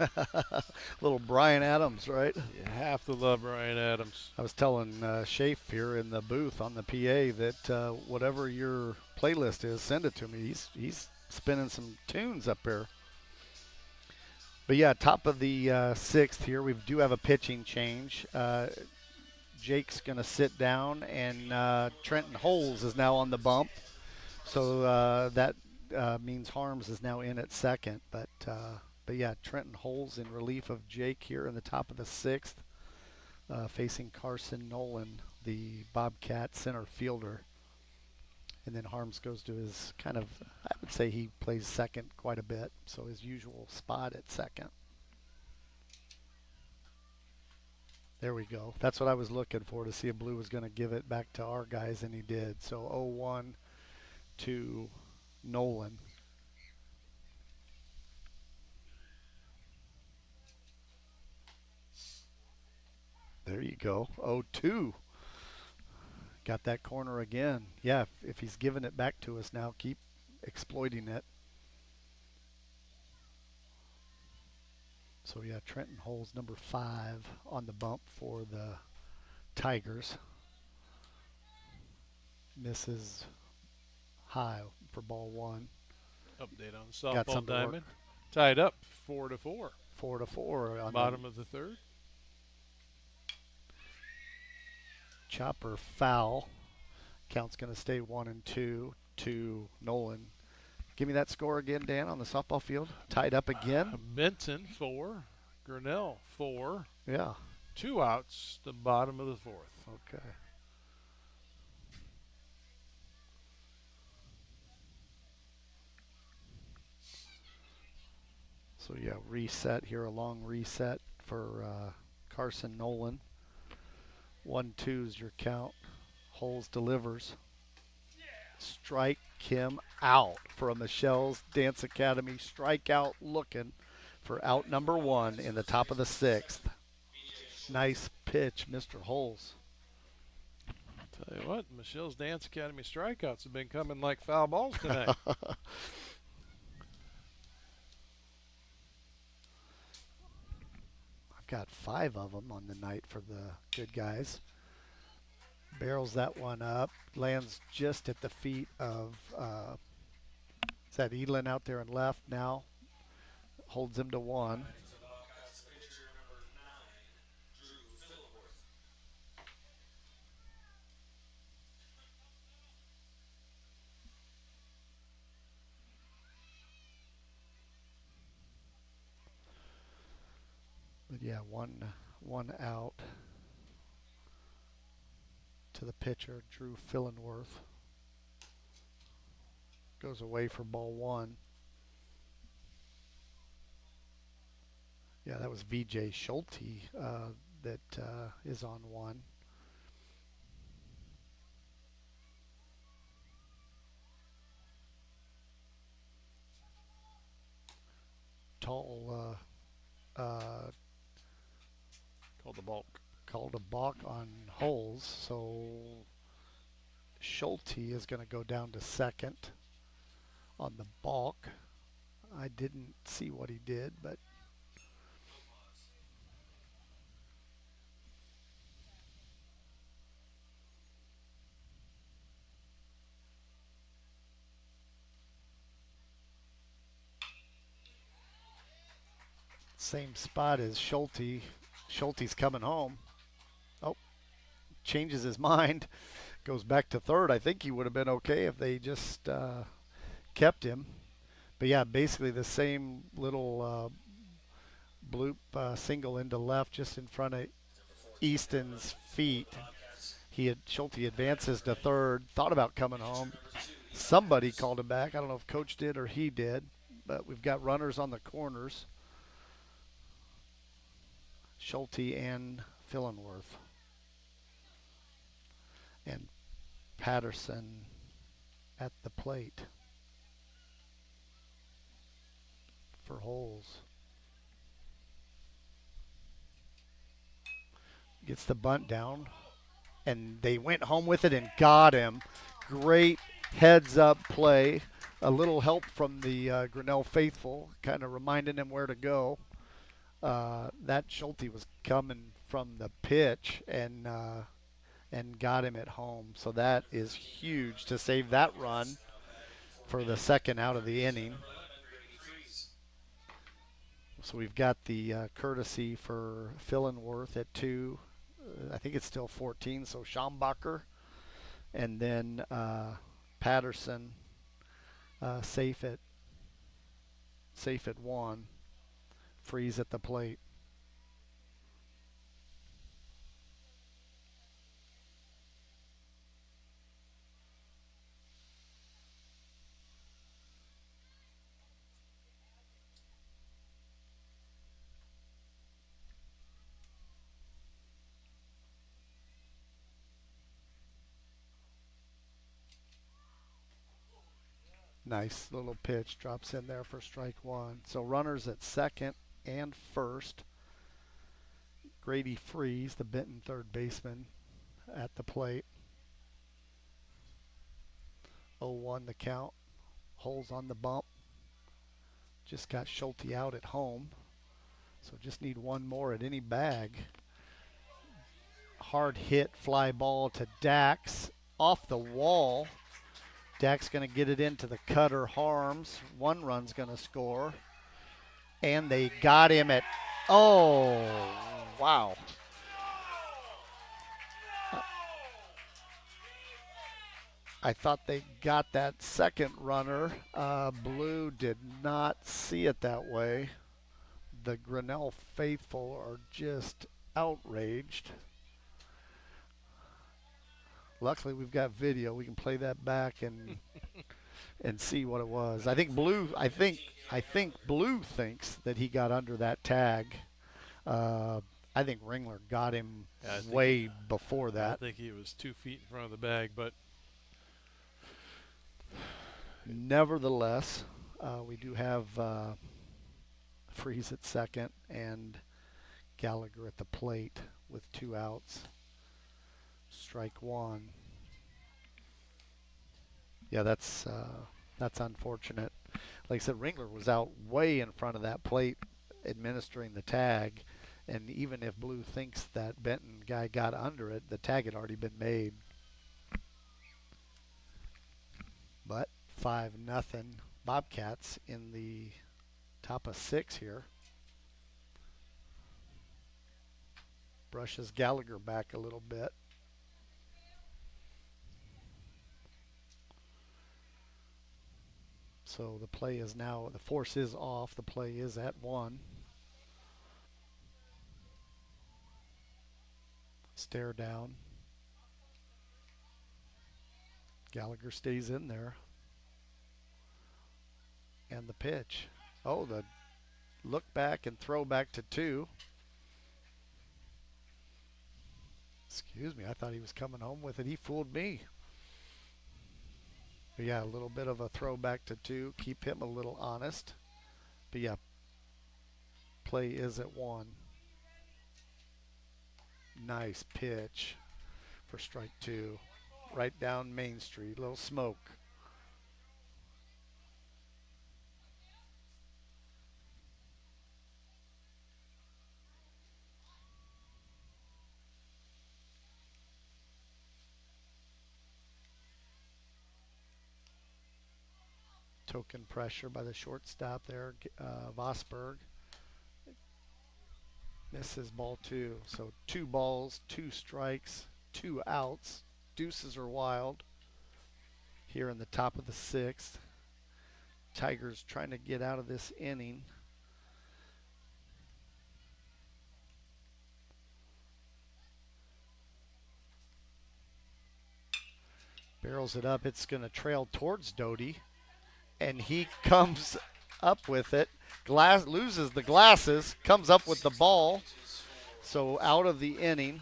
Little Brian Adams, right? You have to love Brian Adams. I was telling Shafe here in the booth on the PA that whatever your playlist is, send it to me. He's spinning some tunes up there. But yeah, top of the sixth here, we do have a pitching change. Jake's going to sit down, and Trenton Holes is now on the bump. So that means Harms is now in at second. But yeah, Trenton Holes in relief of Jake here in the top of the sixth, facing Carson Nolan, the Bobcat center fielder. And then Harms goes to his kind of, I would say he plays second quite a bit, so his usual spot at second. There we go. That's what I was looking for, to see if Blue was going to give it back to our guys, and he did. So 0-1 to Nolan. There you go. 0-2. Got that corner again. Yeah, if he's giving it back to us now, keep exploiting it. So yeah, Trenton Holes number 5 on the bump for the Tigers. Misses high for ball 1. Update on the softball diamond. Tied up 4-4. 4-4 on bottom of the third. Chopper foul. Count's going to stay 1-2 to Nolan. Give me that score again, Dan, on the softball field. Tied up again. Benton 4, Grinnell 4. Yeah. 2 outs, the bottom of the fourth. Okay. So yeah, reset here, a long reset for Carson Nolan. 1-2 is your count. Holes delivers. Strike him out for Michelle's Dance Academy. Strikeout looking for out number 1 in the top of the 6th. Nice pitch, Mr. Holes. Tell you what, Michelle's Dance Academy strikeouts have been coming like foul balls tonight. Got 5 of them on the night for the good guys. Barrels that one up. Lands just at the feet of, is that Edlin out there and left now? Holds him to 1. But yeah, one out to the pitcher, Drew Fillenworth. Goes away for ball 1. Yeah, that was VJ Schulte that is on 1. Tall called a balk on Holes, so Schulte is going to go down to second on the balk. I didn't see what he did, but same spot as Schulte. Schulte's coming home. Oh, changes his mind. Goes back to third. I think he would have been okay if they just kept him. But yeah, basically the same little bloop single into left just in front of Easton's feet. Schulte advances to third. Thought about coming home. Somebody called him back. I don't know if coach did or he did. But we've got runners on the corners. Schulte and Fillenworth. And Patterson at the plate for Holes. Gets the bunt down, and they went home with it and got him. Great heads-up play a little help from the Grinnell faithful, kind of reminding him where to go. That Schulte was coming from the pitch and got him at home. So that is huge to save that run for the second out of the inning. So we've got the courtesy for Fillenworth at 2. I think it's still 14, so Schombacher. And then Patterson safe at 1. Freeze at the plate. Nice little pitch, drops in there for strike 1. So runners at second and first. Grady Freeze, the Benton third baseman, at the plate. 0-1 the count. Holes on the bump. Just got Schulte out at home. So just need one more at any bag. Hard hit fly ball to Dax. Off the wall. Dax going to get it into the cutter Harms. 1 run's going to score. And they got him at, oh, wow. I thought they got that second runner. Blue did not see it that way. The Grinnell faithful are just outraged. Luckily, we've got video. We can play that back and see what it was. I think Blue thinks that he got under that tag. I think Ringler got him way before that. I think he was 2 feet in front of the bag, but nevertheless, we do have Freeze at second and Gallagher at the plate with 2 outs. Strike 1. Yeah, that's unfortunate. Like I said, Ringler was out way in front of that plate administering the tag, and even if Blue thinks that Benton guy got under it, the tag had already been made. But 5-0 Bobcats in the top of 6 here. Brushes Gallagher back a little bit. So the play is now, the force is off. The play is at 1. Stare down. Gallagher stays in there. And the pitch. Oh, the look back and throw back to 2. Excuse me, I thought he was coming home with it. He fooled me. But yeah, a little bit of a throwback to 2. Keep him a little honest. But yeah, play is at 1. Nice pitch for strike 2. Right down Main Street. Little smoke. Token pressure by the shortstop there, Vosberg. Misses ball 2. So 2 balls, 2 strikes, 2 outs. Deuces are wild here in the top of the 6th. Tigers trying to get out of this inning. Barrels it up. It's going to trail towards Doty. And he comes up with it. Loses the glasses, comes up with the ball. So out of the inning.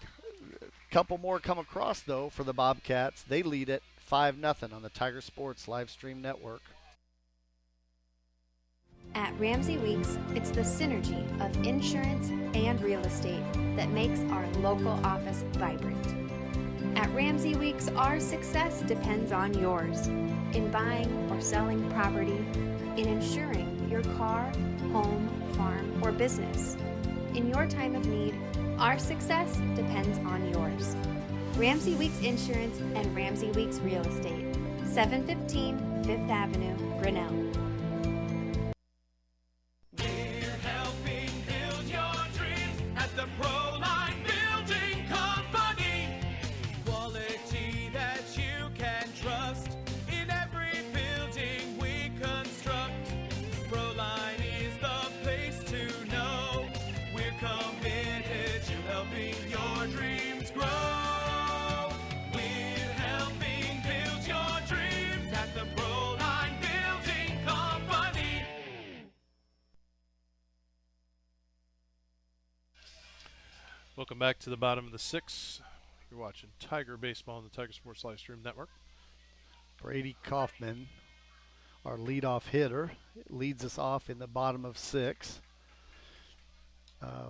A couple more come across, though, for the Bobcats. They lead it 5-0 on the Tiger Sports live stream network. At Ramsey Weeks, it's the synergy of insurance and real estate that makes our local office vibrant. At Ramsey Weeks, our success depends on yours. In buying or selling property, in insuring your car, home, farm, or business. In your time of need, our success depends on yours. Ramsey Weeks Insurance and Ramsey Weeks Real Estate, 715 Fifth Avenue, Grinnell. We're helping build your dreams at the Proline Building Company. Quality that you can trust in every building we construct. Proline is the place to know. We're committed to helping your dreams grow. We're helping build your dreams at the Proline Building Company. Welcome back to the bottom of the sixth. You're watching Tiger Baseball on the Tiger Sports Live Stream Network. Brady Kaufman, our leadoff hitter, leads us off in the bottom of six.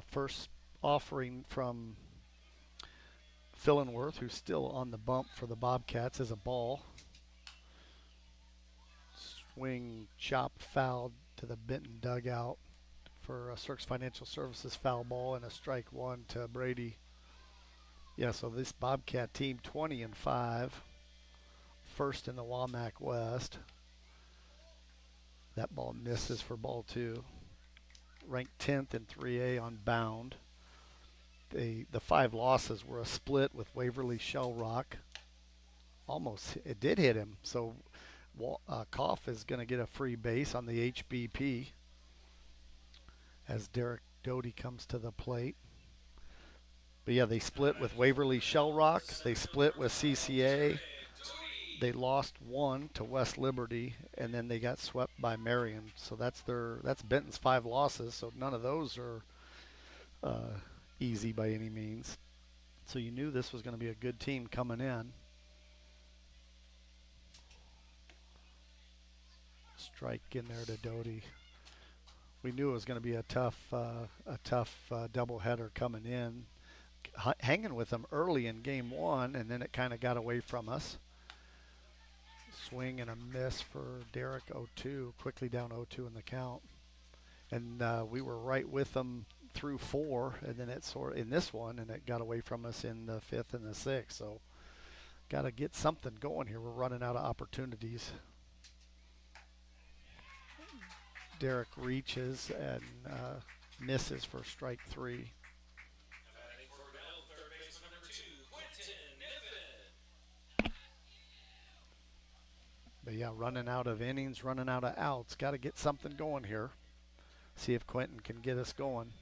First offering from Fillenworth, who's still on the bump for the Bobcats, is a ball. Swing, chopped, fouled to the Benton dugout for a Cirques Financial Services foul ball and a strike one to Brady. Yeah, so this Bobcat team 20-5, first in the WAMAC West. That ball misses for ball two. Ranked 10th in 3A on bound. The 5 losses were a split with Waverly Shell Rock. Almost, it did hit him. So Koff is going to get a free base on the HBP as Derek Doty comes to the plate. But yeah, they split with Waverly Shell Rock. They split with CCA. They lost one to West Liberty, and then they got swept by Marion. So that's Benton's 5 losses. So none of those are easy by any means. So you knew this was going to be a good team coming in. Strike in there to Doty. We knew it was going to be a tough doubleheader coming in. Hanging with them early in game one, and then it kind of got away from us. Swing and a miss for Derek 0-2, quickly down 0-2 in the count. And we were right with them through 4, and then it sort in this one, and it got away from us in the 5th and the 6th. So got to get something going here. We're running out of opportunities. Derek reaches and misses for strike 3. But yeah, running out of innings, running out of outs. Got to get something going here. See if Quentin can get us going.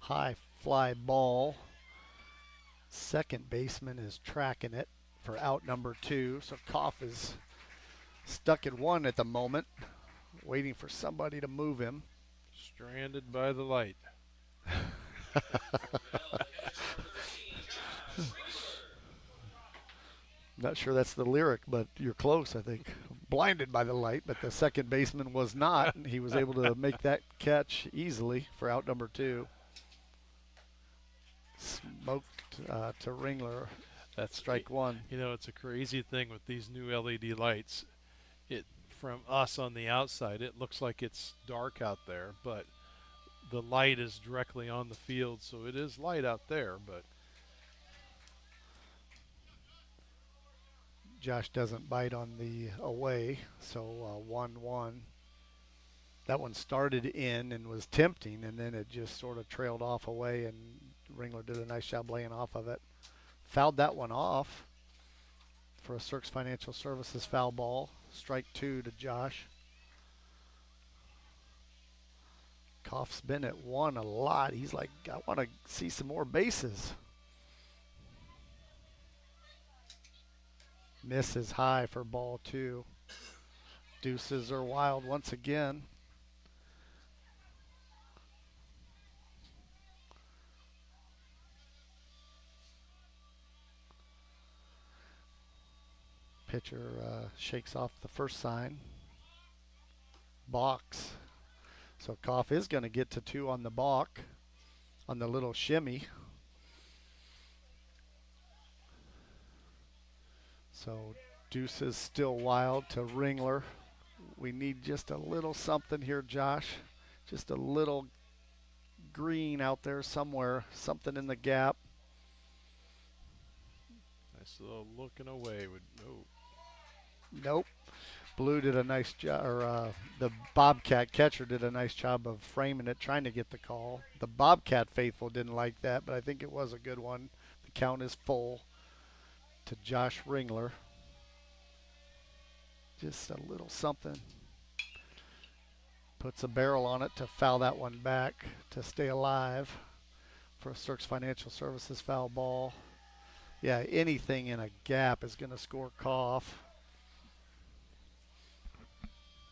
High fly ball. Second baseman is tracking it for out number 2. So Koff is stuck at 1 at the moment, waiting for somebody to move him. Stranded by the light. Not sure that's the lyric, but you're close, I think. Blinded by the light, but the second baseman was not. He was able to make that catch easily for out number 2. Smoked to Ringler. That's strike 1. You know, it's a crazy thing with these new LED lights. From us on the outside, it looks like it's dark out there, but the light is directly on the field, so it is light out there, but Josh doesn't bite on the away, so 1-1. That one started in and was tempting, and then it just sort of trailed off away, and Ringler did a nice job laying off of it. Fouled that one off for a Cirques Financial Services foul ball. Strike 2 to Josh. Koff's been at 1 a lot. He's like, I want to see some more bases. Misses high for ball 2. Deuces are wild once again. Pitcher shakes off the first sign. Box. So Koff is going to get to 2 on the balk, on the little shimmy. So Deuce is still wild to Ringler. We need just a little something here, Josh. Just a little green out there somewhere. Something in the gap. Nice little looking away with no. Nope. Blue did a nice job, or the Bobcat catcher did a nice job of framing it, trying to get the call. The Bobcat faithful didn't like that, but I think it was a good one. The count is full to Josh Ringler. Just a little something. Puts a barrel on it to foul that one back to stay alive for a Cirques Financial Services foul ball. Yeah, anything in a gap is going to score Koff.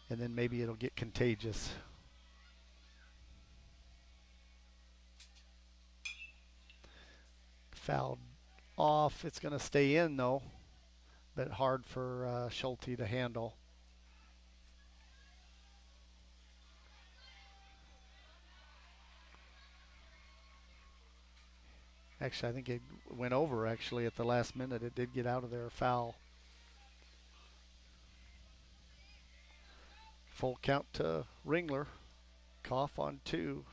And then maybe it'll get contagious. Fouled off. It's going to stay in, though. But hard for Schulte to handle. Actually, I think it went over, actually, at the last minute. It did get out of there, foul. Full count to Ringler. Koff on 2.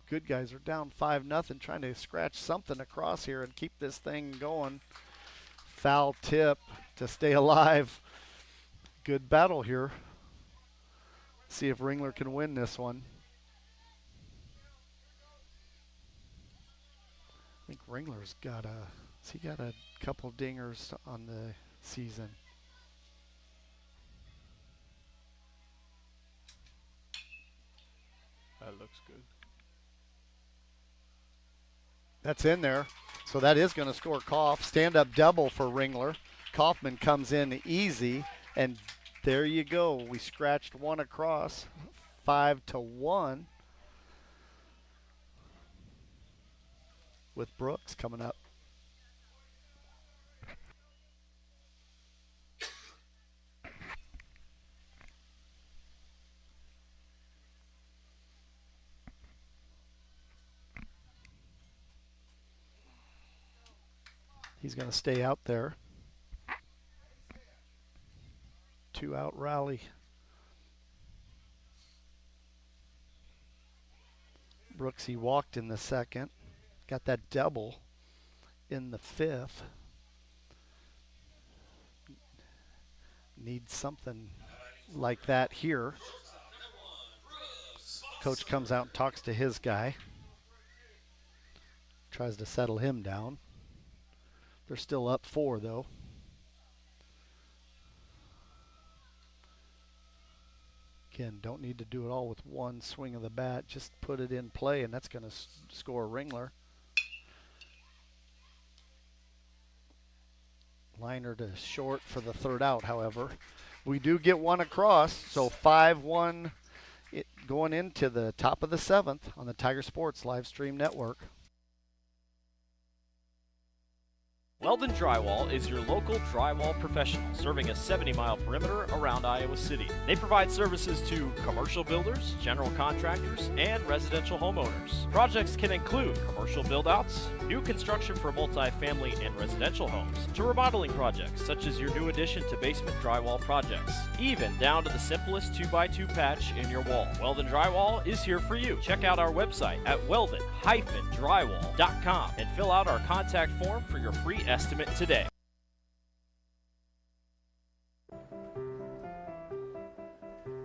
Good guys are down 5-0, trying to scratch something across here and keep this thing going. Foul tip to stay alive. Good battle here. See if Ringler can win this one. I think Ringler's got a couple dingers on the season. That looks good. That's in there. So that is going to score Koff. Stand-up double for Ringler. Kaufman comes in easy, and there you go. We scratched one across, 5-1. With Brooks coming up. He's going to stay out there. 2-out rally. Brooks, he walked in the second. Got that double in the 5th. Need something like that here. Coach comes out and talks to his guy. Tries to settle him down. They're still up 4, though. Again, don't need to do it all with one swing of the bat. Just put it in play, and that's going to score Ringler. Liner to short for the 3rd out, however. We do get one across, so 5-1 going into the top of the 7th on the Tiger Sports live stream network. Weldon Drywall is your local drywall professional, serving a 70-mile perimeter around Iowa City. They provide services to commercial builders, general contractors, and residential homeowners. Projects can include commercial build-outs, new construction for multi-family and residential homes, to remodeling projects such as your new addition to basement drywall projects, even down to the simplest 2x2 patch in your wall. Weldon Drywall is here for you. Check out our website at weldon-drywall.com and fill out our contact form for your free estimate today.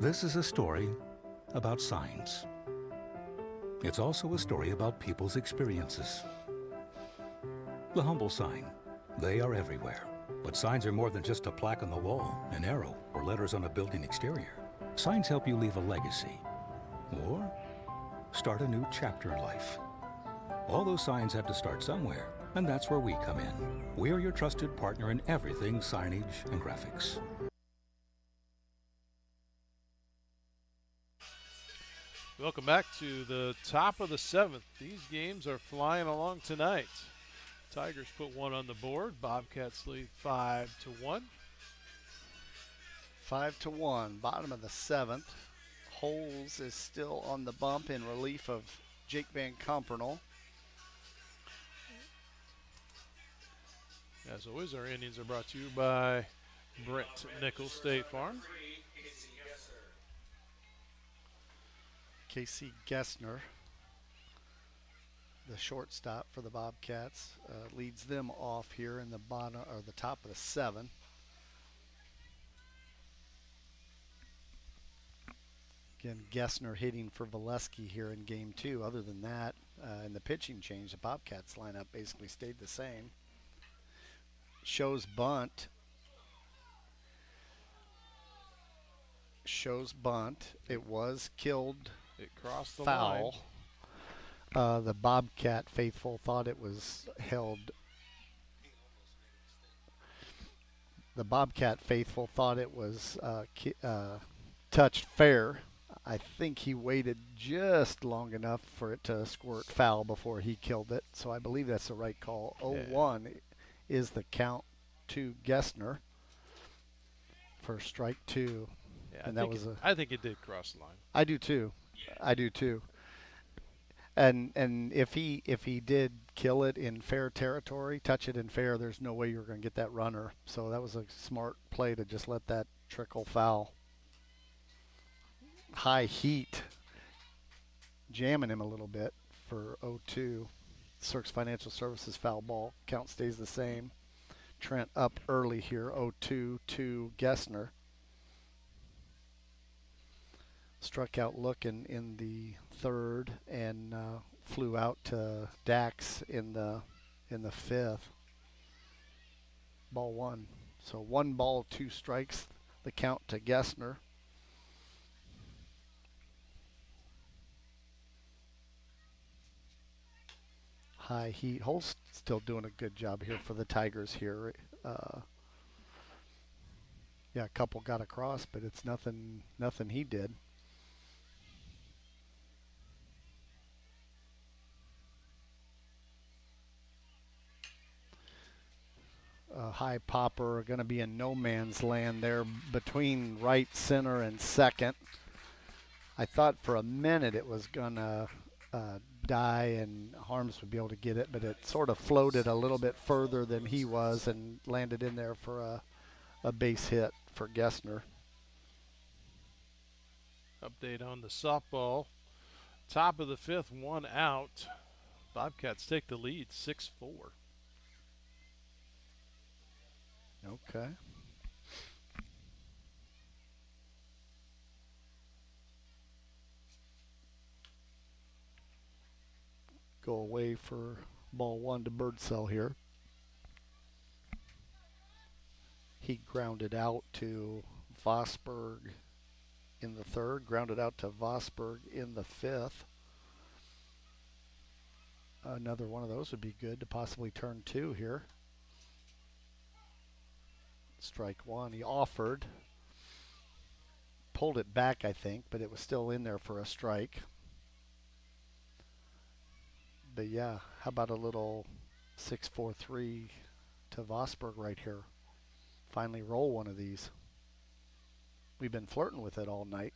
This is a story about signs. It's also a story about people's experiences. The humble sign. They are everywhere. But signs are more than just a plaque on the wall, an arrow, or letters on a building exterior. Signs help you leave a legacy or start a new chapter in life. All those signs have to start somewhere, and that's where we come in. We're your trusted partner in everything signage and graphics. Welcome back to the top of the 7th. These games are flying along tonight. Tigers put one on the board. Bobcats lead 5-1. 5-1, bottom of the 7th. Holes is still on the bump in relief of Jake Van Compernel. As always, our innings are brought to you by Brent Nickel State Farm. Casey Gessner, the shortstop for the Bobcats, leads them off here in the bottom or the top of the 7. Again, Gessner hitting for Valesky here in game 2. Other than that, in the pitching change, the Bobcats lineup basically stayed the same. Shows bunt. It was killed. It crossed the foul. line. The Bobcat faithful thought it was held. The Bobcat faithful thought it was touched fair. I think he waited just long enough for it to squirt foul before he killed it. So I believe that's the right call. 0-1 is the count to Gessner for strike 2. Yeah, and I think it did cross the line. I do too. And if he did kill it in fair territory, touch it in fair, there's no way you're going to get that runner. So that was a smart play to just let that trickle foul. High heat jamming him a little bit for 0-2. Cirques Financial Services foul ball. Count stays the same. Trent up early here, 0-2 to Gessner. Struck out looking in the 3rd and flew out to Dax in the 5th. Ball 1. So 1 ball, 2 strikes. The count to Gessner. High heat. Holt's still doing a good job here for the Tigers here. Yeah, a couple got across, but it's nothing he did. High popper, going to be in no man's land there between right, center, and second. I thought for a minute it was going to die and Harms would be able to get it, but it sort of floated a little bit further than he was and landed in there for a base hit for Gessner. Update on the softball. Top of the 5th, 1 out. Bobcats take the lead, 6-4. Okay. Go away for ball 1 to Birdsell here. He grounded out to Vosberg in the 3rd, grounded out to Vosberg in the 5th. Another one of those would be good to possibly turn 2 here. Strike 1. He offered. Pulled it back, I think, but it was still in there for a strike. But yeah, how about a little 6-4-3 to Vosberg right here? Finally roll one of these. We've been flirting with it all night.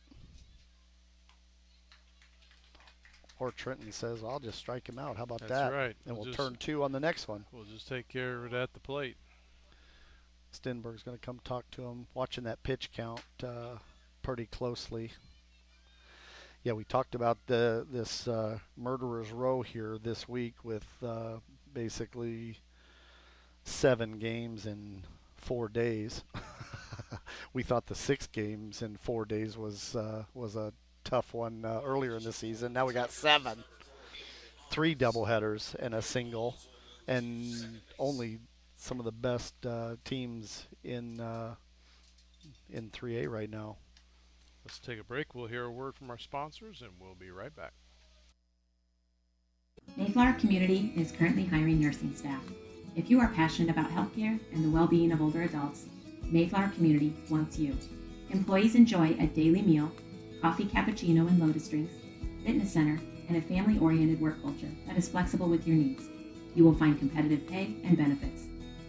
Or Trenton says, I'll just strike him out. How about that? That's right. And we'll turn 2 on the next one. We'll just take care of it at the plate. Stenberg's going to come talk to him, watching that pitch count pretty closely. Yeah, we talked about this murderer's row here this week with basically 7 games in 4 days. We thought the 6 games in 4 days was a tough one earlier in the season. Now we got 7. 3 doubleheaders and a single, and only some of the best teams in 3A right now. Let's take a break. We'll hear a word from our sponsors, and we'll be right back. Mayflower Community is currently hiring nursing staff. If you are passionate about healthcare and the well-being of older adults, Mayflower Community wants you. Employees enjoy a daily meal, coffee cappuccino and lotus drinks, fitness center, and a family-oriented work culture that is flexible with your needs. You will find competitive pay and benefits.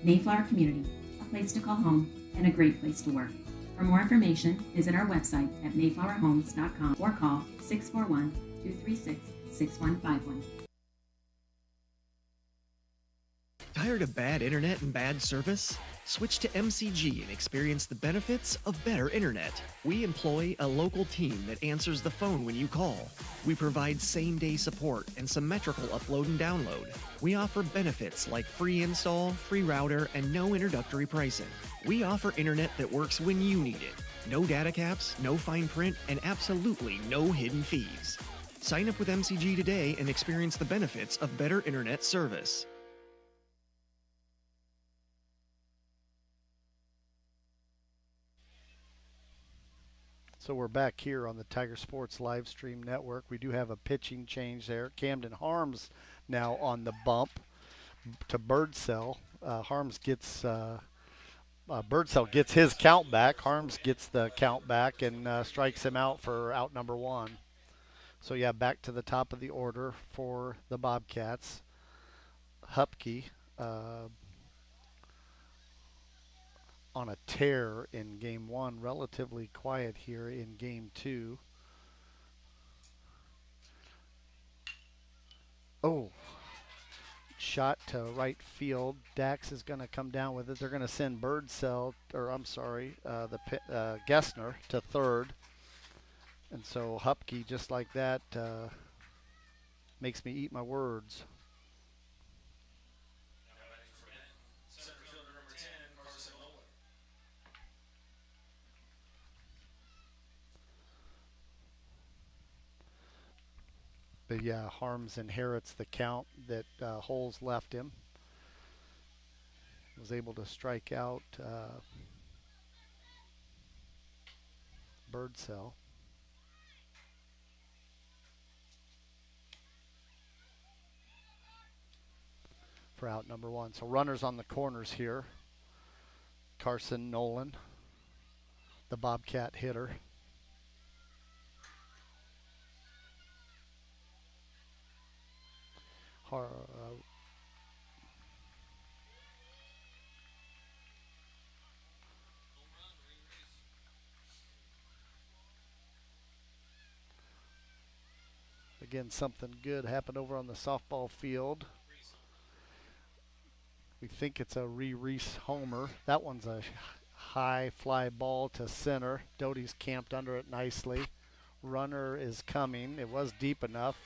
Mayflower Community, a place to call home and a great place to work. For more information, visit our website at mayflowerhomes.com or call 641-236-6151. Tired of bad internet and bad service? Switch to MCG and experience the benefits of better internet. We employ a local team that answers the phone when you call. We provide same-day support and symmetrical upload and download. We offer benefits like free install, free router, and no introductory pricing. We offer internet that works when you need it. No data caps, no fine print, and absolutely no hidden fees. Sign up with MCG today and experience the benefits of better internet service. So we're back here on the Tiger Sports live stream network. We do have a pitching change there. Camden Harms now on the bump to Birdsell. Harms gets Birdsell gets his count back. Harms gets the count back and strikes him out for out number 1. So yeah, back to the top of the order for the Bobcats. Hupke on a tear in game 1, relatively quiet here in game 2. Oh, shot to right field. Dax is going to come down with it. They're going to send Birdsell, or I'm sorry, Gessner to third. And so Hupke, just like that, makes me eat my words. But yeah, Harms inherits the count that Holes left him. Was able to strike out Birdsell. For out number 1. So runners on the corners here. Carson Nolan, the Bobcat hitter. Again, something good happened over on the softball field. We think it's a Reese homer. That one's a high fly ball to center. Doty's camped under it nicely. Runner is coming. It was deep enough.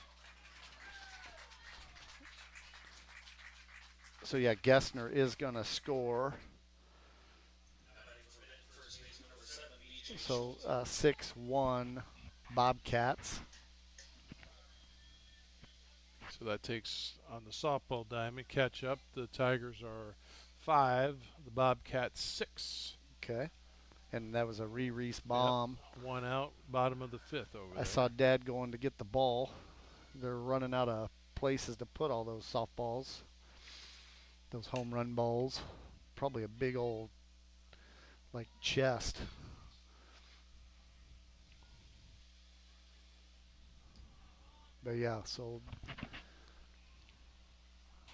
So yeah, Gessner is going to score. So 6-1 Bobcats. So that takes on the softball diamond catch up. The Tigers are 5, the Bobcats 6. Okay. And that was a Reese bomb. Yep. 1 out, bottom of the 5th over there. I saw Dad going to get the ball. They're running out of places to put all those softballs. Those home run balls. Probably a big old, like, chest. But yeah, so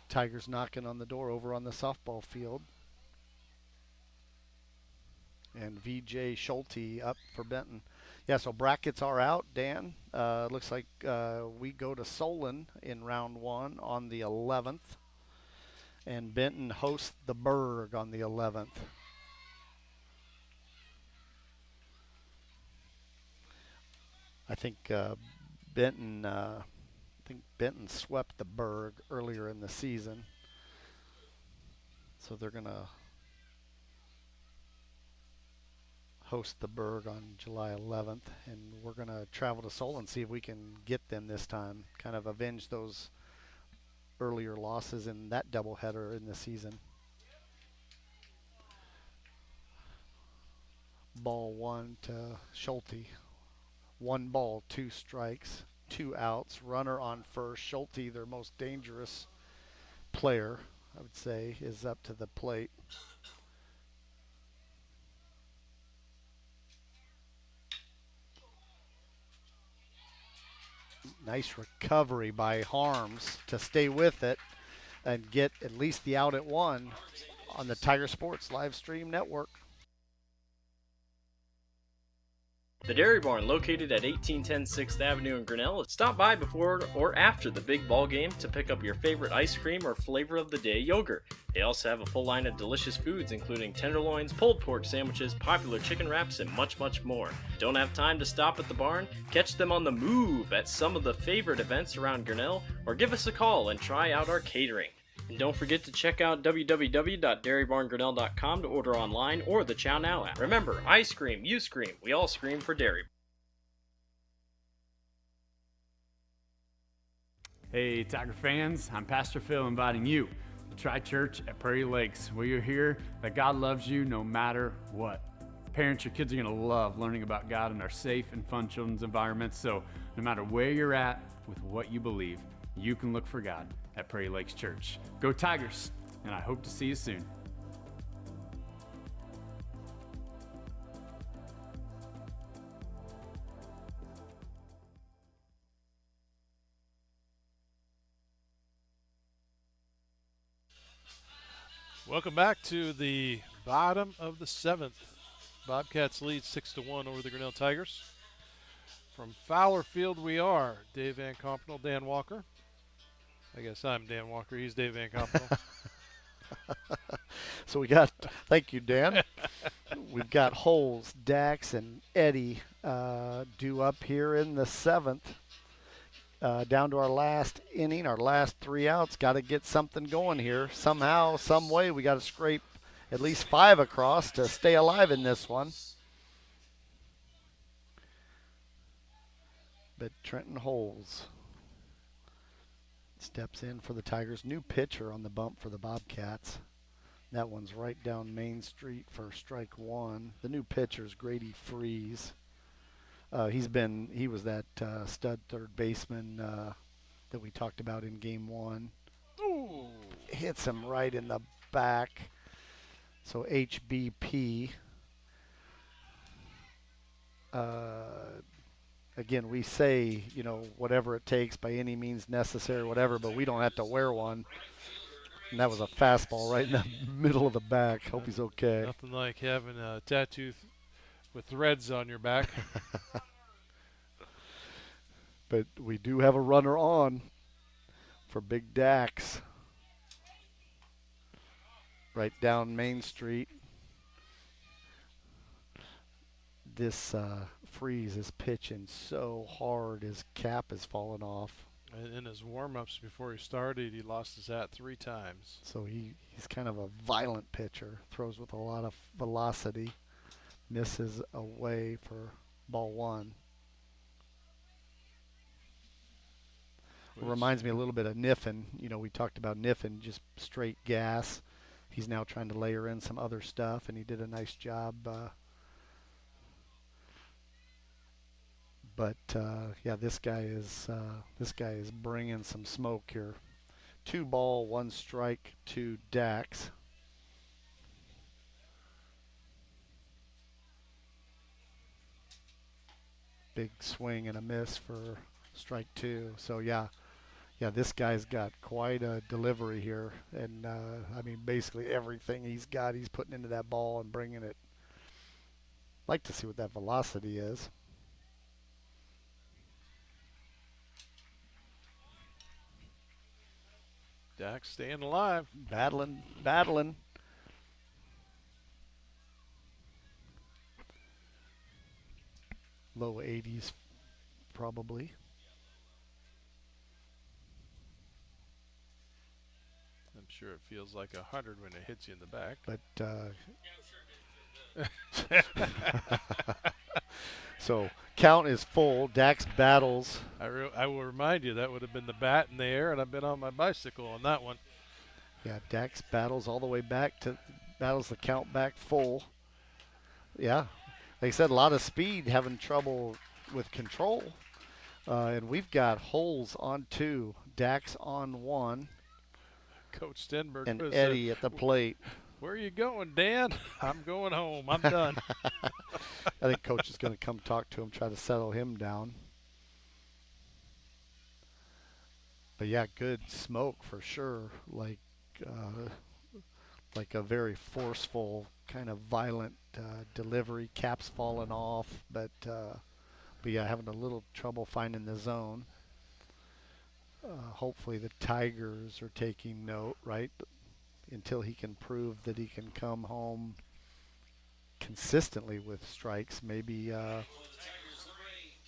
Tigers knocking on the door over on the softball field. And VJ Schulte up for Benton. Yeah, so brackets are out, Dan. Looks like we go to Solon in round 1 on the 11th. And Benton hosts the Berg on the 11th. I think Benton swept the Berg earlier in the season. So they're going to host the Berg on July 11th, and we're going to travel to Seoul and see if we can get them this time, kind of avenge those earlier losses in that doubleheader in the season. Ball 1 to Schulte. 1 ball, 2 strikes, 2 outs. Runner on first. Schulte, their most dangerous player, I would say, is up to the plate. Nice recovery by Harms to stay with it and get at least the out at 1 on the Tiger Sports live stream network. The Dairy Barn, located at 1810 6th Avenue in Grinnell. Stop by before or after the big ball game to pick up your favorite ice cream or flavor of the day yogurt. They also have a full line of delicious foods, including tenderloins, pulled pork sandwiches, popular chicken wraps, and much, much more. Don't have time to stop at the barn? Catch them on the move at some of the favorite events around Grinnell, or give us a call and try out our catering. And don't forget to check out www.dairybarngrinnell.com to order online or the Chow Now app. Remember, I scream, you scream, we all scream for Dairy. Hey, Tiger fans, I'm Pastor Phil inviting you to try church at Prairie Lakes, where you'll hear that God loves you no matter what. Parents, your kids are going to love learning about God in our safe and fun children's environments, so no matter where you're at with what you believe, you can look for God at Prairie Lakes Church. Go Tigers, and I hope to see you soon. Welcome back to the bottom of the 7th. Bobcats lead 6-1 over the Grinnell Tigers. From Fowler Field we are. Dave Van Compernel, Dan Walker. I guess I'm Dan Walker. He's Dave Van Compernel. So we got, thank you, Dan. We've got Holes, Dax, and Eddie due up here in the 7th. Down to our last inning, our last 3 outs. Got to get something going here. Somehow, some way, we got to scrape at least 5 across to stay alive in this one. But Trenton Holes steps in for the Tigers. New pitcher on the bump for the Bobcats. That one's right down Main Street for strike 1. The new pitcher's Grady Freeze. He was that stud third baseman that we talked about in game 1. Ooh. Hits him right in the back. So HBP. Again, we say, whatever it takes by any means necessary, whatever, but we don't have to wear one. And that was a fastball right in the middle of the back. Hope he's okay. Nothing like having a tattoo with threads on your back. But we do have a runner on for Big Dax. Right down Main Street. This Freeze is pitching so hard his cap is falling off. And in his warm-ups before he started, he lost his hat 3 times. So he's kind of a violent pitcher. Throws with a lot of velocity. Misses away for ball 1. It reminds me a little bit of Niffen. We talked about Niffen, just straight gas. He's now trying to layer in some other stuff, and he did a nice job. But this guy is bringing some smoke here. 2 ball, 1 strike to Dax. Big swing and a miss for strike 2. So yeah, this guy's got quite a delivery here, and basically everything he's got, he's putting into that ball and bringing it. Like to see what that velocity is. Dax staying alive. Battling. Low 80s, probably. I'm sure it feels like 100 when it hits you in the back. But so count is full. Dax battles. I will remind you that would have been the bat in the air, and I've been on my bicycle on that one. Yeah, Dax battles all the way back battles the count back full. Yeah, like I said, a lot of speed, having trouble with control. And we've got Holes on 2, Dax on 1. Coach Stenberg and Eddie at the plate. Where are you going, Dan? I'm going home. I'm done. I think Coach is going to come talk to him, try to settle him down. But yeah, good smoke for sure. Like a very forceful, kind of violent delivery, caps falling off, but yeah, having a little trouble finding the zone. Hopefully the Tigers are taking note, right? Until he can prove that he can come home consistently with strikes, maybe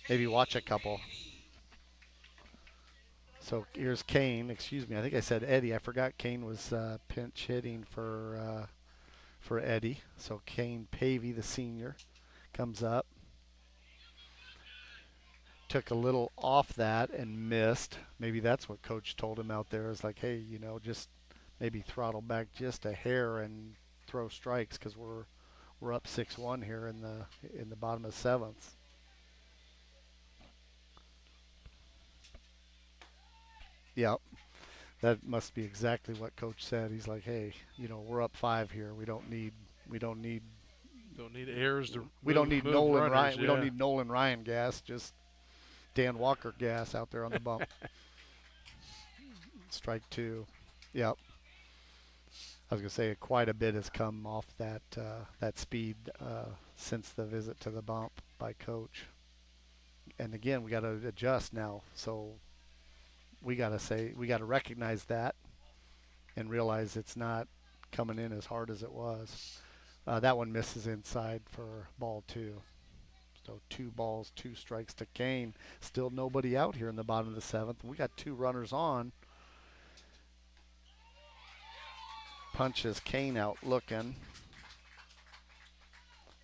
watch a couple. So here's Kane. Excuse me, I think I said Eddie. I forgot Kane was pinch hitting for Eddie. So Kane Pavey, the senior, comes up. Took a little off that and missed. Maybe that's what coach told him out there, is like, hey, you know, just maybe throttle back just a hair and throw strikes, because we're up 6-1 here in the bottom of the seventh. Yep. That must be exactly what coach said. He's like, hey, you know, we're up 5 here. We don't need errors to we don't need Nolan runners, Ryan. yeah. We don't need Nolan Ryan gas. Just Dan Walker gas out there on the bump. Strike 2. Yep. I was gonna say quite a bit has come off that speed since the visit to the bump by coach. And again, we got to adjust now. So we got to recognize that and realize it's not coming in as hard as it was. That one misses inside for ball 2. So 2 balls, 2 strikes to Kane. Still nobody out here in the bottom of the 7th. We got 2 runners on. Punches Kane out looking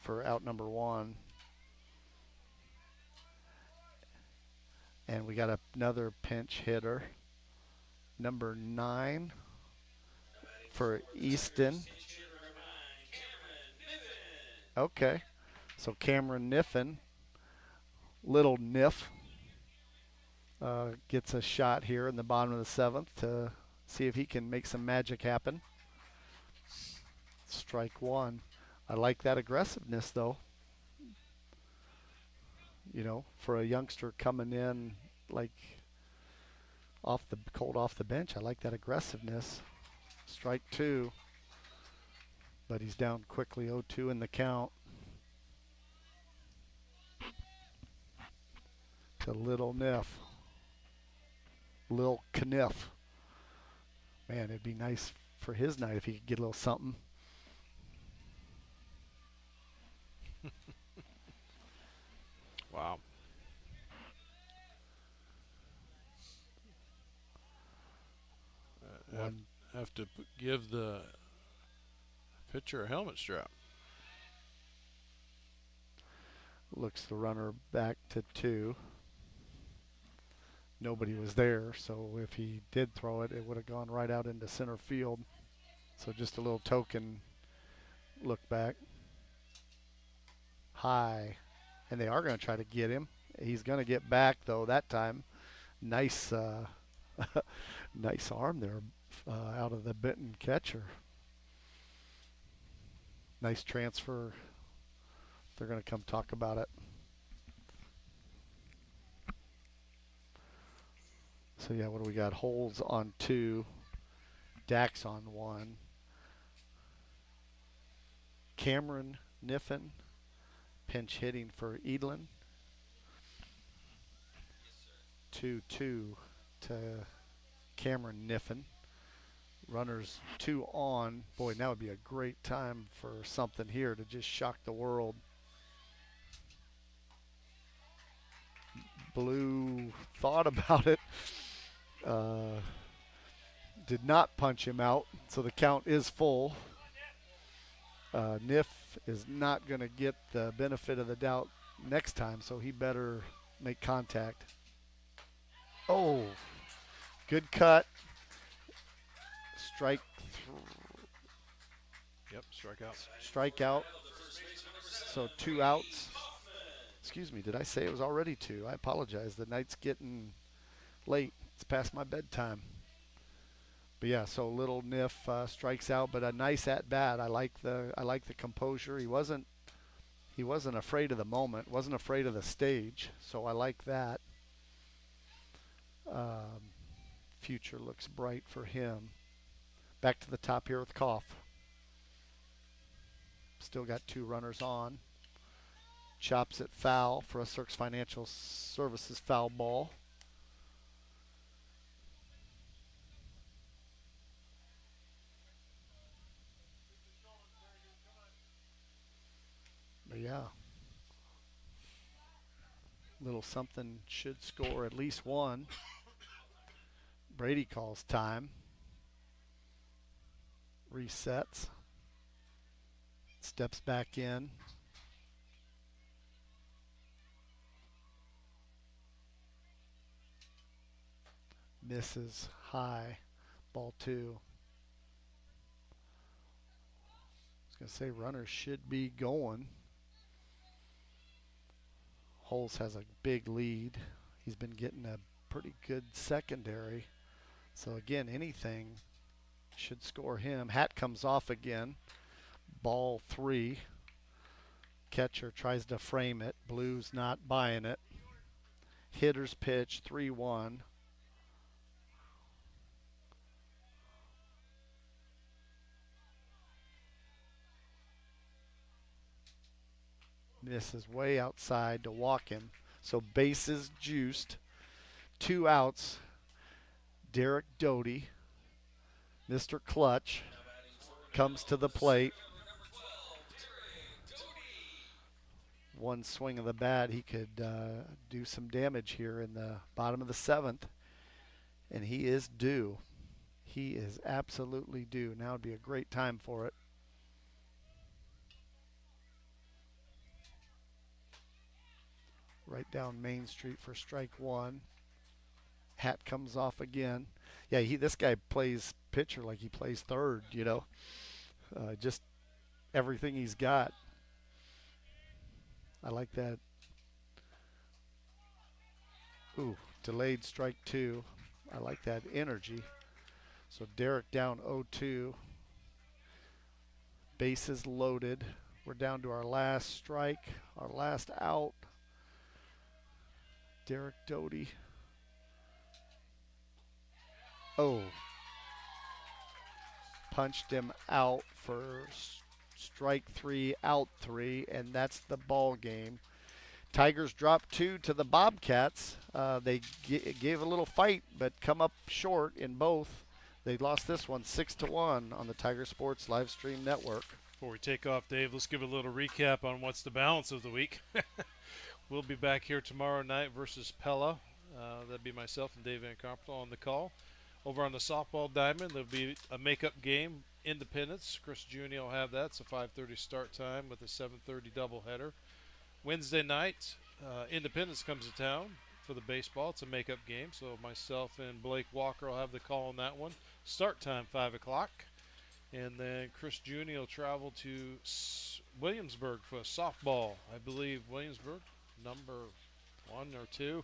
for out number 1. And we got another pinch hitter, number 9 for Easton. Okay, so Cameron Niffen, little Niff, gets a shot here in the bottom of the 7th to see if he can make some magic happen. Strike 1. I like that aggressiveness, though. You know, for a youngster coming in like off the bench, I like that aggressiveness. Strike 2. But he's down quickly, 0-2 in the count. To Little Niff. Lil Kniff. Man, it'd be nice for his night if he could get a little something. Wow. Have to give the pitcher a helmet strap. Looks the runner back to 2. Nobody was there, so if he did throw it, it would have gone right out into center field. So just a little token look back. High. And they are going to try to get him. He's going to get back, though, that time. Nice nice arm there out of the Benton catcher. Nice transfer. They're going to come talk about it. So, yeah, what do we got? Holes on 2. Dax on 1. Cameron Niffen, pinch hitting for Edlin. 2-2 to Cameron Niffen. Runners 2 on. Boy, now would be a great time for something here to just shock the world. Blue thought about it. Did not punch him out, so the count is full. Niff is not going to get the benefit of the doubt next time, so he better make contact. Oh, good cut. Yep, strikeout. Strikeout. So 2 outs. Excuse me, did I say it was already 2? I apologize. The night's getting late. It's past my bedtime. But yeah, so Little Niff strikes out, but a nice at bat. I like the composure. He wasn't afraid of the moment. Wasn't afraid of the stage. So I like that. Future looks bright for him. Back to the top here with Koff. Still got 2 runners on. Chops it foul for a Cirques Financial Services foul ball. But yeah, little something should score at least one. Brady calls time. Resets. Steps back in. Misses high. Ball 2. I was going to say runners should be going. Holes has a big lead. He's been getting a pretty good secondary. So again, anything should score him. Hat comes off again. Ball 3. Catcher tries to frame it. Blue's not buying it. Hitter's pitch 3-1. Misses way outside to walk him. So bases juiced. 2 outs. Derek Doty, Mr. Clutch, comes to the plate. One swing of the bat, he could do some damage here in the bottom of the 7th. And he is due. He is absolutely due. Now would be a great time for it. Right down Main Street for strike 1. Hat comes off again. Yeah, this guy plays pitcher like he plays third, you know. Just everything he's got. I like that. Ooh, delayed strike 2. I like that energy. So Derek down 0-2. Bases loaded. We're down to our last strike, our last out. Derek Doty. Oh. Punched him out for strike 3, out 3, and that's the ball game. Tigers drop 2 to the Bobcats. They gave a little fight, but come up short in both. They lost this one 6-1 on the Tiger Sports live stream network. Before we take off, Dave, let's give a little recap on what's the balance of the week. We'll be back here tomorrow night versus Pella. That'd be myself and Dave Van Carpenter on the call. Over on the softball diamond, there'll be a makeup game, Independence. Chris Jr. will have that. It's a 5:30 start time with a 7:30 doubleheader. Wednesday night, Independence comes to town for the baseball. It's a makeup game, so myself and Blake Walker will have the call on that one. Start time 5 o'clock. And then Chris Jr. will travel to Williamsburg for a softball. I believe Williamsburg, number 1 or 2.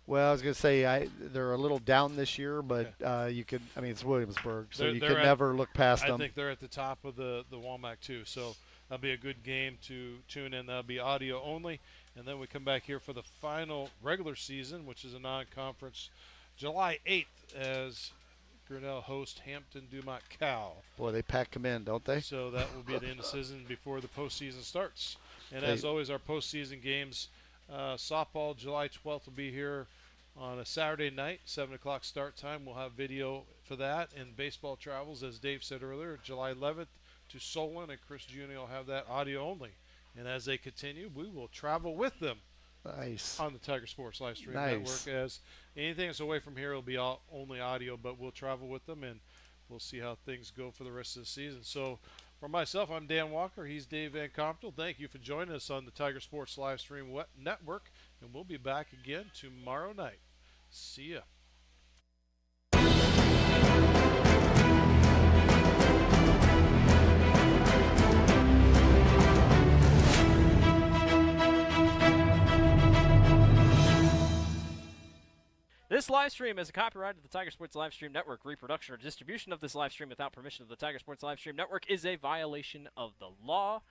Well, I was going to say they're a little down this year, but you could. I mean, it's Williamsburg, so you could never look past them. I think they're at the top of the WAMAC too, so that'll be a good game to tune in. That'll be audio only, and then we come back here for the final regular season, which is a non-conference, July 8th, as Grinnell host Hampton Dumont Cal. Boy, they pack them in, don't they? So that will be the end of the season before the postseason starts. And as always, our postseason games. Softball, July 12th will be here on a Saturday night, 7 o'clock start time. We'll have video for that. And baseball travels, as Dave said earlier, July 11th to Solon, and Chris Jr. will have that audio only. And as they continue, we will travel with them. Nice. On the Tiger Sports Live Stream Network. As anything that's away from here will be only audio, but we'll travel with them, and we'll see how things go for the rest of the season. So, for myself, I'm Dan Walker. He's Dave Van Compton. Thank you for joining us on the Tiger Sports Live Stream Network, and we'll be back again tomorrow night. See ya. This live stream is a copyright of the Tiger Sports Live Stream Network. Reproduction or distribution of this live stream without permission of the Tiger Sports Live Stream Network is a violation of the law.